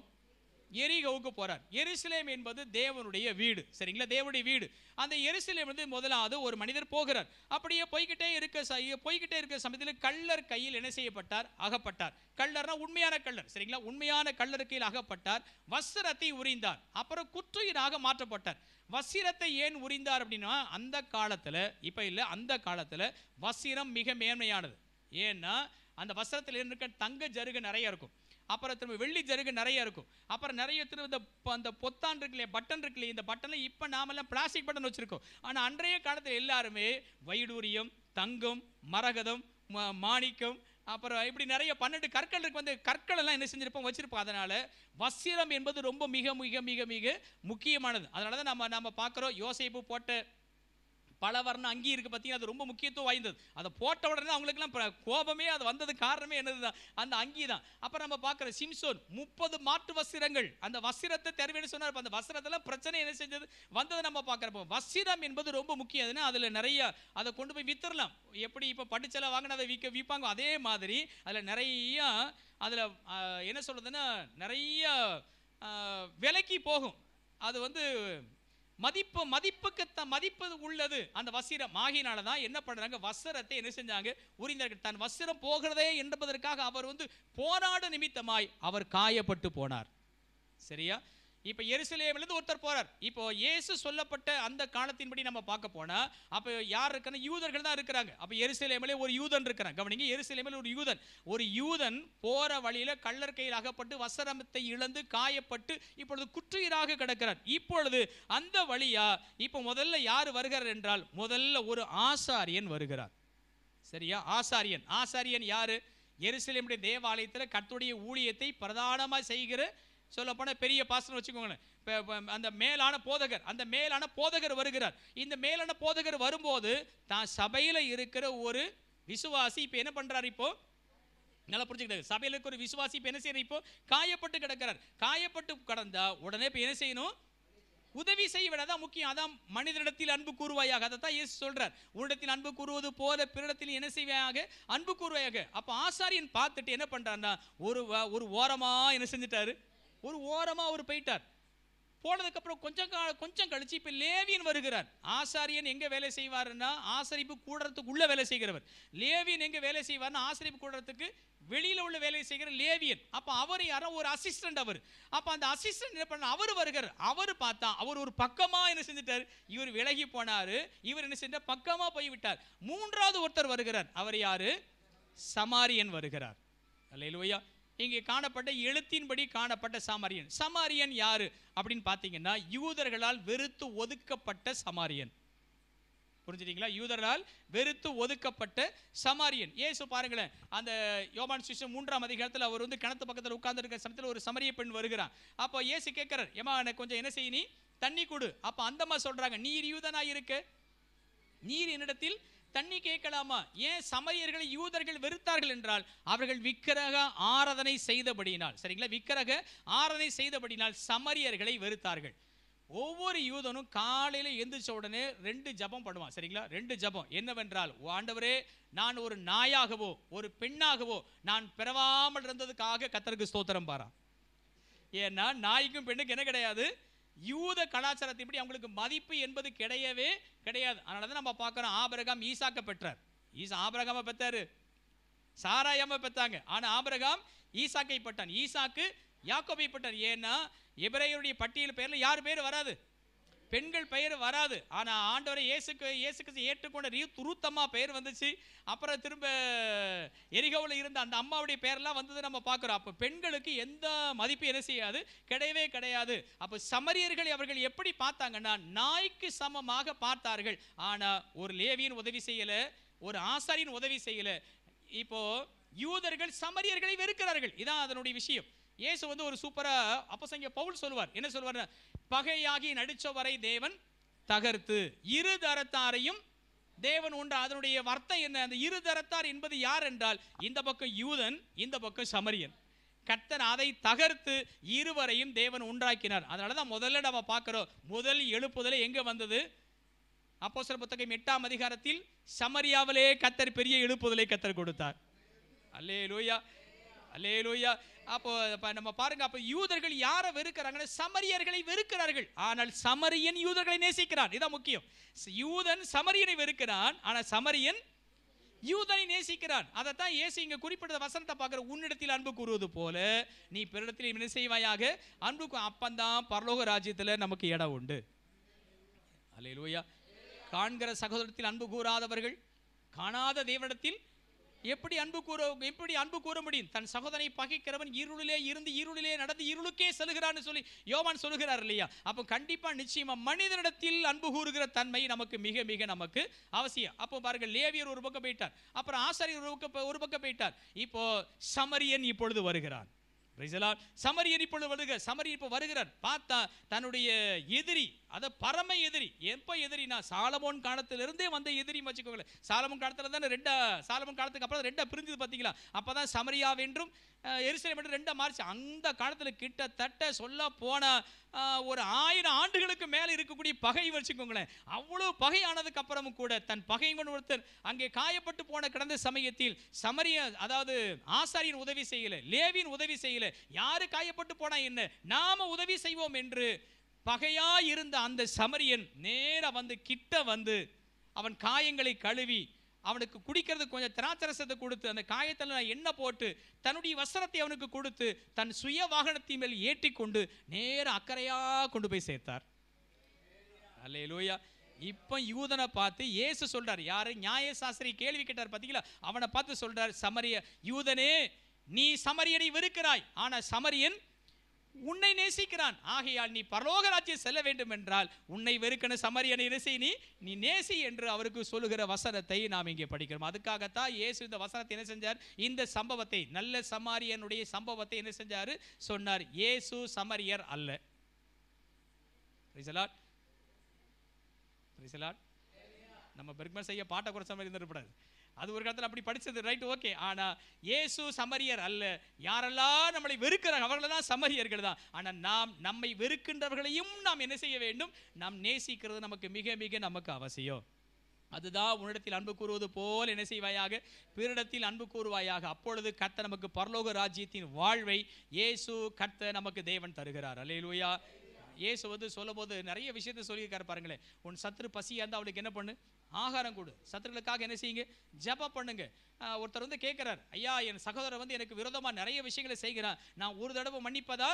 எரிகோவுக்கு போறார். எருசலேம் என்பது தேவனுடைய வீடு. சரிங்களா, தேவனுடைய வீடு. அந்த எருசலேம் வந்து முதலாவது ஒரு மனிதர் போகிறார். அப்படியே போய்கிட்டே இருக்க சமயத்தில் கள்ளர் கையில் என்ன செய்யப்பட்டார், அகப்பட்டார். கள்ளர்னா உண்மையான கள்ளர். சரிங்களா, உண்மையான கள்ளர் கையில் அகப்பட்டார். வஸ்திரத்தை உரிந்தார். அப்புறம் குற்றுயிராக மாற்றப்பட்டார். வஸ்திரத்தை ஏன் உரிந்தார் அப்படின்னா, அந்த காலத்துல இப்ப இல்லை, அந்த காலத்துல வஸ்திரம் மிக மேன்மையானது. ஏன்னா அந்த வஸ்திரத்தில் இருக்க தங்க ஜருகு நிறைய இருக்கும். அப்புறம் திரும்ப வெள்ளி ஜருகு நிறைய இருக்கும். அப்புறம் நிறைய திரும்ப அந்த பொத்தான் இருக்குல்லையே, பட்டன் இருக்குல்லையே, இந்த பட்டன்ல இப்போ நாமெல்லாம் பிளாஸ்டிக் பட்டன் வச்சிருக்கோம். ஆனால் அன்றைய காலத்தில் எல்லாருமே வைடூரியம், தங்கம், மரகதம், மாணிக்கம், அப்புறம் இப்படி நிறைய 12 கற்கள் இருக்கு. வந்து கற்கள் எல்லாம் என்ன செஞ்சிருப்போம், வச்சிருப்போம். அதனால வஸ்திரம் என்பது ரொம்ப மிக மிக மிக மிக முக்கியமானது. அதனால தான் நம்ம பார்க்குறோம், யோசேப்பு போட்ட பலவர்ண அங்கி இருக்கு பார்த்தீங்கன்னா, அது ரொம்ப முக்கியத்துவம் வாய்ந்தது. அதை போட்ட உடனே அவங்களுக்குலாம் கோபமே அது வந்தது காரணமே என்னதுதான், அந்த அங்கி தான். அப்புறம் நம்ம பார்க்குற சிம்சோன் 30 மாற்று வஸ்திரங்கள், அந்த வஸ்திரத்தை தெரிவேன்னு சொன்னார். அந்த வஸ்திரத்தில் பிரச்சனை என்ன செஞ்சது வந்தது நம்ம பார்க்குறப்போ. வஸ்திரம் என்பது ரொம்ப முக்கியம். அதுனா அதில் நிறைய அதை கொண்டு போய் வித்துடலாம். எப்படி இப்போ பட்டுச்சலை வாங்கினா அதை விற்பாங்க, அதே மாதிரி அதில் நிறைய அதில் என்ன சொல்றதுன்னா நிறைய விலைக்கு போகும். அது வந்து மதிப்பு உள்ளது அந்த வஸ்திரம் ஆகினால தான் என்ன பண்றாங்க, வஸ்திரத்தை என்ன செஞ்சாங்க, உரிந்தார்கள். தன் வஸ்திரம் போகிறதே என்பதற்காக அவர் வந்து போராட நிமித்தமாய் அவர் காயப்பட்டு போனார். சரியா, இப்போ எருசலேமிலிருந்து ஒருத்தர் போறார். இப்போ இயேசு சொல்லப்பட்ட அந்த காலத்தின்படி நம்ம பார்க்க போனா, அப்போ யார் இருக்காங்க, யூதர்கள் தான் இருக்கிறாங்க. அப்போ எருசலேமிலே ஒரு யூதன் இருக்கிறாங்க. கவனிங்க, எருசலேமில் ஒரு யூதன் போற வழியில கள்ளர் கையில் அகப்பட்டு வஸ்திரத்தை இழந்து காயப்பட்டு இப்பொழுது குற்றுயிராக கிடக்கிறார். இப்பொழுது அந்த வழியா இப்போ முதல்ல யார் வருகிறார் என்றால், முதல்ல ஒரு ஆசாரியன் வருகிறார். சரியா, ஆசாரியன் யாரு, எருசலேமுடைய தேவாலயத்தில் கர்த்தருடைய ஊழியத்தை பிரதானமாக செய்கிற சொல்லப்போனால் பெரிய பாஸ்டர் வச்சுக்கோங்களேன், அந்த மேலான போதகர் வருகிறார். இந்த மேலான போதகர் வரும்போது தான் சபையில் இருக்கிற ஒரு விசுவாசி இப்போ என்ன பண்றாரு, இப்போ நல்லா புரிஞ்சுக்கிட்டாரு. சபையில் இருக்கிற ஒரு விசுவாசி இப்போ என்ன செய்யறாரு, இப்போ காயப்பட்டு கிடக்கிறார். காயப்பட்டு கிடந்தா உடனே இப்போ என்ன செய்யணும், உதவி செய்ய விடாதான் முக்கியம். அதான் மனிதனிடத்தில் அன்பு கூறுவாயாக. அதை தான் இயேசு சொல்றார், உன்னிடத்தில் அன்பு கூறுவது போல பிறரிடத்தில் என்ன செய்வாயாக, அன்பு கூறுவாயாக. அப்ப ஆசாரியன் பார்த்துட்டு என்ன பண்றாருன்னா, ஒரு ஓரமா என்ன செஞ்சிட்டாரு, ஒரு ஓரமா அவர் போயிட்டார். போனதுக்கு அப்புறம் கொஞ்சம் கழிச்சு இப்ப லேவியன் வருகிறார். ஆசாரியன் எங்க வேலை செய்வாருன்னா ஆசரிப்பு கூடறதுக்கு உள்ள வேலை செய்கிறவர். லேவியன் எங்க வேலை செய்வார்னா ஆசரிப்பு கூடறதுக்கு வெளியில உள்ள வேலை செய்கிற லேவியன். அப்ப அவர் யாரோ ஒரு அசிஸ்டன்ட். அவர் அப்ப அந்த அசிஸ்டன்ட் என்ன பண்ண, அவர் வருகிறார். அவர் பார்த்தா அவர் ஒரு பக்கமா என்ன செஞ்சிட்டார், இவர் விலகி போனாரு. இவர் என்ன செஞ்சார், பக்கமா போய் விட்டார். மூன்றாவது ஒருத்தர் வருகிறார். அவர் யாரு, சமாரியன் வருகிறார். அல்லேலூயா. இங்கே காணப்பட்ட எழுத்தின்படி காணப்பட்ட சமாரியன். சமாரியன் யாரு அப்படின்னு பார்த்தீங்கன்னா யூதர்களால் வெறுத்து ஒதுக்கப்பட்ட சமாரியன். புரிஞ்சுட்டீங்களா? யூதர்களால் வெறுத்து ஒதுக்கப்பட்ட சமாரியன். இயேசு பாருங்களேன், அந்த யோவான் சுவிசேஷம் 3ஆம் அதிகாரத்தில் அவர் வந்து கிணத்து பக்கத்தில் உட்கார்ந்து இருக்கிற சமயத்தில் ஒரு சமரிய பெண் வருகிறான். அப்போ இயேசு கேட்கிறார், ஏமா எனக்கு கொஞ்சம் என்ன செய்ய, நீ தண்ணி கொடு. அப்போ அந்தம்மா சொல்றாங்க, நீர் யூதனாய் இருக்க நீர் என்னிடத்தில் தண்ணி கேட்கலாமா? ஏன் சமரியர்களை யூதர்கள் வெறுத்தார்கள் என்றால் அவர்கள் விக்கிரக ஆராதனை செய்தபடியினால். சரிங்களா? விக்கிரக ஆராதனை செய்தபடியினால் சமரியர்களை வெறுத்தார்கள். ஒவ்வொரு யூதனும் காலையில எந்திரிச்ச உடனே 2 ஜபம் பண்ணுவான். சரிங்களா? 2 ஜபம் என்னவென்றால், ஆண்டவரே நான் ஒரு நாயாகவோ ஒரு பெண்ணாகவோ நான் பிறவாமல் இருந்ததுக்காக கர்த்தருக்கு ஸ்தோத்திரம் பாரா. ஏன்னா நாய்க்கும் பெண்ணுக்கு என்ன கிடையாது, யூத கலாச்சாரத்தின்படி அவங்களுக்கு மதிப்பு என்பது கிடையவே கிடையாது. அதனால தான் நம்ம பார்க்கிறோம், ஆபிரகாம் ஈசாக்கை பெற்றார். ஆபிரகாமை பெற்றாரு, சாராயாம பெற்றாங்க. ஆனா ஆபிரகாம் ஈசாக்கை பெற்றான். ஈசாக்கு யாக்கோபை பெற்றார். ஏன்னா எபிரேயருடைய பட்டியல் பெயர்ல யார் பேர் வராது, பெண்கள் பெயர் வராது. ஆனா ஆண்டவரை இயேசுக்கு ஏற்றுக்கொண்ட ரூத்தம்மா பெயர் வந்துச்சு. அப்புறம் திரும்ப எரிகோவில் இருந்த அந்த அம்மாவுடைய பெயர்லாம் வந்தது நம்ம பார்க்கிறோம். அப்போ பெண்களுக்கு எந்த மதிப்பு என்ன செய்யாது, கிடையவே கிடையாது. அப்போ சமரியர்களை அவர்கள் எப்படி பார்த்தாங்கன்னா நாய்க்கு சமமாக பார்த்தார்கள். ஆனா ஒரு லேவியின் உதவி செய்யல, ஒரு ஆசாரியின் உதவி செய்யல. இப்போ யூதர்கள் சமரியர்களை வெறுக்கிறார்கள். இதான் அதனுடைய விஷயம். இயேசு வந்து ஒரு சூப்பரா அப்போஸ்தலன் பவுல் சொல்வார். என்ன சொல்வார், பகையாகி நடிச்சவரை தேவன் தகர்த்து இரு தரத்தாரையும் தேவன் உண்டு. அதனுடைய அர்த்தம் என்ன, அந்த இரு தரத்தார் என்பது யார் என்றால் இந்த பக்கம் யூதன், இந்த பக்கம் சமரியன். கர்த்தர் அதை தகர்த்து இருவரையும் தேவன் உண்டாக்கினார். அதனாலதான் முதல்ல நம்ம பார்க்கிறோம், முதல் எழுப்புதலை எங்க வந்தது, அப்போஸ்தலர் புத்தகம் 8ஆம் அதிகாரத்தில் சமரியாவிலே கர்த்தர் பெரிய எழுப்புதலை கர்த்தர் கொடுத்தார். அல்லேலூயா, அல்லேலூயா. அப்போ நம்ம பாருங்க, அப்போ யூதர்கள் யாரை வெறுக்கிறாங்க, சமரியர்களை வெறுக்கிறார்கள். ஆனால் சமரியன் யூதர்களை நேசிக்கிறான். இதான் முக்கியம். யூதன் சமரியனை வெறுக்கிறான், ஆனால் சமரியன் யூதனை நேசிக்கிறான். அதைத்தான் இயேசு இங்க குறிப்பிட்ட வசனத்தை பார்க்கிற, உன்னிடத்தில் அன்பு கூறுவது போல நீ பிறரிடத்தில் என்ன செய்வாயாக அன்பு. அப்பந்தான் பரலோக ராஜ்யத்தில் நமக்கு இடம் உண்டு. அல்லேலூயா. காண்கிற சகோதரத்தில் அன்பு கூறாதவர்கள் காணாத தேவனிடத்தில் எப்படி அன்பு கூற முடியும்? தன் சகோதரனை பகைக்கிறவன் இருளிலே இருந்து இருளிலே நடந்து இருளுக்கே செல்கிறான்னு சொல்லி யோவான் சொல்லுகிறார் இல்லையா? அப்போ கண்டிப்பா நிச்சயமா மனிதனிடத்தில் அன்பு கூறுகிற தன்மை நமக்கு மிக மிக நமக்கு அவசியம். அப்போ பாருங்க, லேவியர் ஒரு பக்கம் போயிட்டார், அப்புறம் ஆசாரியர் ஒரு பக்கம் போயிட்டார். இப்போ சமரியன் இப்பொழுது வருகிறார். சமரியன் இப்பொழுது வருகிறார். பார்த்தா தன்னுடைய எதிரி, அத பரம எதிரி. எப்ப எதிரினா சாலமோன் காலத்திலிருந்தே வந்த எதிரி வச்சுக்கோங்களேன். சாலமோன் காலத்துல தானே சாலமோன் காலத்துக்கு அப்புறம் 2 பிரிஞ்சது பாத்தீங்களா? அப்பதான் சமரியா என்றும் எருசலேம் என்று 2 மாறிச்சு. அந்த காலத்துல கிட்டத்தட்ட சொல்ல போன ஒரு 1000 ஆண்டுகளுக்கு மேல இருக்கக்கூடிய பகை வச்சுக்கோங்களேன். அவ்வளவு பகை ஆனதுக்கு அப்புறமும் கூட தன் பகைவன் ஒருத்தர் அங்கே காயப்பட்டு போன கிடந்த சமயத்தில் சமரியா, அதாவது ஆசாரியன் உதவி செய்யல, லேவியின் உதவி செய்யல. யாரு காயப்பட்டு போனா என்ன, நாம உதவி செய்வோம் என்று பகையா இருந்த அந்த சமரியன் நேரா வந்து கிட்ட வந்து அவன் காயங்களை கழுவி அவனுக்கு குடிக்கிறது கொஞ்சம் திராட்சரசத்தை கொடுத்து அந்த காயத்தில் எண்ணெய் போட்டு தன்னுடைய வஸ்திரத்தை அவனுக்கு கொடுத்து தன் சுய வாகனத்தின் மேல் ஏற்றி கொண்டு நேர அக்கறையா கொண்டு போய் சேர்த்தார். அல்லேலூயா. இப்ப யூதனை பார்த்து இயேசு சொல்றார், யாரு நியாய சாஸ்திரி கேள்வி கேட்டார் பாத்தீங்களா, அவனை பார்த்து சொல்றார், யூதனே நீ சமரியனை வெறுக்கிறாய், ஆனா சமரியன் உன்னை நேசிக்கிறான். ஆகையால் நீ பரலோக ராஜ்யம் செல்ல வேண்டும் என்றால் உன்னை வெறுக்கன சமரியனை நீ நேசி என்று அவருக்கு சொல்லுகிற வசனத்தை நாம் இங்கே படிக்கிறோம். அதுக்காகத்தான் இயேசு இந்த வசனத்தை என்ன செஞ்சார், இந்த சம்பவத்தை, நல்ல சமாரியனுடைய சம்பவத்தை என்ன செஞ்சாரு சொன்னார். இயேசு சமரியர் அல்ல. நம்ம பெருமை செய்ய பாட்டை குறைச்ச மாதிரி இருந்துடக்கூடாது. அது ஒரு காலத்தில் அப்படி படிச்சது, ரைட், ஓகே. ஆனா இயேசு சமரியர் அல்ல. யாரெல்லாம் நம்மளை வெறுக்கிறாங்க அவர்களெல்லாம் சமரியர்கள் தான். ஆனா நாம் நம்மை வெறுக்கின்றவர்களையும் நாம் என்ன செய்ய வேண்டும், நாம் நேசிக்கிறது நமக்கு மிக மிக நமக்கு அவசியம். அதுதான் உன்னிடத்தில் அன்பு கூறுவது போல் என்ன செய்வாயாக, பிறரிடத்தில் அன்பு கூறுவாயாக. அப்பொழுது கர்த்தர் நமக்கு பரலோக ராஜ்யத்தின் வாழ்வை இயேசு கர்த்தர் நமக்கு தேவன் தருகிறார். அல்லேலூயா. இயேசு வந்து சொல்லும்போது நிறைய விஷயத்தை சொல்லியிருக்காரு பாருங்களேன். உன் சத்துரு பசியாக இருந்தால் அவளுக்கு என்ன பண்ணு, ஆகாரம் கொடு. சத்துருக்களுக்காக என்ன செய்யுங்க, ஜெபம் பண்ணுங்க. ஒருத்தர் வந்து கேட்குறார், ஐயா என் சகோதரர் வந்து எனக்கு விரோதமாக நிறைய விஷயங்களை செய்கிறான், நான் ஒரு தடவை மன்னிப்பதா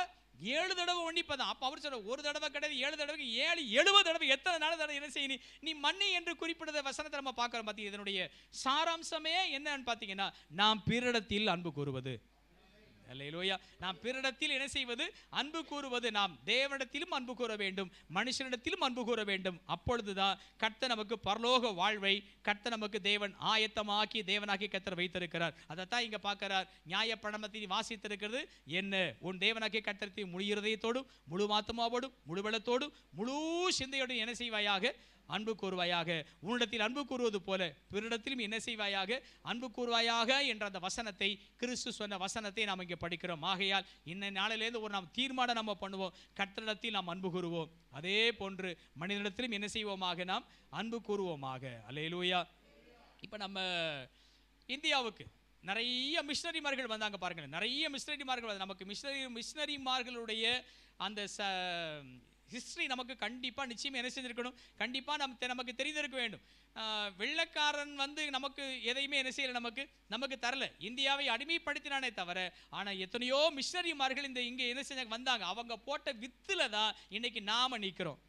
7 தடவை மன்னிப்பதா? அப்போ அவர் சொல்ற, ஒரு தடவை கிடையாது 7 தடவைக்கு 7 70 தடவை, எத்தனை நாள் தடவை என்ன செய்ய நீ மன்னி என்று குறிப்பிட்ட வசனத்தை நம்ம பார்க்குறோம். பார்த்தீங்க, இதனுடைய சாராம்சமே என்னன்னு பார்த்தீங்கன்னா, நாம் பிறரிடத்தில் அன்பு கூறுவது. அல்லேலூயா. நாம் பிறரிடத்தில் என்ன செய்வது, அன்பு கூறுவது. நாம் தேவனிடத்திலும் அன்பு கூற வேண்டும், மனுஷனிடத்திலும் அன்பு கூற வேண்டும். அப்பொழுதுதான் கர்த்தர் நமக்கு பரலோக வாழ்வை கர்த்தர் நமக்கு தேவன் ஆயத்தமாக்கி தேவனாக்கி கர்த்தர் வைத்திருக்கிறார். அதைத்தான் இங்க பார்க்கிறார். நியாயப்பிரமாணத்தை வாசித்திருக்கிறது என்ன, உன் தேவனாக்கி கர்த்தரை முழு இருதயத்தோடும் முழு ஆத்துமாவோடும் முழு பலத்தோடும் முழு சிந்தையோடும் என்ன செய்வாயாக, அன்பு கூறுவாயாக. உன்னிடத்தில் அன்பு கூறுவது போல பிறரிடத்திலும் என்ன செய்வாயாக, அன்பு கூறுவாயாக என்ற அந்த வசனத்தை, கிறிஸ்து சொன்ன வசனத்தை நாம் இங்கே படிக்கிறோம். ஆகையால் இன்ன நாளிலேருந்து ஒரு நாம் தீர்மானம் நம்ம பண்ணுவோம், கர்த்தரிடத்தில் நாம் அன்பு கூறுவோம். அதே போன்று மனிதனிடத்திலும் என்ன செய்வோமாக, நாம் அன்பு கூறுவோமாக. அல்லேலூயா. இப்போ நம்ம இந்தியாவுக்கு நிறைய மிஷனரிமார்கள் வந்தாங்க பாருங்களேன். நிறைய மிஷனரிமார்கள் நமக்கு மிஷனரிமார்களுடைய அந்த ஹிஸ்ட்ரி நமக்கு கண்டிப்பாக நிச்சயம் என்ன செஞ்சிருக்கணும், கண்டிப்பாக நமக்கு தெரிந்திருக்க வேண்டும். வெள்ளைக்காரன் வந்து நமக்கு எதையுமே என்ன செய்யலை, நமக்கு தரல. இந்தியாவை அடிமைப்படுத்தினானே தவிர, ஆனால் எத்தனையோ மிஷனரிமார்கள் இங்கே என்ன செஞ்சாங்க, வந்தாங்க. அவங்க போட்ட வித்துல தான் இன்னைக்கு நாம நிற்கிறோம்.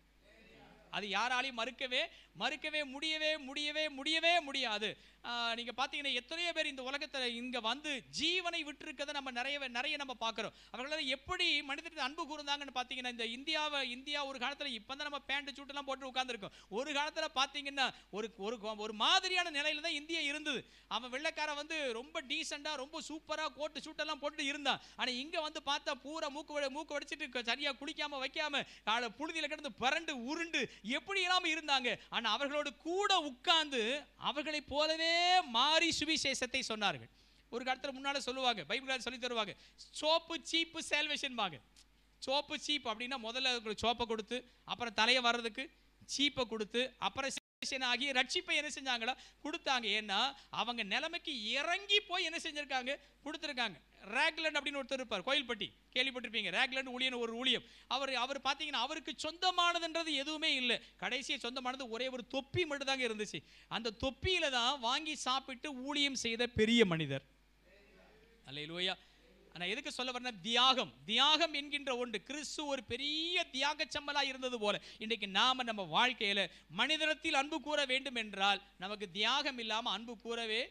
அது யாராலையும் மறுக்கவே முடியவே முடியாது. நீங்க பார்த்தீங்கன்னா எத்தனையோ பேர் இந்த உலகத்தில் இங்க வந்து ஜீவனை விட்டுருக்கதை நம்ம நிறைய நம்ம பார்க்குறோம். அவர்களால் எப்படி மனிதர்கள் அன்பு கூர்ந்தாங்கன்னு பார்த்தீங்கன்னா, இந்த இந்தியா ஒரு காலத்தில் இப்போ தான் நம்ம பேண்ட் சூட்டெல்லாம் போட்டு உட்காந்துருக்கோம். ஒரு காலத்தில் பார்த்தீங்கன்னா ஒரு மாதிரியான நிலையில தான் இந்தியா இருந்தது. அவன் வெள்ளைக்காரன் வந்து ரொம்ப டீசெண்டாக ரொம்ப சூப்பராக கோட்டு சூட்டெல்லாம் போட்டு இருந்தான். ஆனால் இங்கே வந்து பார்த்தா பூரா மூக்கு வடிச்சிட்டு சரியாக குளிக்காமல் வைக்காமல் புழுதியில் கிடந்து பரண்டு உருண்டு எப்படி எல்லாம் இருந்தாங்க. ஆனால் அவர்களோடு கூட உட்கார்ந்து அவர்களை போலவே மாறி சுவிசேஷத்தை சொன்னார்கள். ஒரு காலத்தில் முன்னால சொல்லுவாங்க, பைபிள் சொல்லி தருவாங்க, சோப்பு சீப்பு சால்வேஷன் பாங்க. சோப்பு சீப் அப்படின்னா முதல்ல சோப்பை கொடுத்து அப்புறம் தலையை வர்றதுக்கு சீப்பை கொடுத்து அப்புறம் ஆகி ரட்சிப்பை என்ன செஞ்சாங்களா, கொடுத்தாங்க. ஏன்னா அவங்க நிலைமைக்கு இறங்கி போய் என்ன செஞ்சிருக்காங்க, கொடுத்துருக்காங்க. ராக்லண்ட் அப்படின்னு ஒருத்தர் இருப்பார், கோயில்பட்டி கேள்விப்பட்டிருப்பீங்க. ராக்லண்ட் ஊழியன் ஒரு ஊழியம். அவர் பார்த்தீங்கன்னா அவருக்கு சொந்தமானதுன்றது எதுவுமே இல்லை. கடைசியாக சொந்தமானது ஒரே ஒரு தொப்பி மட்டும் தாங்க இருந்துச்சு. அந்த தொப்பியில தான் வாங்கி சாப்பிட்டு ஊழியம் செய்த பெரிய மனிதர். அல்லேலூயா. ஆனால் எதுக்கு சொல்ல வரேன்னா, தியாகம் என்கின்ற ஒன்று, கிறிஸ்து ஒரு பெரிய தியாக சம்மலா இருந்தது போல இன்றைக்கு நாம நம்ம வாழ்க்கையில மனிதனத்தில் அன்பு கூற வேண்டும் என்றால் நமக்கு தியாகம் இல்லாமல் அன்பு கூறவே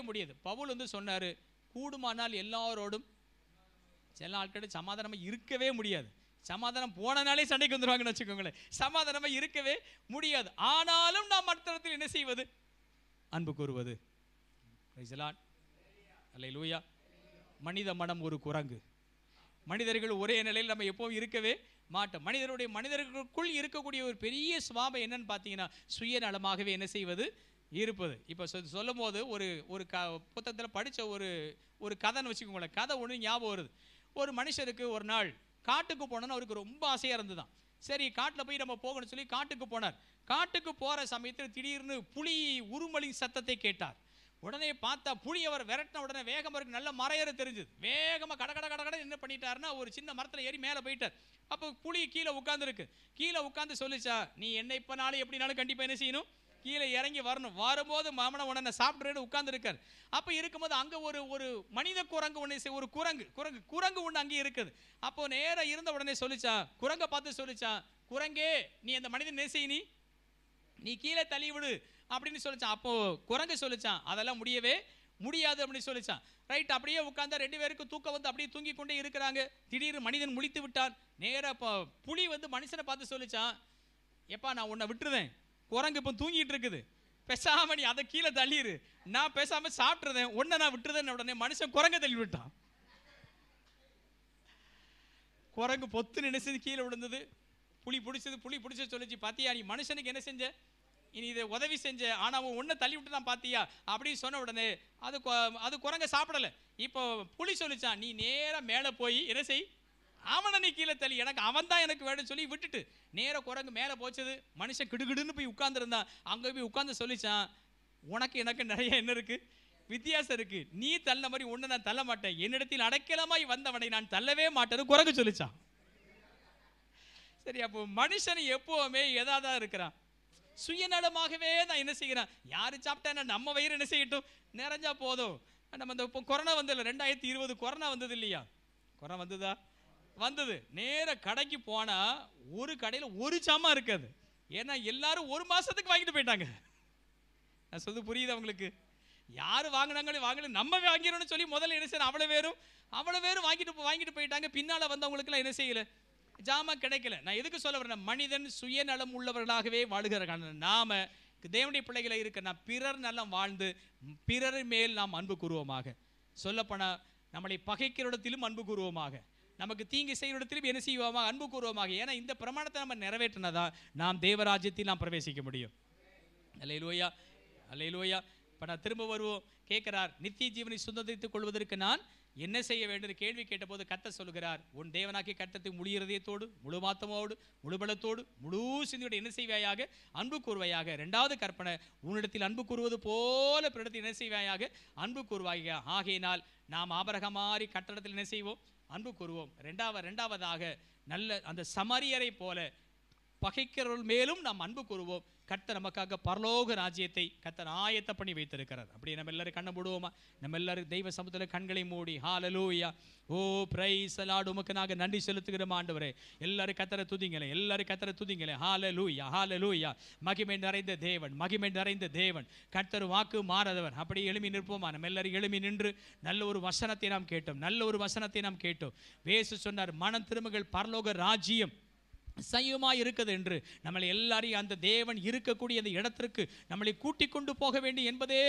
முடியாது. பவுல் வந்து சொன்னாரு, கூடுமானால் எல்லாரோடும், சில ஆட்கள் சமாதானமாக இருக்கவே முடியாது. சமாதானம் போனனாலே சண்டைக்கு வந்துடுவாங்கன்னு வச்சுக்கோங்களேன். சமாதானமாக இருக்கவே முடியாது. ஆனாலும் நாம் மற்றத்தில் என்ன செய்வது, அன்பு கூறுவது. அல்லேலூயா. மனித மனம் ஒரு குரங்கு. மனிதர்கள் ஒரே நிலையில் நம்ம எப்பவும் இருக்கவே மாட்டோம். மனிதர்களுக்குள் இருக்கக்கூடிய ஒரு பெரிய சுபாவம் என்னன்னு பார்த்தீங்கன்னா, சுயநலமாகவே என்ன செய்வது, இருப்பது. இப்போ சொல்லும் போது ஒரு புத்தகத்தில் படித்த ஒரு கதைன்னு வச்சுக்கோங்களேன். கதை ஒன்று ஞாபகம் வருது. ஒரு மனுஷருக்கு ஒரு நாள் காட்டுக்கு போனோன்னு அவருக்கு ரொம்ப ஆசையாக இருந்துதான். சரி, காட்டில் போய் நம்ம போகணும்னு சொல்லி காட்டுக்கு போனார். காட்டுக்கு போகிற சமயத்தில் திடீர்னு புலி உருமொழி சத்தத்தை கேட்டார். உடனே பார்த்தா புலி அவர் விரட்டின உடனே வேகமாக இருக்கு, நல்ல மறையற தெரிஞ்சுது. வேகமாக கடை என்ன பண்ணிட்டாருன்னா, ஒரு சின்ன மரத்தில் ஏறி மேலே போயிட்டார். அப்போ புலி கீழே உட்காந்துருக்கு. கீழே உட்காந்து சொல்லிச்சா, நீ என்ன இப்போனாலும் எப்படினாலும் கண்டிப்பாக என்ன செய்யணும், கீழே இறங்கி வரணும். வரும்போது மாமனை உடனே சாப்பிட்றேன்னு உட்காந்துருக்கார். அப்போ இருக்கும்போது அங்கே ஒரு மனித குரங்கு ஒன்று, ஒரு குரங்கு ஒன்று அங்கே இருக்குது. அப்போ நேராக இருந்த உடனே சொல்லிச்சா, குரங்கை பார்த்து சொல்லிச்சா, குரங்கே நீ அந்த மனிதன் என்ன செய்ய, நீ கீழே தள்ளி விடு அப்படின்னு சொல்லிச்சான். அப்போ குரங்கு சொல்லிச்சான், அதெல்லாம் முடியாது அப்படின்னு சொல்லிச்சான். ரைட், அப்படியே உட்கார்ந்தா 2 பேருக்கு தூக்கம் வந்து அப்படியே தூங்கி கொண்டே இருக்கிறாங்க. திடீர்னு மனிதன் முழித்து விட்டான். நேராக புலி வந்து மனுஷனை பார்த்து சொல்லிச்சான், எப்பா நான் உன்னை விட்டுருதேன், குரங்கு இப்போ தூங்கிட்டு இருக்குது, பேசாம நீ அதை கீழே தள்ளிடு, நான் பேசாம சாப்பிட்டுருதேன், உன்னை நான் விட்டுருதேன். உடனே மனுஷன் குரங்கை தள்ளி விட்டான். குரங்கு பொத்து நினைச்சது கீழே விழுந்தது. புலி பிடிச்சது சொல்லிச்சு, பாத்தியா நீ மனுஷனுக்கு என்ன செஞ்ச, இனி இதை உதவி செஞ்ச, ஆனால் ஒன்றை தள்ளி விட்டு தான் பார்த்தியா அப்படின்னு சொன்ன உடனே அது குரங்க சாப்பிடலை. இப்போ புலி சொல்லிச்சான், நீ நேராக மேலே போய் என்ன செய், அவனை நீ கீழே தள்ளி, எனக்கு அவன் தான் எனக்கு வேணும்னு சொல்லி விட்டுட்டு நேராக குரங்கு மேலே போச்சது. மனுஷன் கிடுகிடுன்னு போய் உட்காந்துருந்தான். அங்கே போய் உட்காந்து சொல்லிச்சான், உனக்கு எனக்கு நிறைய என்ன இருக்குது, வித்தியாசம் இருக்குது. நீ தள்ள மாதிரி ஒன்று நான் தள்ள மாட்டேன், என்னிடத்தில் அடைக்கலமாய் வந்தவனை நான் தள்ளவே மாட்டேன்னு குரங்கு சொல்லிச்சான். சரி, அப்போ மனுஷன் எப்பவுமே எதாதான் இருக்கிறான், சுயநலமாகவே நான் என்ன செய்கிறேன், யாரு சாப்பிட்டா நம்ம வயிறு என்ன செய்யட்டும், நிறைஞ்சா போதும். நம்ம இந்த இப்போ கொரோனா வந்ததில்ல, 2020 கொரோனா வந்தது இல்லையா? கொரோனா வந்ததா? வந்தது. நேர கடைக்கு போனா ஒரு கடையில் ஒரு சாமா இருக்காது. ஏன்னா எல்லாரும் ஒரு மாசத்துக்கு வாங்கிட்டு போயிட்டாங்க. நான் சொல்றது புரியுது அவங்களுக்கு? யாரு வாங்கினாங்களே வாங்கல, நம்ம வாங்கிறோம்னு சொல்லி முதல்ல என்ன செய்யணும், அவ்வளவு பேரும் வாங்கிட்டு போயிட்டாங்க. பின்னால வந்தவங்களுக்குலாம் என்ன செய்யல, ஜாமா கிடைக்கல. நான் எதுக்கு சொல்ல வரேன், மனிதன் சுயநலம் உள்ளவர்களாகவே வாழுகிற நாம தேவனுடைய பிள்ளைகளை இருக்க நாம் பிறர் நலம் வாழ்ந்து பிறர் மேல் நாம் அன்பு கூறுவோமாக. சொல்லப்போனா நம்மளை பகைக்கிற இடத்திலும் அன்பு கூறுவோமாக, நமக்கு தீங்கு செய்கிற இடத்திலும் என்ன செய்வோமா, அன்பு கூறுவோமாக. ஏன்னா இந்த பிரமாணத்தை நம்ம நிறைவேற்றினதா நாம் தேவராஜ்யத்தில் நாம் பிரவேசிக்க முடியும். அல்லேலூயா, அல்லேலூயா. இப்போ நான் திரும்ப வருவோம். கேட்கிறார், நித்திய ஜீவனை சுதந்திரித்துக் கொள்வதற்கு நான் என்ன செய்ய வேண்டும் கேள்வி கேட்டபோது கர்த்தர் சொல்கிறார், உன் தேவனாகிய கர்த்தருக்கு முழு இருதயத்தோடு, முழு ஆத்துமாவோடு, முழு பலத்தோடு, முழு சிந்தையோடு என்ன செய்வாயாக, அன்பு கூறுவாயாக. இரண்டாவது கற்பனை, உன்னிடத்தில் அன்பு கூறுவது போல பிறரிடத்தில் என்ன செய்வாயாக, அன்பு கூறுவாயாக. ஆகையினால் நாம் ஆபிரகாம் மாதிரி கட்டடத்தில் என்ன செய்வோம், அன்பு கூறுவோம். இரண்டாவதாக நல்ல அந்த சமரியரை போல பகைக்கிறவர்கள் மேலும் நாம் அன்பு கூறுவோம். கர்த்தர் நமக்காக பரலோக ராஜ்யத்தை கர்த்தர் ஆயத்த பண்ணி வைத்திருக்கிறார். அப்படியே நம்ம எல்லாரும் கண்ணை மூடுவோமா? நம்ம எல்லாரும் தெய்வ சமூகத்தில் கண்களை மூடி ஹல்லேலூயா, ஓ பிரைஸ் தி லார்ட், உமக்கு நாங்கள் நன்றி செலுத்துகிறோம் ஆண்டவரே. எல்லாரும் கர்த்தரை துதிங்களே, எல்லாரும் கர்த்தரை துதிங்களே. ஹல்லேலூயா, ஹல்லேலூயா. மகிமை நிறைந்த தேவன், மகிமை நிறைந்த தேவன், கர்த்தர் வாக்கு மாறாதவர். அப்படி எழுமி நிற்போமா? நம்ம எல்லாரும் எழுமி நின்று நல்ல ஒரு வசனத்தை நாம் கேட்டோம், நல்ல ஒரு வசனத்தை நாம் கேட்டோம். இயேசு சொன்னார், மனம் திரும்புங்கள், பரலோக ராஜ்யம் சையமாய் இருக்குது என்று. நம்மளை எல்லாரையும் அந்த தேவன் இருக்கக்கூடிய அந்த இடத்திற்கு நம்மளை கூட்டிக் கொண்டு போக வேண்டும் என்பதே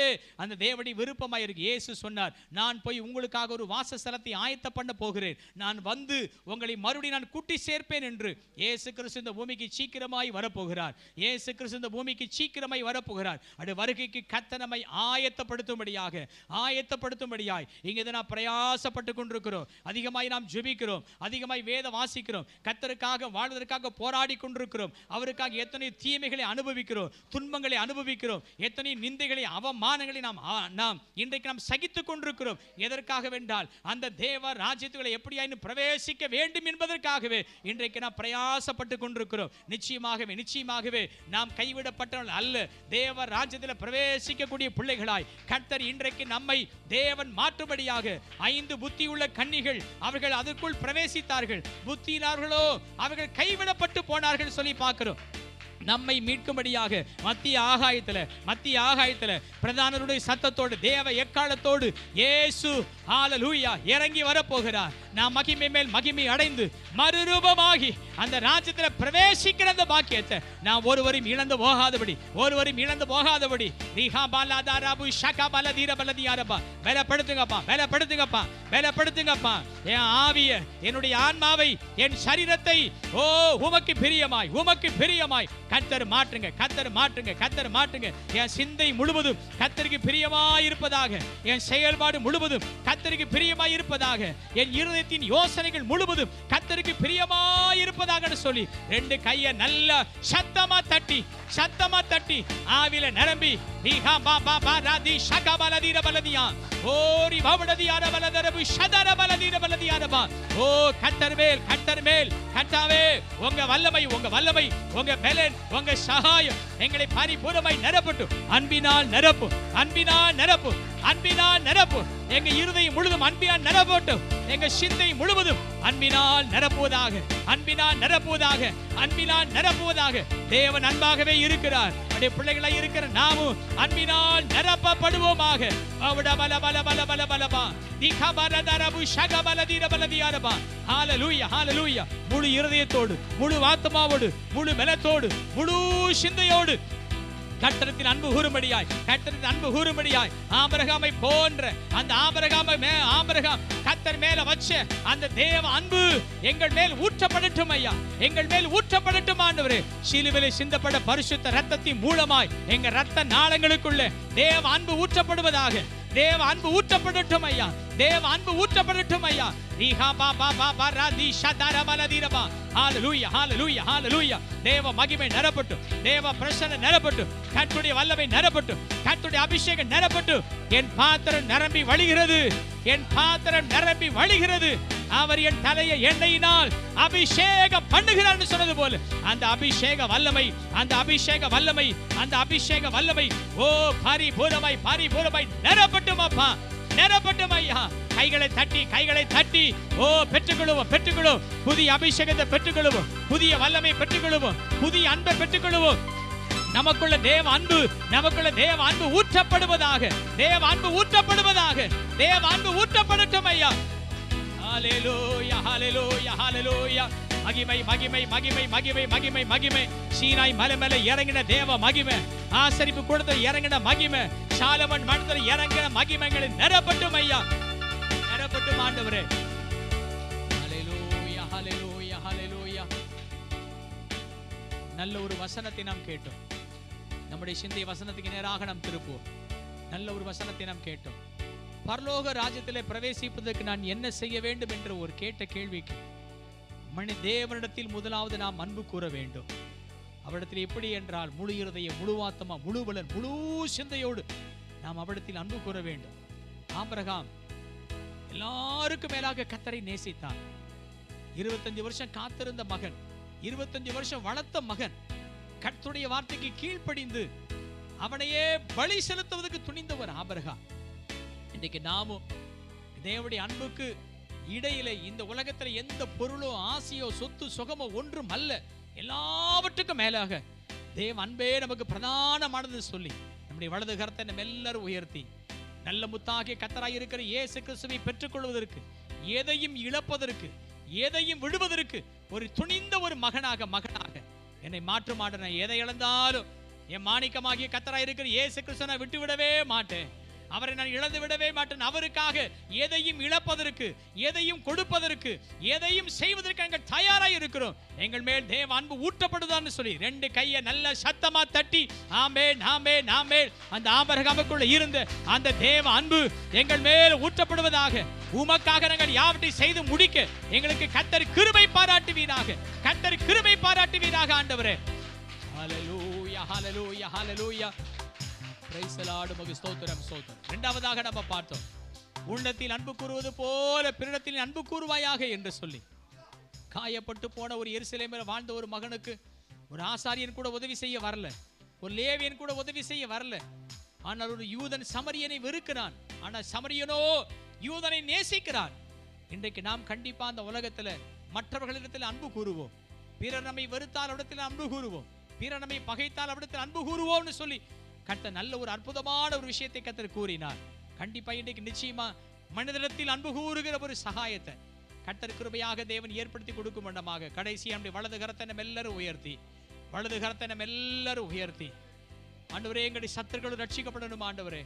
அந்த தேவனுடைய விருப்பமாய் இருக்கு. இயேசு சொன்னார், நான் போய் உங்களுக்காக ஒரு வாசஸ்தலத்தை ஆயத்த பண்ண போகிறேன், நான் வந்து உங்களை மறுபடியும் நான் கூட்டி சேர்ப்பேன் என்று. இயேசு கிறிஸ்து இந்த பூமிக்கு சீக்கிரமாய் வரப்போகிறார். இயேசு கிறிஸ்து இந்த பூமிக்கு சீக்கிரமாய் வரப்போகிறார். அது வருகைக்கு கர்த்தர் நம்மை ஆயத்தப்படுத்தும்படியாய் இங்கே நாம் பிரயாசப்பட்டு கொண்டிருக்கிறோம். அதிகமாய் நாம் ஜெபிக்கிறோம், அதிகமாய் வேத வாசிக்கிறோம், கர்த்தருக்காக வாழ்வதற்காக போராடி கொண்டிருக்கிறோம். அவருக்காக எத்தனை தீமைகளை அனுபவிக்கிறோம், துன்பங்களை அனுபவிக்கிறோம், எத்தனை நிந்தைகளை அவமானங்களை நாம் இன்றைக்கு நாம் சகித்துக் கொண்டிருக்கிறோம். எதற்காக வென்றால் அந்த தேவ ராஜ்யத்துக்குள்ளே எப்படியாயினும் பிரவேசிக்க வேண்டும் என்பதற்காகவே இன்றைக்கு நாம் பிரயாசப்பட்டு கொண்டிருக்கிறோம். நிச்சயமாகவே நாம் கைவிடப்பட்டவர்கள் அல்ல. தேவ ராஜ்யத்தில் பிரவேசிக்கக்கூடிய பிள்ளைகளாய் கர்த்தர் இன்றைக்கு நம்மை தேவன் மாற்றும்படியாக 5 புத்தியுள்ள கன்னிகள் அவர்கள் அதற்குள் பிரவேசித்தார்கள். புத்தியினார்களோ அவர்கள் கைவிடப்பட்டு போனார்கள் சொல்லி பார்க்கிறோம். நம்மை மீட்கும்படியாக மத்திய ஆகாயத்துல பிரதானருடைய சத்தத்தோடு தேவ எக்காலத்தோடு இயேசு ஹல்லேலூயா இறங்கி வரப்போகிறார். நாம் மகிமை மேல் மகிமை அடைந்து மறுரூபமாகி அந்த ராஜ்யத்தில் பிரவேசிக்கிற அந்த பாக்கியத்தை நாம் ஒருவரும் இழந்து போகாதபடி பலப்படுத்துங்கப்பா என் ஆவிய, என்னுடைய ஆன்மாவை, என் சரீரத்தை உமக்கு பிரியமாய் கர்த்தர் மாற்றுங்க. என் சிந்தை முழுவதும் கர்த்தருக்கு பிரியமாய் இருப்பதாக, என் செயல்பாடு முழுவதும் கர்த்தருக்கு பிரியமாய் இருப்பதாக, என் இருதயத்தின் யோசனைகள் முழுவதும் கர்த்தருக்கு பிரியமாய் இருப்பதாக சொல்லி 2 கையை நல்லா சத்தமா தட்டி ஆவில நிரம்பி கர்த்தாவே உங்க வல்லமை, உங்க பலன், உங்க சகாயம் எங்களை பரிபூர்ணமாய் நிரப்பட்டும். அன்பினால் நிரப்பு. எங்க இருதயம் முழுதும் அன்பினால் நிரப்பட்டும். எங்க சிந்தை முழுவதும் அன்பினால் நிரப்புவதாக. தேவன் அன்பாகவே இருக்கிறார். அவருடைய பிள்ளைகளாய் இருக்கிற நாமும் அன்பினால் நிரப்பப்படுவோமாக. ஹல்லேலூயா. முழு இருதயத்தோடு, முழு ஆத்துமாவோடு, முழு பலத்தோடு, முழு சிந்தையோடு கர்த்தரின் அன்பு கூறும்படியாய் ஆபிரகாமை போன்ற அந்த ஆபிரகாம் கர்த்தர் மேல வச்ச அந்த தேவ அன்பு எங்கள் மேல் ஊற்றப்படட்டும் ஐயா, எங்கள் மேல் ஊற்றப்படட்டும் ஆண்டவரே. சிலுவையிலே சிந்தப்பட்ட பரிசுத்த இரத்தத்தின் மூலமாய் எங்க இரத்த நாளங்களுக்குள்ள தேவ அன்பு ஊற்றப்படுவதாக. தேவ அன்பு ஊற்றப்படட்டும் ஐயா. ஹல்லேலூயா. தேவ மகிமை நிரப்பட்டும், தேவ பிரசன்னம் நிரப்பட்டும், கர்த்தருடைய வல்லமை நிரப்பட்டும், கர்த்தருடைய அபிஷேகம் நிரப்பட்டும். என் பாத்திரம் நிரம்பி வழிகிறது. அவர் என் தலையை எண்ணெயினால் அபிஷேகம் பண்ணுகிறார் சொன்னது போல அந்த அபிஷேக வல்லமை, அந்த அபிஷேக வல்லமை, அந்த அபிஷேக வல்லமை ஓ பரிபூரமாய் நிரப்பட்டும் அப்பா, நிரப்பட்டும் ஐயா. கைகளை தட்டி ஓ பெற்றுக்கொள்வோம். புதிய அபிஷேகத்தை பெற்றுக்கொள்வோம், புதிய வல்லமை பெற்றுக்கொள்வோம், புதிய அன்பை பெற்றுக்கொள்வோம். நமக்குள்ள தேவ அன்பு ஊற்றப்படுவதாக, தேவ அன்பு ஊற்றப்படட்டும் ஐயா. ஹல்லேலூயா, ஹல்லேலூயா, ஹல்லேலூயா. மகிமை. சீனாய் மலை மேல இறங்கின தேவ மகிமை, ஆசரிப்பு கூடத்தில் இறங்கின மகிமை, சாலமன் மண்டலத்தில் இறங்கின மகிமைகளை நிரப்பட்டும் ஐயா, நிரப்பட்டும் ஆண்டவரே. ஹல்லேலூயா, ஹல்லேலூயா, ஹல்லேலூயா. நல்ல ஒரு வசனத்தை நாம் கேட்டோம். நம்முடைய சிந்தைய வசனத்துக்கு நேராக நாம் திருப்புவோம். நல்ல ஒரு வசனத்தை நாம் கேட்டோம். பரலோக ராஜ்யத்திலே பிரவேசிப்பதற்கு நான் என்ன செய்ய வேண்டும் என்ற ஒரு கேட்ட கேள்விக்கு தேவனிடத்தில் முதலாவது நாம் அன்பு கூற வேண்டும். அவரிடத்தில் எப்படி என்றால் முழு இருதயம், முழு ஆத்மா, முழு பலன், முழு சிந்தையோடு நாம் அவரிடத்தில் அன்பு கூற வேண்டும். ஆபிரகாம் எல்லாருக்கும் மேலாக கர்த்தரை நேசித்தான். 25 வருஷம் காத்திருந்த மகன், 25 வருஷம் வளர்த்த மகன், கர்த்தருடைய வார்த்தைக்கு கீழ்ப்படிந்து அவனையே பலி செலுத்துவதற்கு துணிந்தவர் ஆபிரகாம். இன்னைக்கு நாமும் தேவனுடைய அன்புக்கு இடையில இந்த உலகத்துல எந்த பொருளோ ஆசையோ சொத்து சுகமோ ஒன்றும் அல்ல, எல்லாவற்றுக்கும் மேலாக தேவ அன்பே நமக்கு பிரதானமானது சொல்லி நம்முடைய வலது கரத்தை நம்ம எல்லாரும் உயர்த்தி நல்ல முத்தாகிய கர்த்தராய் இருக்கிற இயேசு கிறிஸ்துவை பெற்றுக்கொள்வதற்கு, எதையும் இழப்பதற்கு, எதையும் விடுவதற்கு ஒரு துணிந்த ஒரு மகனாக என்னை மாற்றும் ஆண்டவரே. எதை இழந்தாலும் என் மாணிக்கமாகிய கர்த்தராய் இருக்கிற இயேசு கிறிஸ்துவை விட்டுவிடவே மாட்டேன், அவரை நான் இழந்து விடவே மாட்டேன். அவருக்காக எதையும் இழப்பதற்கு, எதையும் கொடுப்பதற்கு, எதையும் செய்வதற்கு நாங்கள் தயாராக இருக்கிறோம். எங்கள் மேல் தேவ அன்பு ஊற்றப்படுதான்னு சொல்லி 2 கையை நல்ல சத்தமா தட்டி ஆமென், ஆமென், ஆமென். அந்த ஆபிரகாமுக்குள்ள இருந்த அந்த தேவ அன்பு எங்கள் மேல் ஊற்றப்படுவதாக. உமக்காக நாங்கள் யாவற்றையும் செய்து முடிக்க எங்களுக்கு கர்த்தர் கிருபை பாராட்டுவீராக, கர்த்தர் கிருபை பாராட்டுவீராக ஆண்டவரே. ஹல்லேலூயா, ஹல்லேலூயா, ஹல்லேலூயா. இரண்டாவதாக நம்ம பார்த்தோம், உள்ளத்தில் அன்பு கூறுவது போல பிறரிடத்தில் அன்பு கூறுவாயாக என்று சொல்லி காயப்பட்டு போன ஒரு எருசலேமில் வாழ்ந்த ஒரு மகனுக்கு ஒரு ஆசாரியன் கூட உதவி செய்ய வரல, ஒரு லேவியன் கூட உதவி செய்ய வரல. ஆனால் ஒரு யூதன் சமரியனை வெறுக்கிறான், ஆனால் சமரியனோ யூதனை நேசிக்கிறான். இன்றைக்கு நாம் கண்டிப்பா அந்த உலகத்துல மற்றவர்களிடத்தில் அன்பு கூறுவோம். பிறர் நம்மை வெறுத்தால் அவரிடத்தில் அன்பு கூறுவோம், பிறர் நம்மை பகைத்தால் அவரிடத்தில் அன்பு கூறுவோம்னு சொல்லி கர்த்தர் நல்ல ஒரு அற்புதமான ஒரு விஷயத்தை கர்த்தர் கூறினார். கண்டிப்பா இன்றைக்கு நிச்சயமா மனிதனிடத்தில் அன்பு கூறுகிற ஒரு சகாயத்தை கர்த்தர் கிருபையாக தேவன் ஏற்படுத்தி கொடுக்கும் வண்ணமாக கடைசி நம்முடைய வலது கரத்தை நம்ம எல்லாரும் உயர்த்தி ஆண்டவரே, எங்களுடைய சத்துருக்கள் ரட்சிக்கப்படணும் ஆண்டவரே.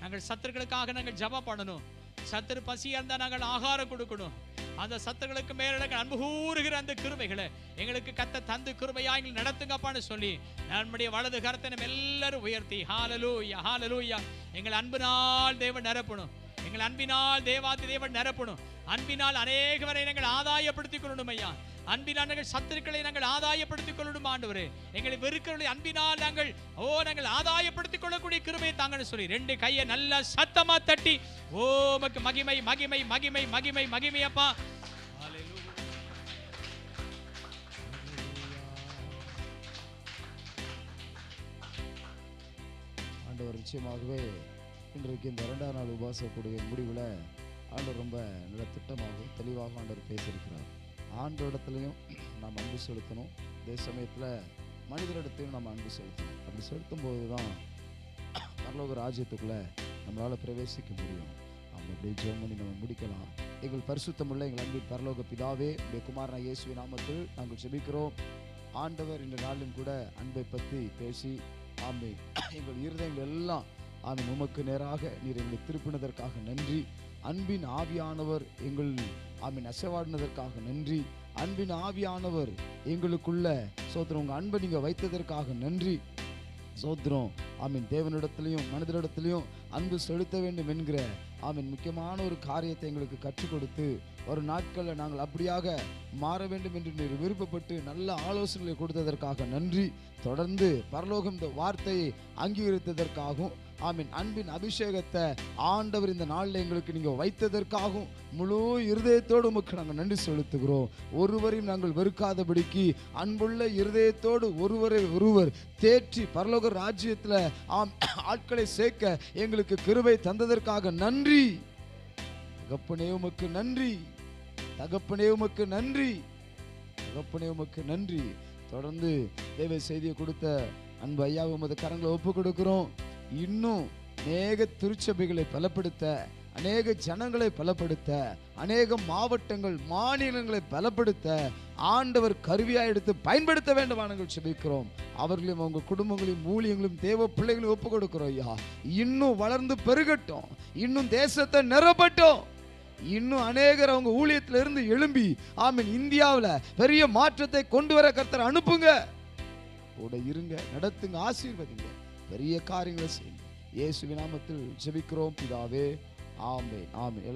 நாங்கள் சத்துருக்களுக்காக நாங்கள் ஜெபம் பண்ணணும். சத்துரு பசியா இருந்தா நாங்கள் ஆகாரம் கொடுக்கணும். அந்த சத்துருக்களுக்கு மேல அன்பு கூறுகிற அந்த கிருபைகளை எங்களுக்கு கர்த்தர் தந்து கிருபையா எங்களை நடத்துங்கப்பான்னு சொல்லி நம்முடைய வலது கரத்தை நம்ம எல்லாரும் உயர்த்தி ஹல்லேலூயா, ஹல்லேலூயா. எங்கள் அன்பினால் தேவன் நிரப்பணும், எங்கள் அன்பினால் தேவாதி தேவன் நிரப்பணும். அன்பினால் அநேகவரை நாங்கள் ஆதாயப்படுத்திக் கொள்ளணும் ஐயா. அன்பினால் நாங்கள் சத்துருக்களை நாங்கள் ஆதாயப்படுத்திக் கொள்ளணும் ஆண்டவரே. எங்களை வெறுக்கிறவர்களை அன்பினால் நாங்கள் ஆதாயப்படுத்திக் கொள்ளக்கூடிய கிருபையை தாங்கன்னு சொல்லி 2 கையை நல்லா சத்தமா தட்டி உமக்கு மகிமை, மகிமை, மகிமை, மகிமை, மகிமை அப்பா. ஆண்டவர் நிச்சயமாகவே இன்றைக்கு இந்த 2ஆம் நாள் உபவாச கூடுகை முடிவில் ஆண்டவர் ரொம்ப நல்ல திட்டமாக தெளிவாக ஆண்டவர் பேசியிருக்கிறார். ஆண்டவரிடத்துலையும் நாம் அன்பு செலுத்தணும், அதே சமயத்தில் மனிதரிடத்தையும் நம்ம அன்பு செலுத்தணும். அப்படி செலுத்தும் போது தான் பரலோக ராஜ்யத்துக்குள்ளே நம்மளால் பிரவேசிக்க முடியும். நம்ம அப்படியே ஜெபம் பண்ணி நம்ம முடிக்கலாம். எங்கள் பரிசுத்தமுள்ள எங்கள் அன்பின் பரலோக பிதாவே, உடைய குமாரனா இயேசுவின் நாமத்தில் நாங்கள் ஜெபிக்கிறோம். ஆண்டவர் இந்த நாளிலும் கூட அன்பை பற்றி பேசி ஆமென் எங்கள் இருதயங்கள் எல்லாம் ஆமென் உமக்கு நேராக நீர் எங்களை திருப்பினதற்காக நன்றி. அன்பின் ஆவியானவர் எங்கள் ஆமென் அசைவாடினதற்காக நன்றி. அன்பின் ஆவியானவர் எங்களுக்குள்ள சோத்திரம் உங்கள் அன்பை நீங்கள் வைத்ததற்காக நன்றி. சோத்திரம் ஆமீன். தேவனிடத்திலையும் மனிதனிடத்திலையும் அன்பு செலுத்த வேண்டும் என்கிற ஆமீன் முக்கியமான ஒரு காரியத்தை எங்களுக்கு கற்றுக் கொடுத்து ஒரு நாட்களில் நாங்கள் அப்படியாக மாற வேண்டும் என்று நீர் விருப்பப்பட்டு நல்ல ஆலோசனைகளை கொடுத்ததற்காக நன்றி. தொடர்ந்து பரலோகம் இந்த வார்த்தையை அங்கீகரித்ததற்காகவும் ஆமீன் அன்பின் அபிஷேகத்தை ஆண்டவர் இந்த நாளில் எங்களுக்கு நீங்க வைத்ததற்காகவும் முழு இருதயத்தோடு உமக்கு நாங்கள் நன்றி செலுத்துகிறோம். ஒருவரையும் நாங்கள் வெறுக்காதபடிக்கு அன்புள்ள இருதயத்தோடு ஒருவரை ஒருவர் தேற்றி பரலோக ராஜ்யத்தில் ஆட்களை சேர்க்க எங்களுக்கு கிருபை தந்ததற்காக நன்றி. தகப்பனே உமக்கு நன்றி, தகப்பனே உமக்கு நன்றி, தகப்பனே உமக்கு நன்றி. தொடர்ந்து தேவ செய்தியை கொடுத்த அன்பு ஐயா உமது கரங்களை ஒப்பு கொடுக்கிறோம். இன்னும் அநேக திருச்சபைகளை பலப்படுத்த, அநேக ஜனங்களை பலப்படுத்த, அநேக மாவட்டங்கள் மாநிலங்களை பலப்படுத்த ஆண்டவர் கருவியா எடுத்து பயன்படுத்த வேண்டும் நாங்கள் செபிக்கிறோம். அவர்களையும் அவங்க குடும்பங்களையும் ஊழியங்களையும் தேவ பிள்ளைகளையும் ஒப்பு கொடுக்கிறோம். ஐயா இன்னும் வளர்ந்து பெருகட்டும், இன்னும் தேசத்தை நிரப்பட்டும், இன்னும் அநேகர் அவங்க ஊழியத்துல இருந்து எழும்பி ஆமீன் இந்தியாவில் பெரிய மாற்றத்தை கொண்டு வர கர்த்தர் அனுப்புங்க, கூட இருங்க, நடத்துங்க, ஆசீர்வதிங்க, பெரிய காரியங்களை செய்யுங்க. இயேசுவின் நாமத்தில் ஜெபிக்கிறோம் பிதாவே, ஆமென் ஆமென்.